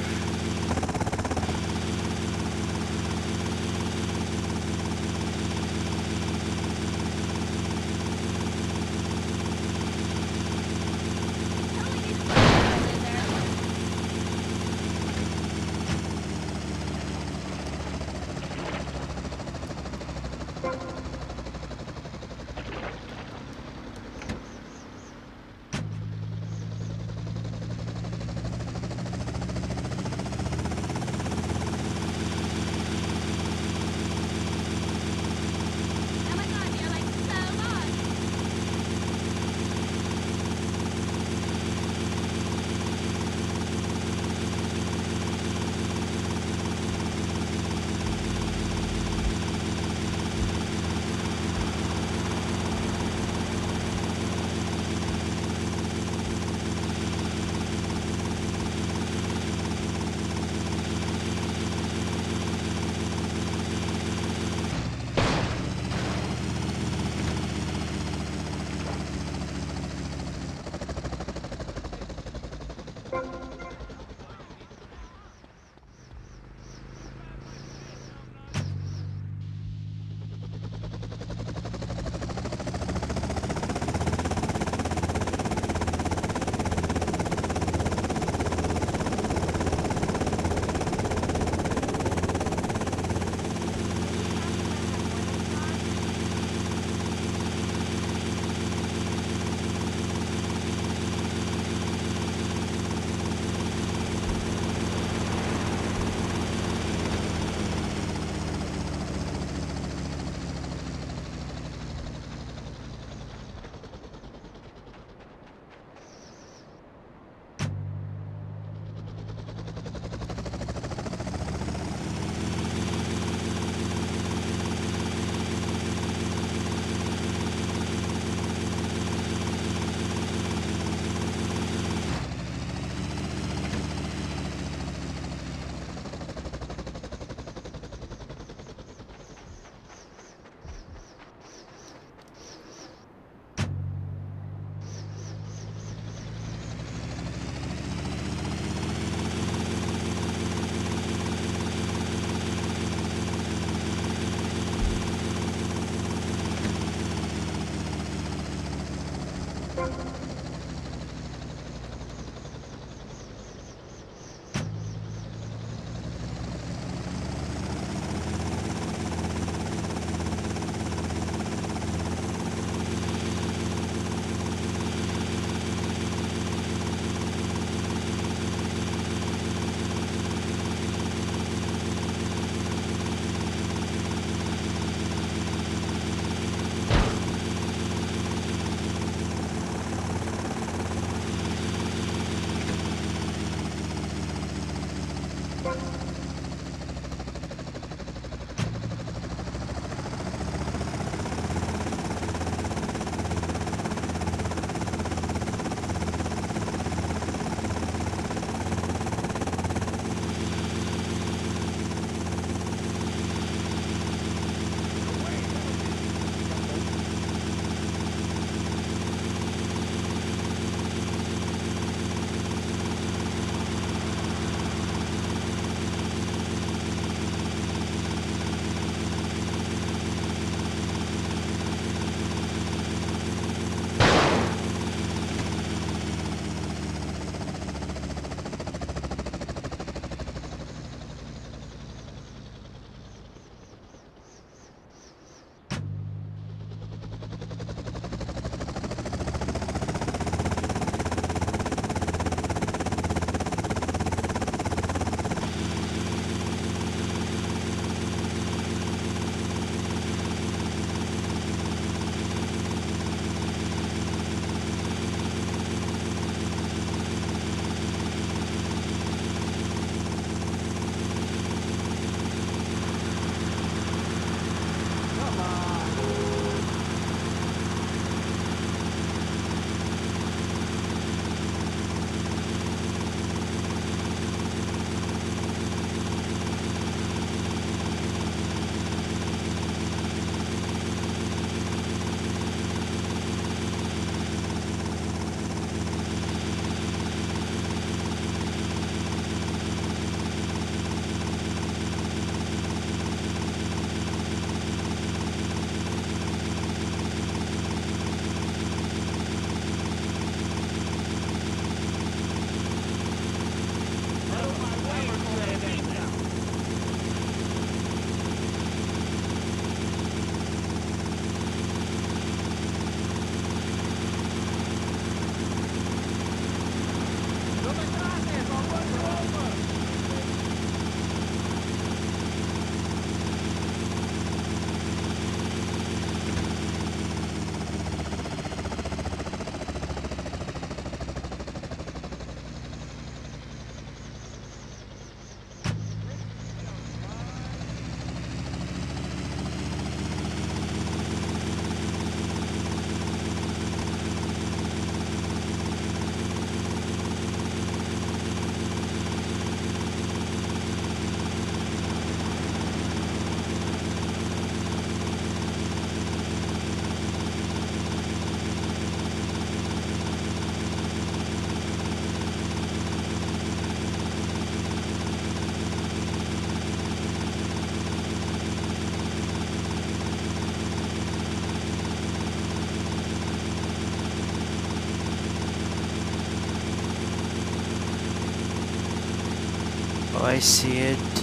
I see it.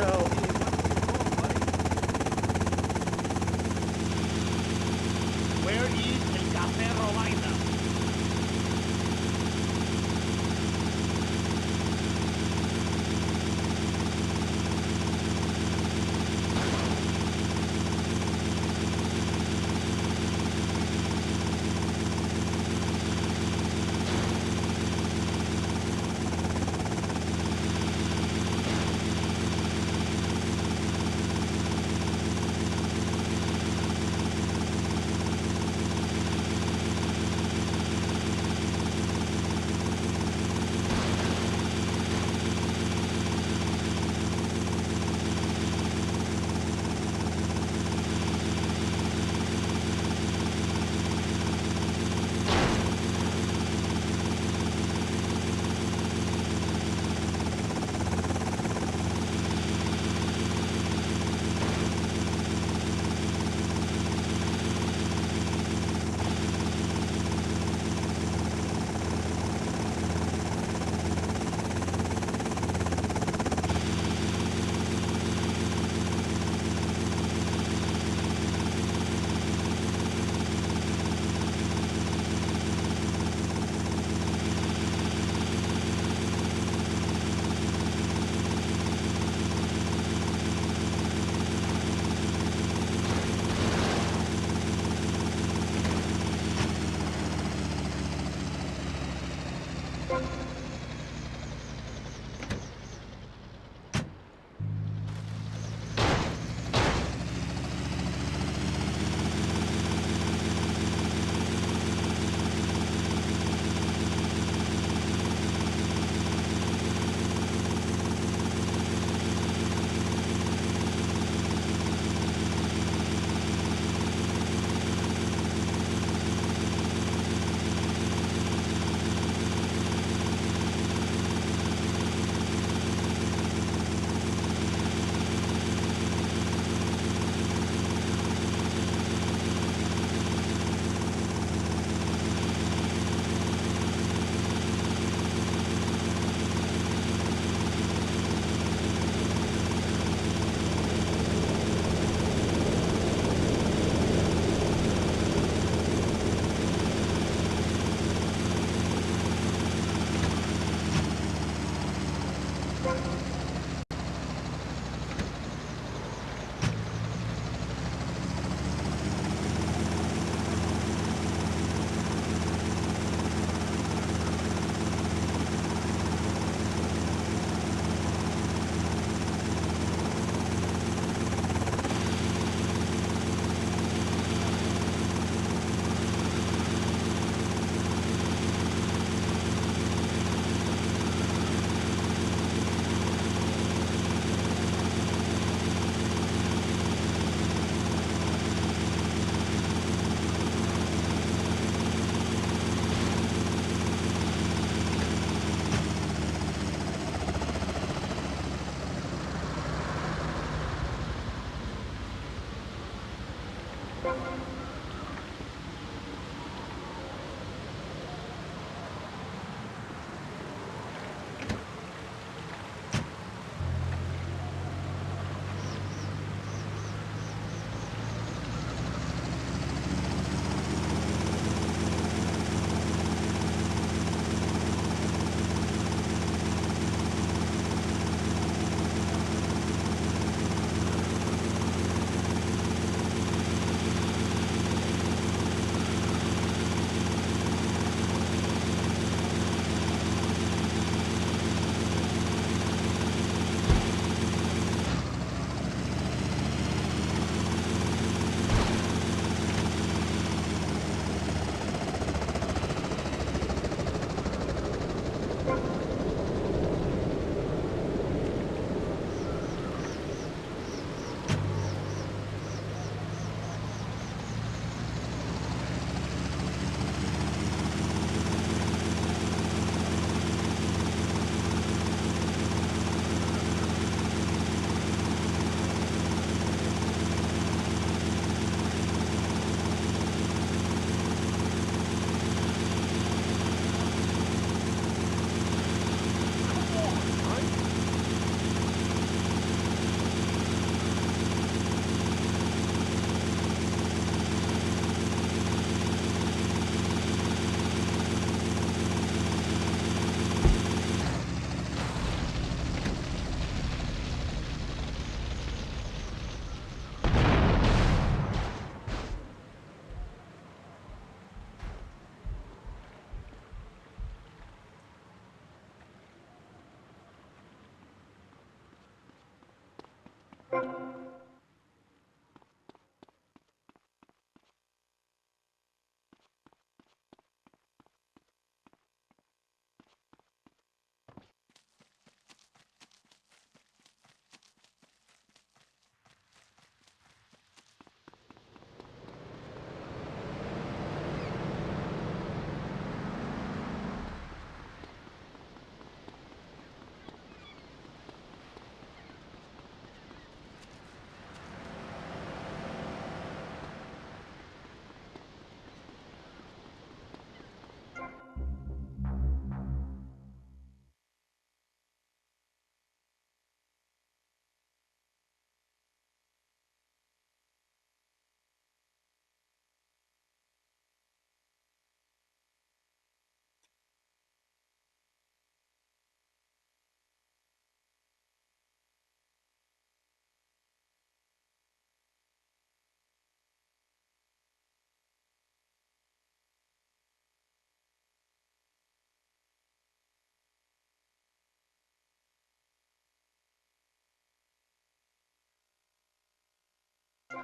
So, Where is el café Robaina?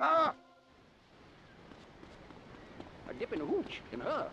Ah! A dip in the hooch in her.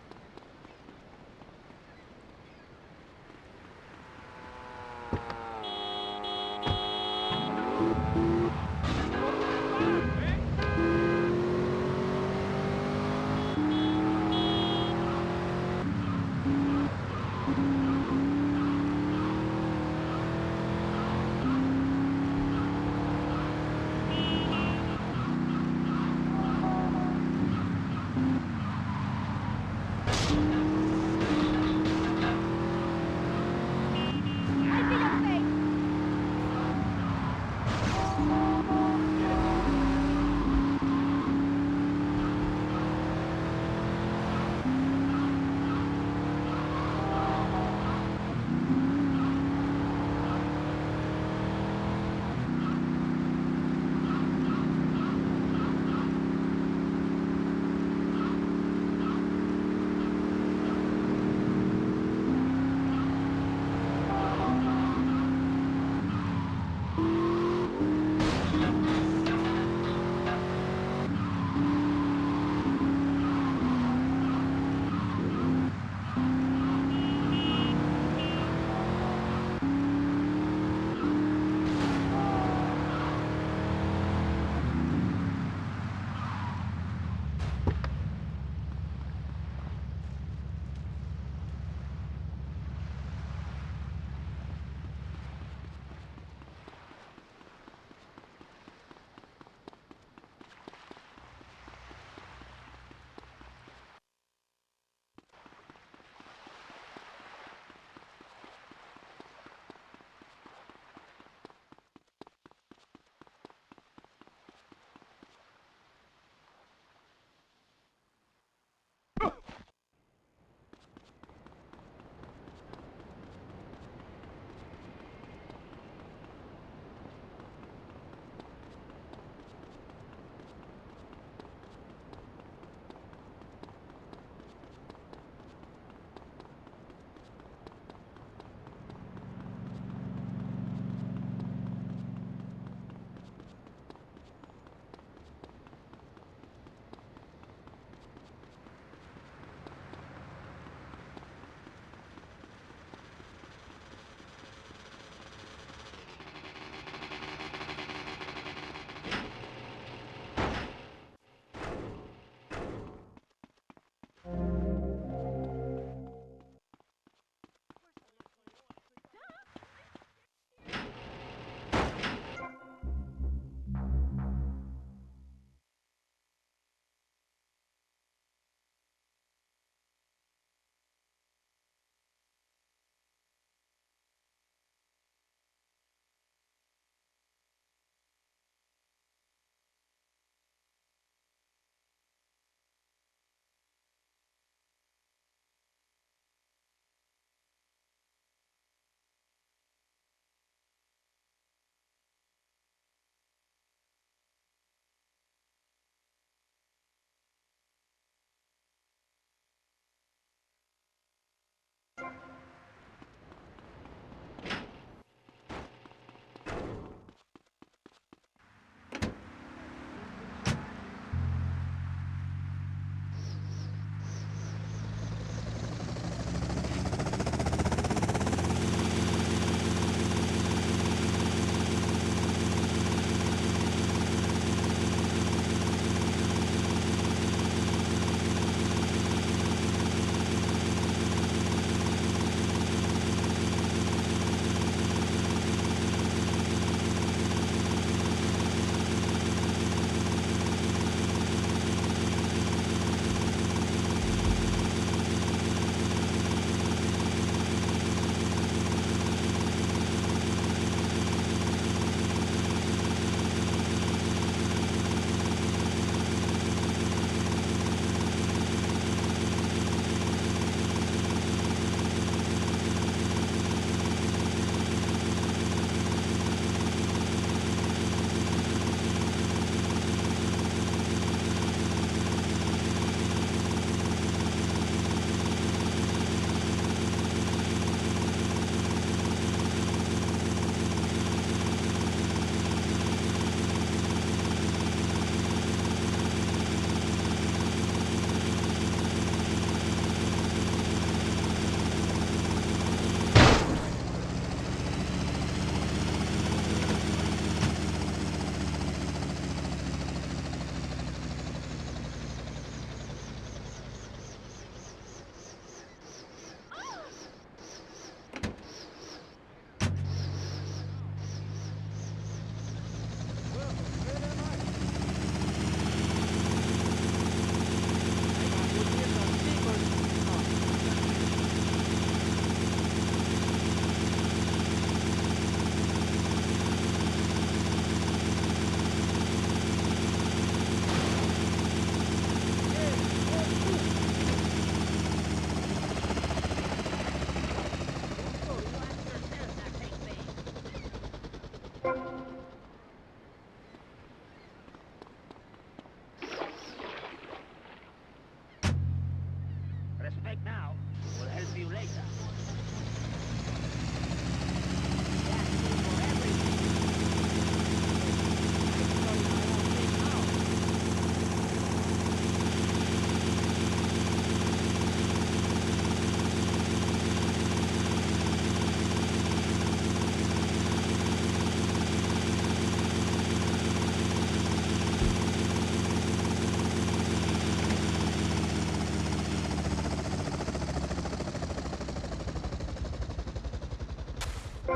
मैं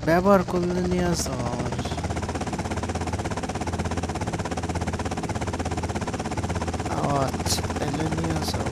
ব্যবহার করলে নিয়ে আসো আমার আচ্ছা তাহলে নিয়ে আসো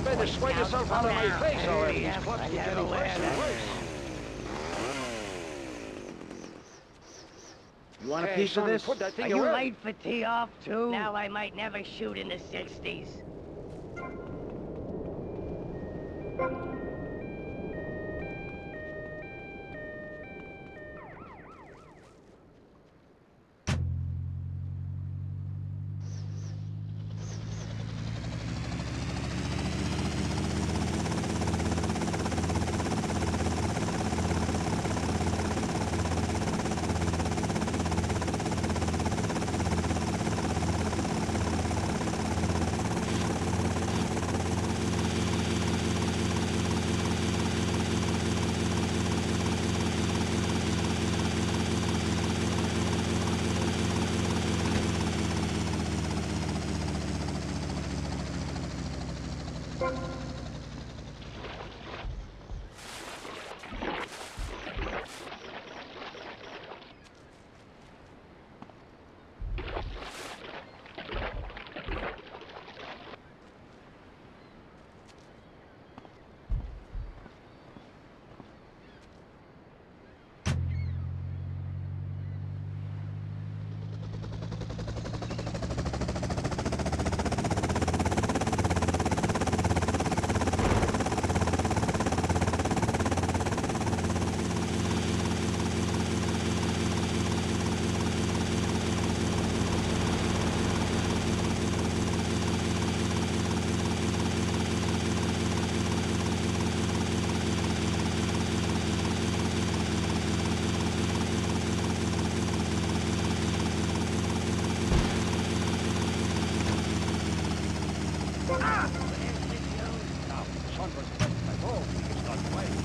better sweat yourself out of my face already. These clubs keep getting worse and worse. You want a piece of this? Put that thing Are you away. late for tee-off, too? Now I might never shoot in the 60s. numbers left by all, we can start playing.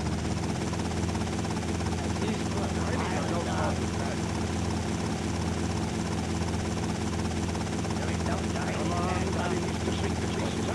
Come on, Daddy needs to sink the pieces.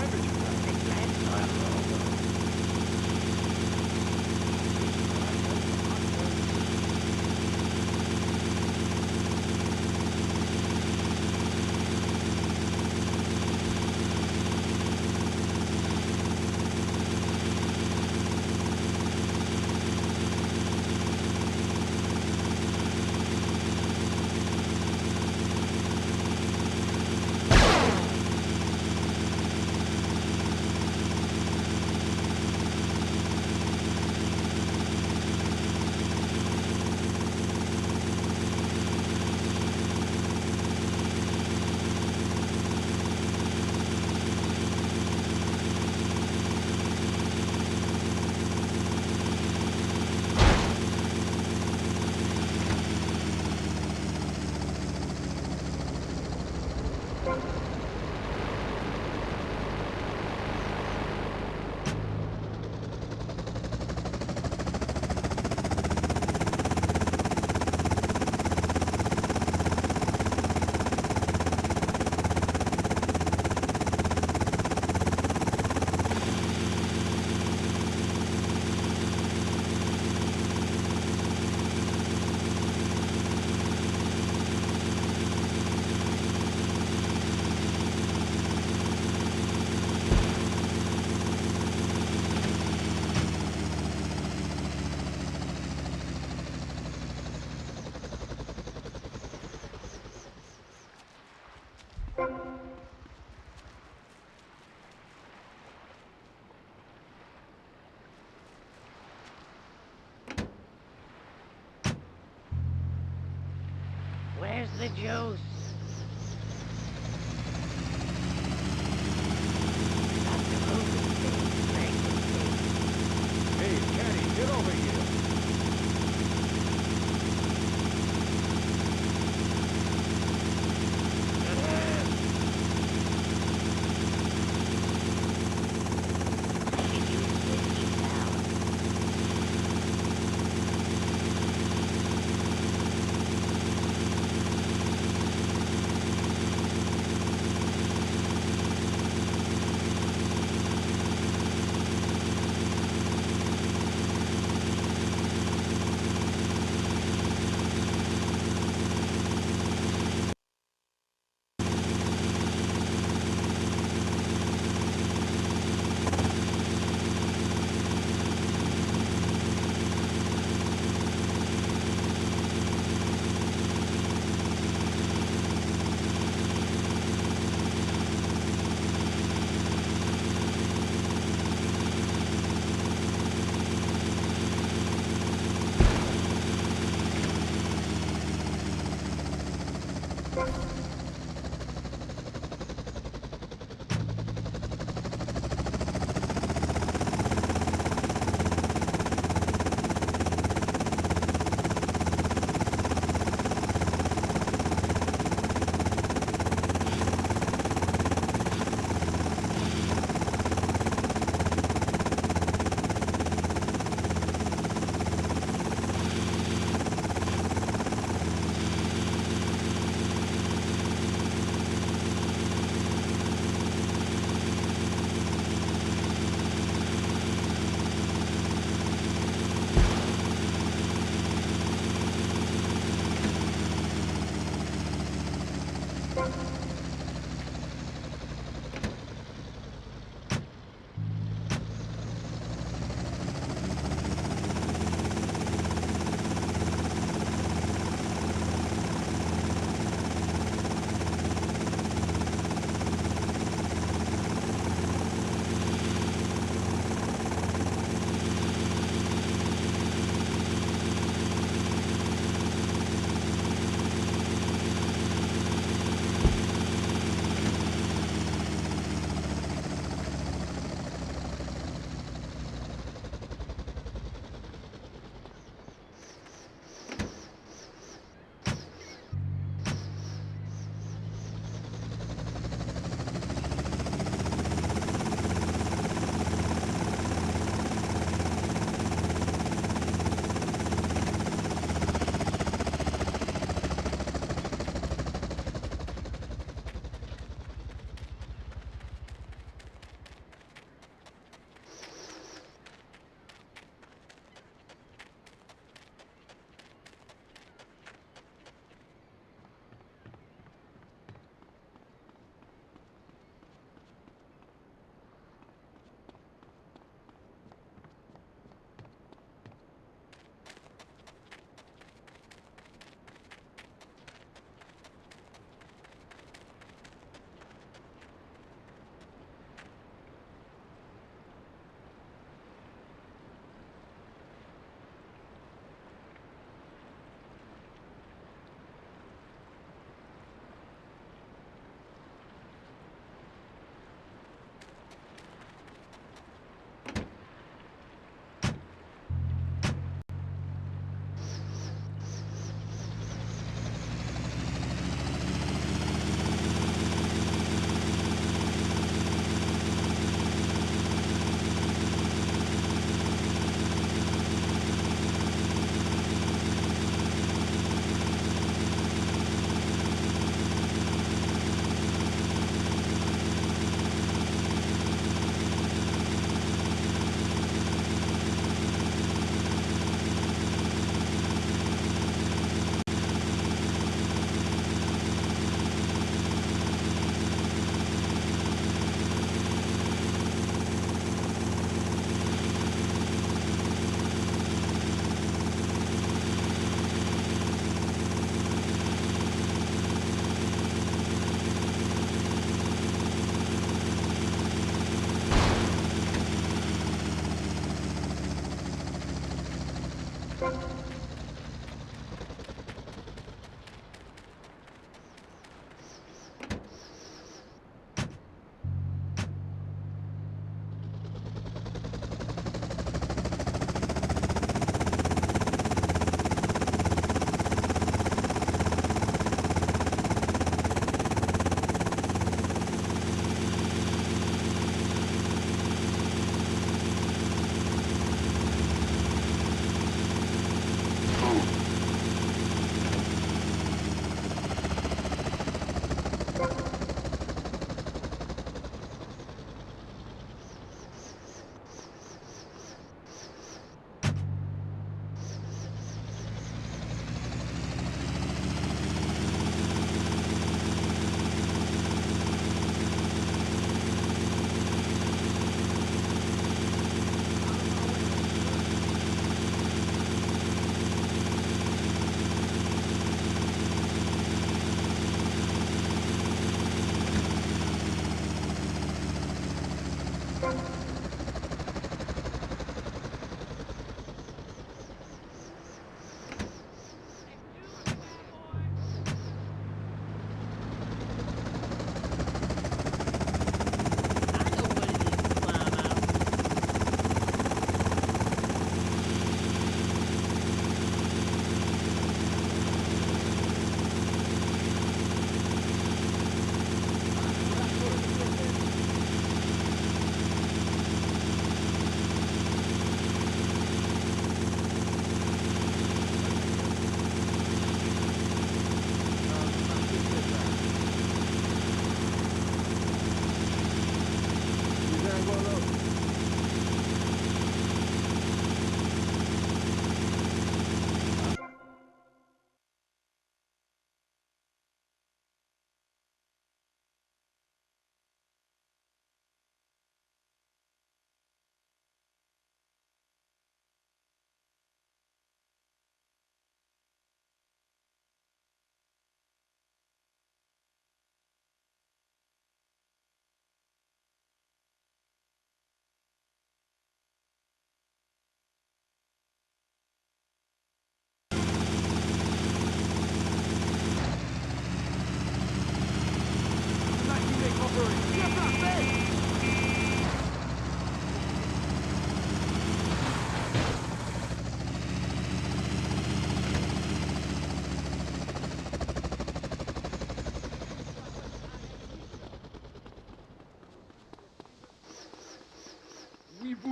Where's the juice? Hey, Caddy, get over here.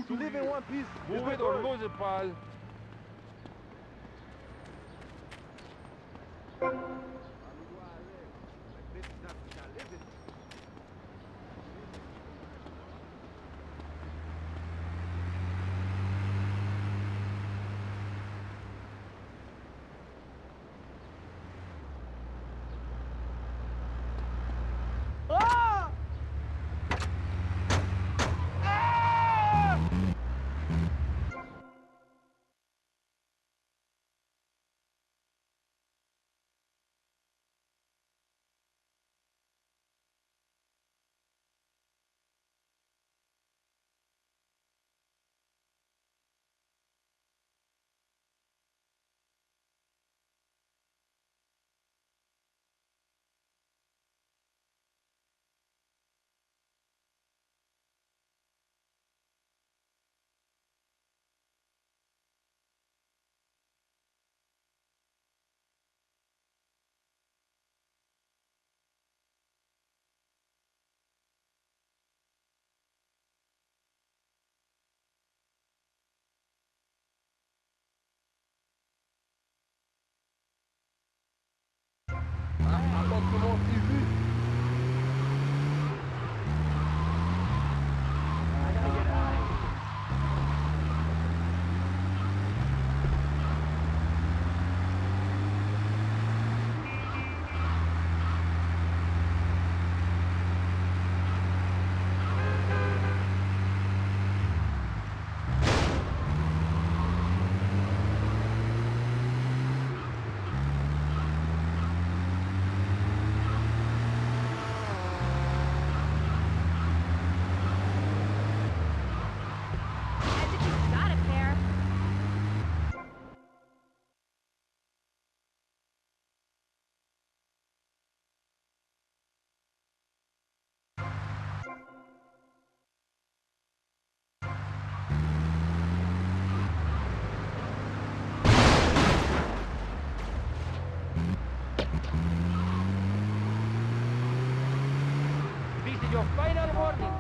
To live in one piece. Mourir dans l'eau, c'est pas. morning.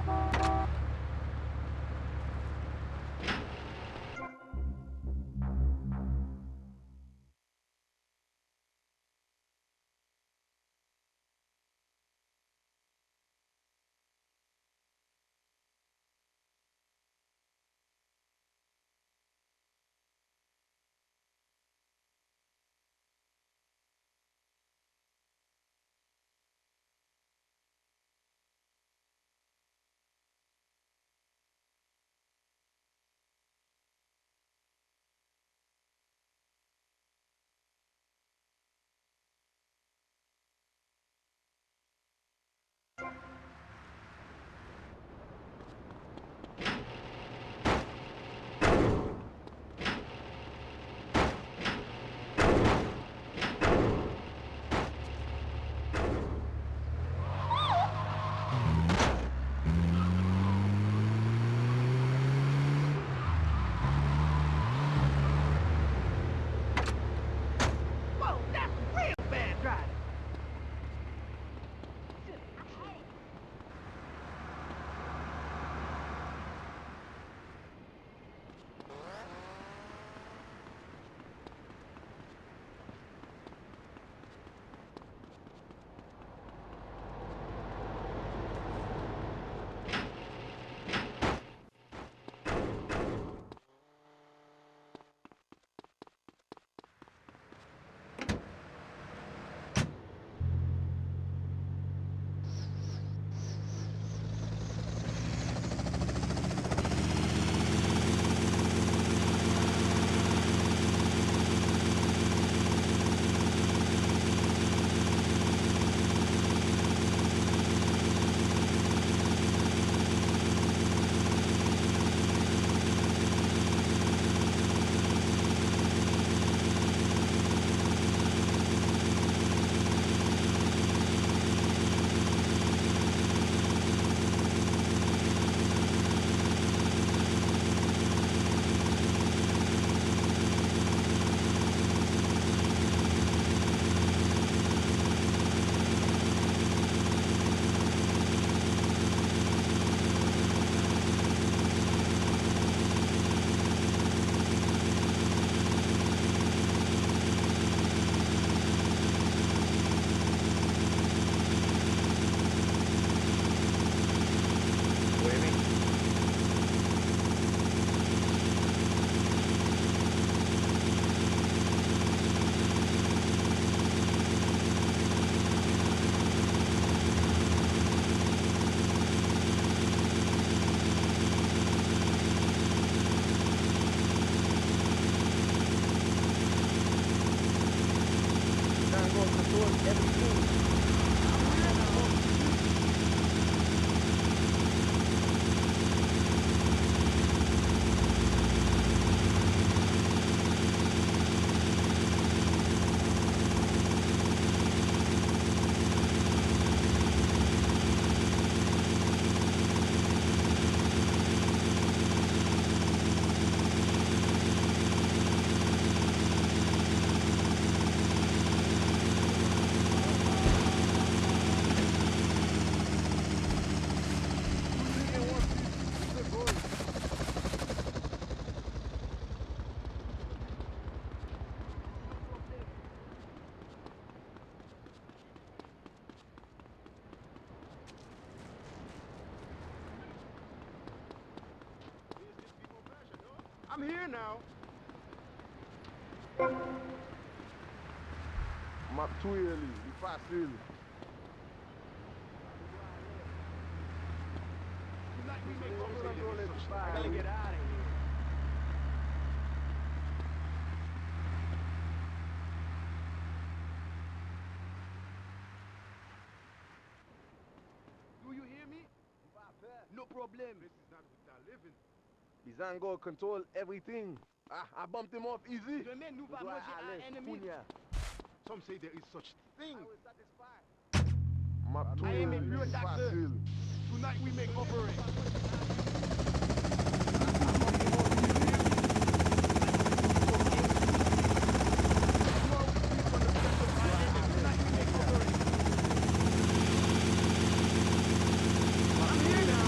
I'm here now. Matueli, fácil. I gotta get out of here. Do you hear me? No problem. This is not without living. Bizango control everything. I bumped him off easy. Demain, nous va manger un ennemi. Some say there is such thing. I was satisfied. I aim it pure doctor. Facile. Tonight we make operate. I'm here now.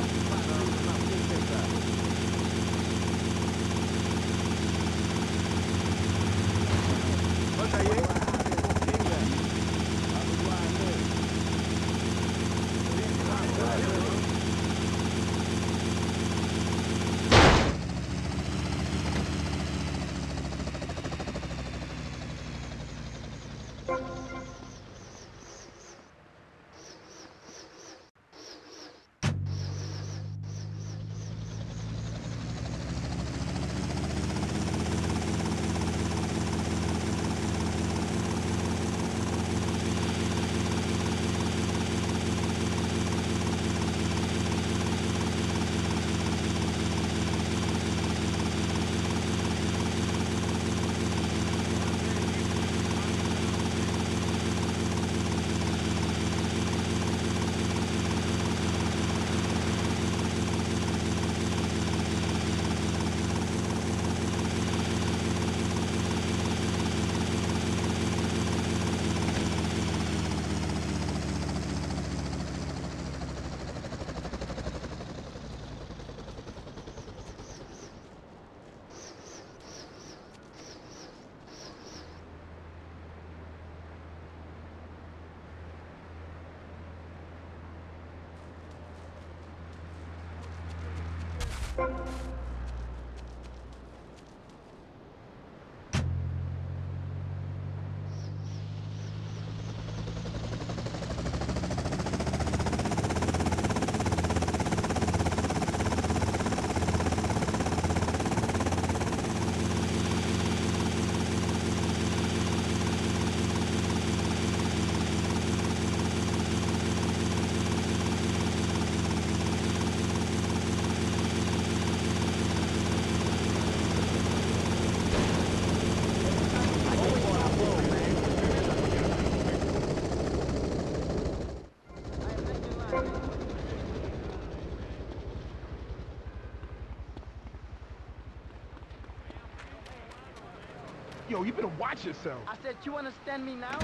Yo, you better watch yourself. I said, you understand me now?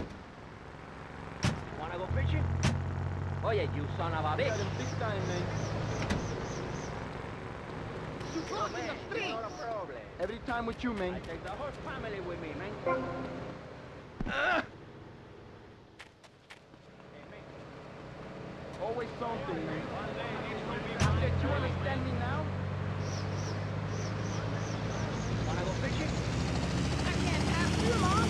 Wanna go fishing? Oh yeah, you son of a bitch. Big time, man. You crossing the street. Not a problem. Every time with you, man. I take the whole family with me, man. Always something, man. I said, you understand me now? Wanna go fishing? I can't have you, Mom.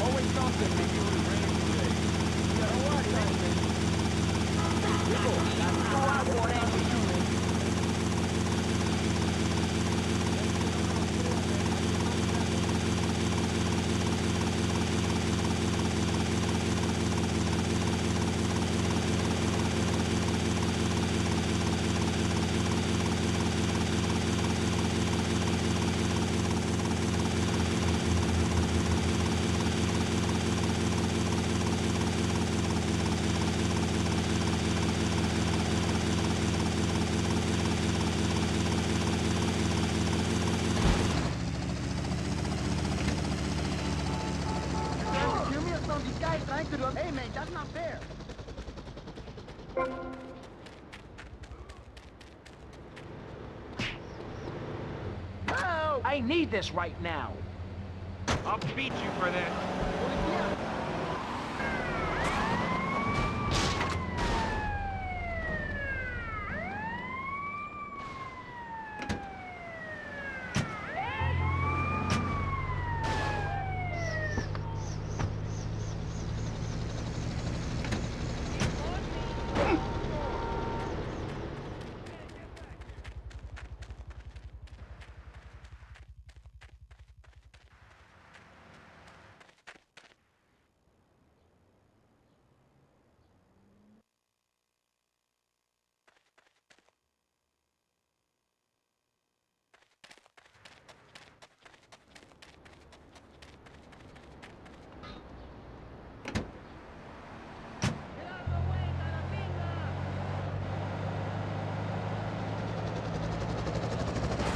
Always something, man. You gotta work, man. Go out for that with you, man. Hey, man, that's not fair. No! I need this right now. I'll beat you for this.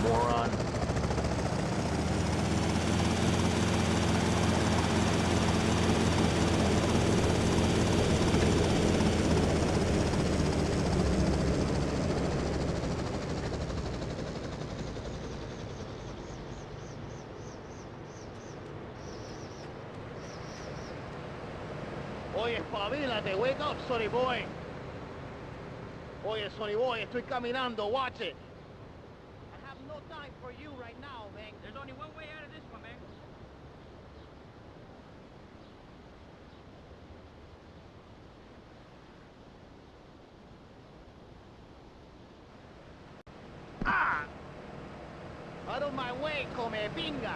Moron. Oye, espabilate, wake up, Sonny boy. Oye, Sonny boy, estoy caminando, watch it. I have no time for you right now, man. There's only one way out of this one, man. Ah! Out of my way, come pinga.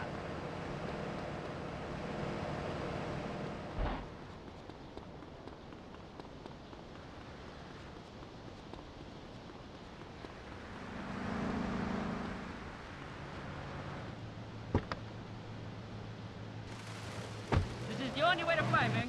This is the only way to fly, man.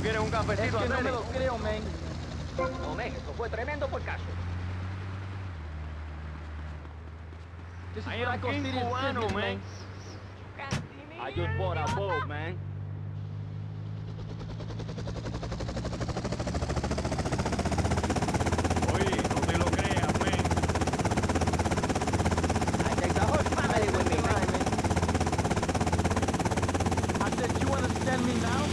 quieres un cafecito, Es que no me Andrés? lo creo, men. No, men, esto fue tremendo porcazo. This is I what I am call King serious Cubano, business, man. man. I just bought a boat, man. Oye, no te lo creas, man. I take the whole family with me, man. I said, you understand me now?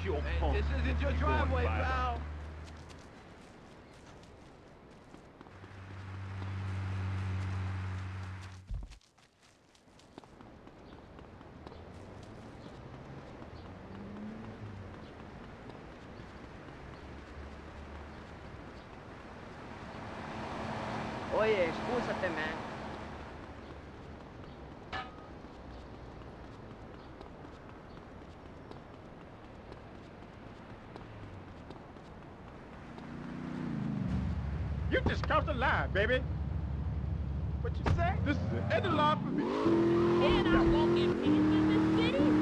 your Hey, punk. this isn't your You driveway, going by. pal. Oye, excúsate, man. You just crossed the line, baby. What you say? This is the end of the line for me. Can I walk in peace in this city?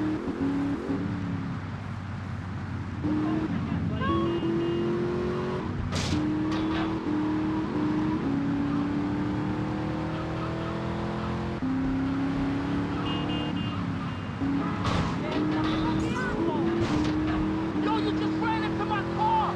Yo, you just ran into my car!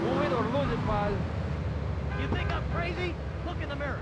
Move it or lose it, pal. You think I'm crazy? Look in the mirror.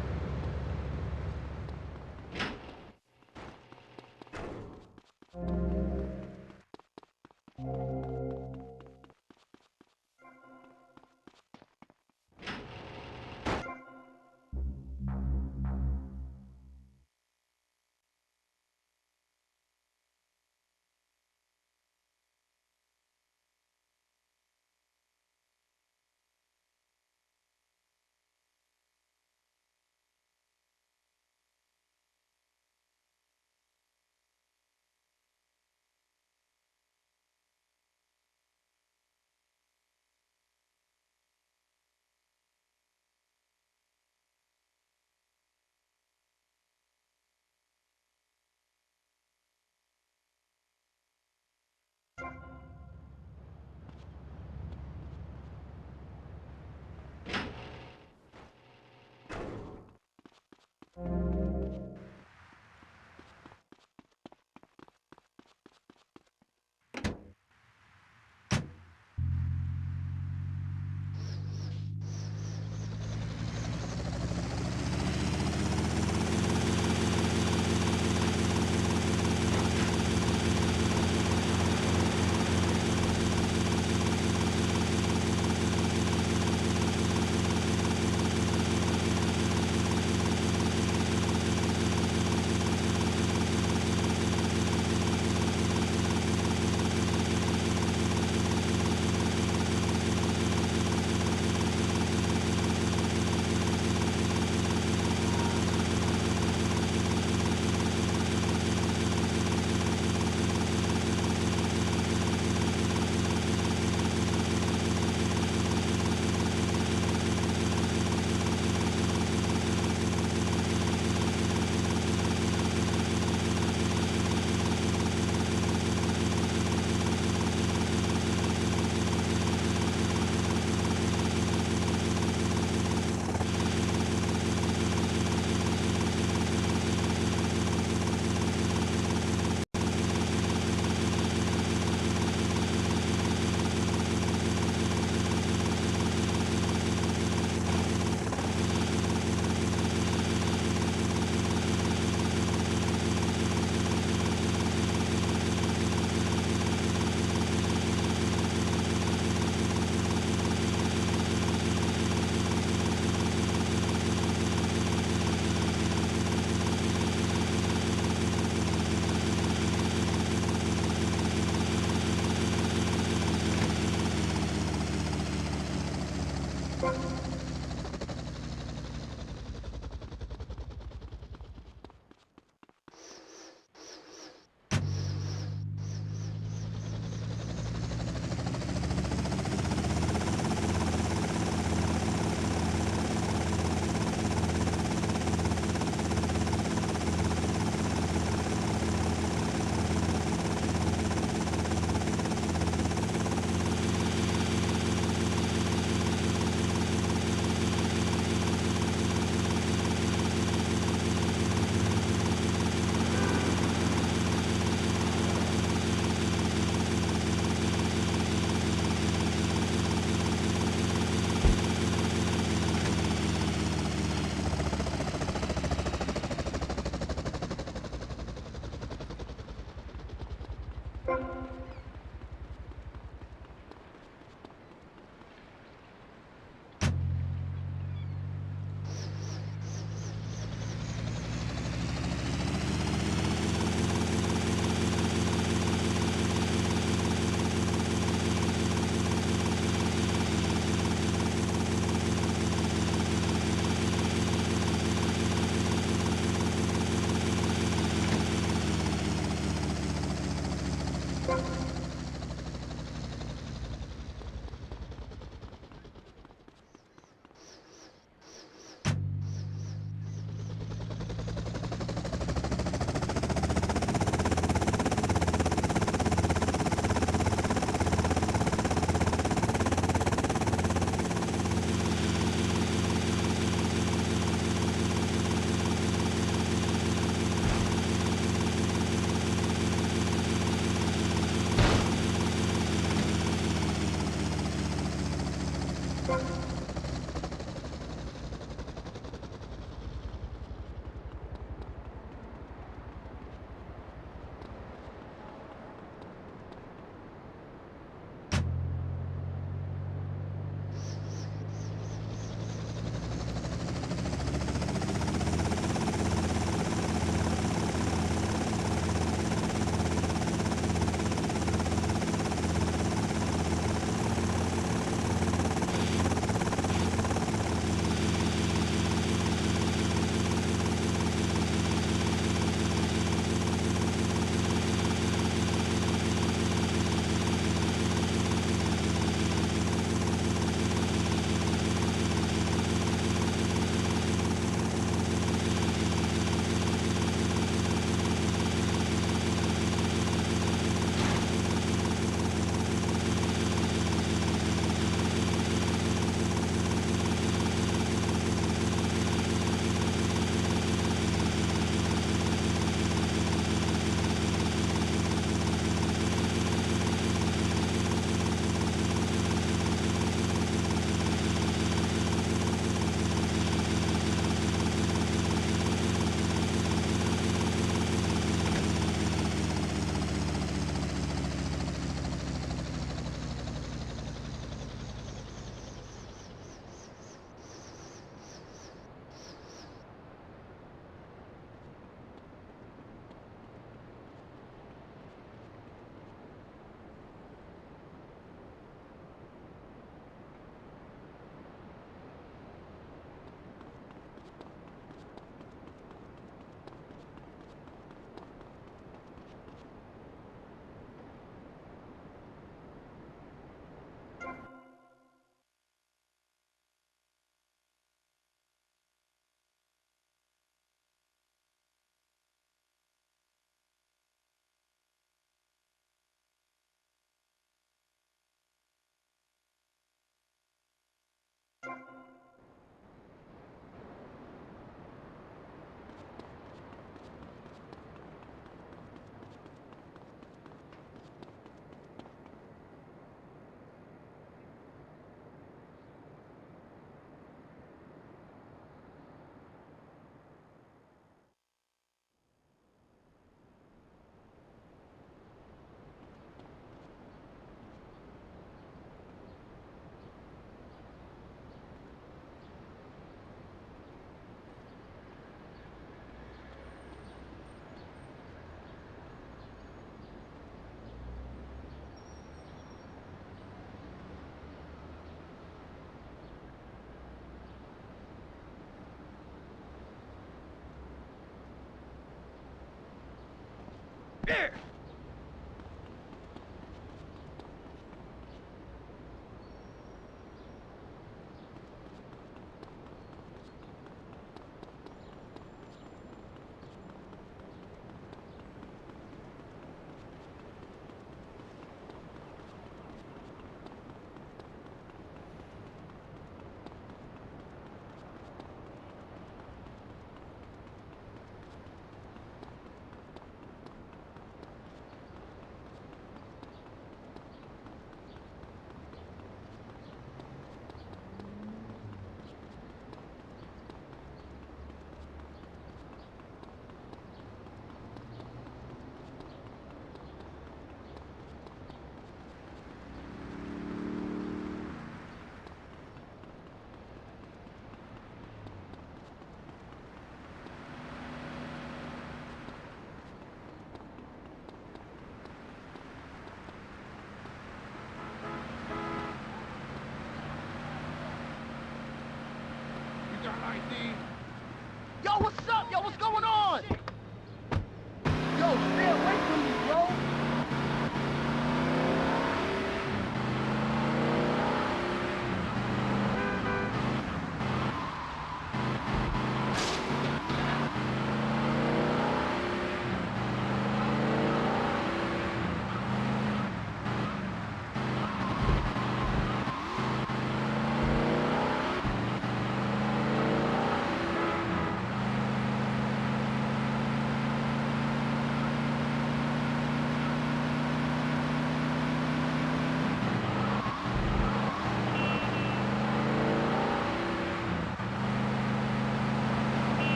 got ID? Yo, what's up? Yo, what's going on? Yo, stay away from me, bro.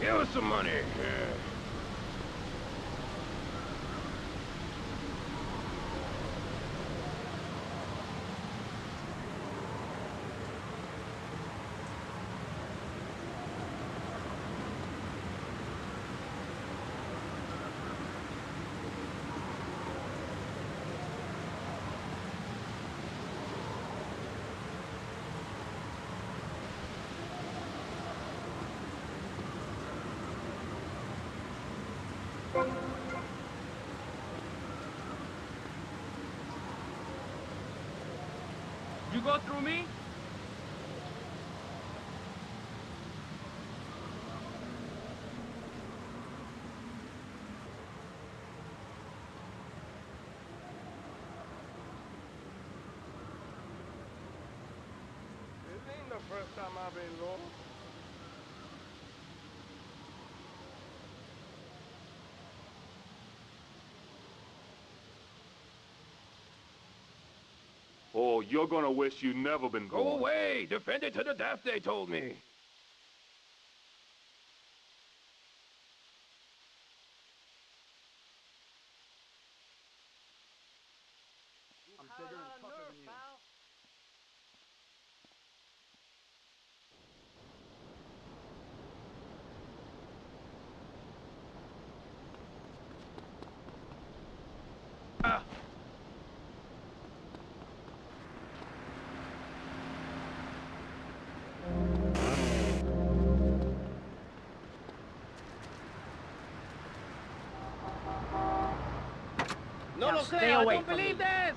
Give us some money. Yeah. You go through me? This ain't the first time I've been lost. Oh, you're gonna wish you'd never been born. Go away! Defend it to the death, they told me. I'm bigger and tougher than you. No, no, stay I away don't from believe me. this!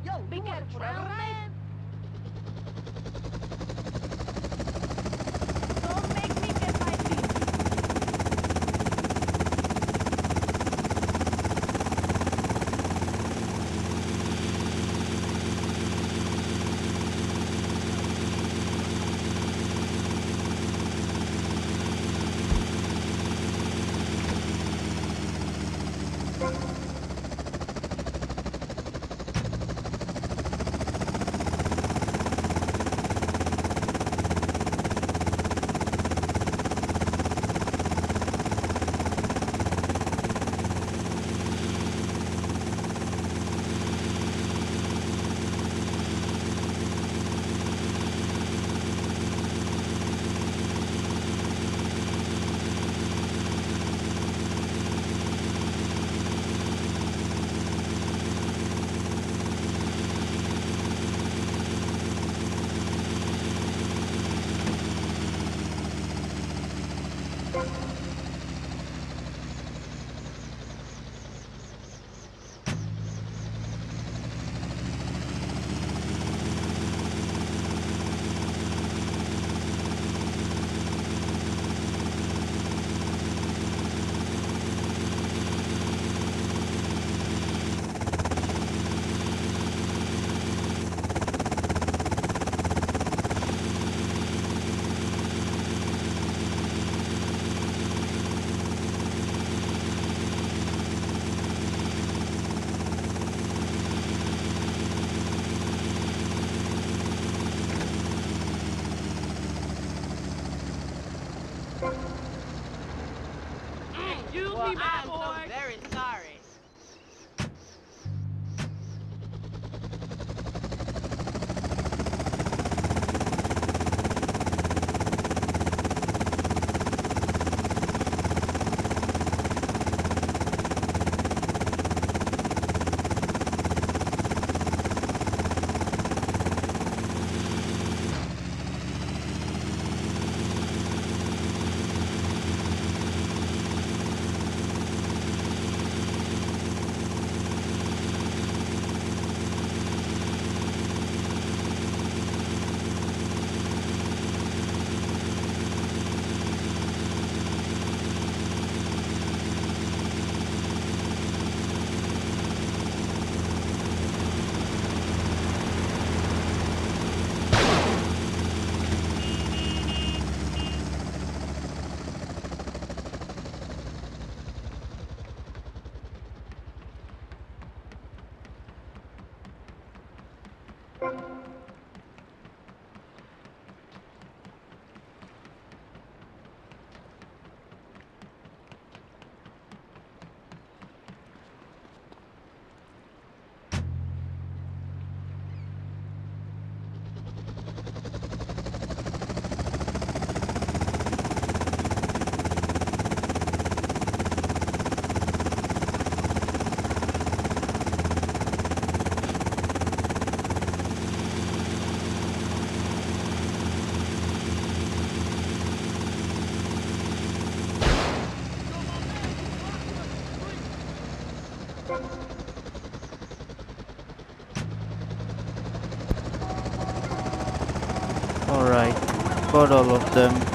Yo, be careful, man. Don't make me get my teeth. Excuse Well, me, my I'm boy. so very sorry. Alright, got all of them.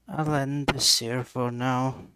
I'll end this here for now.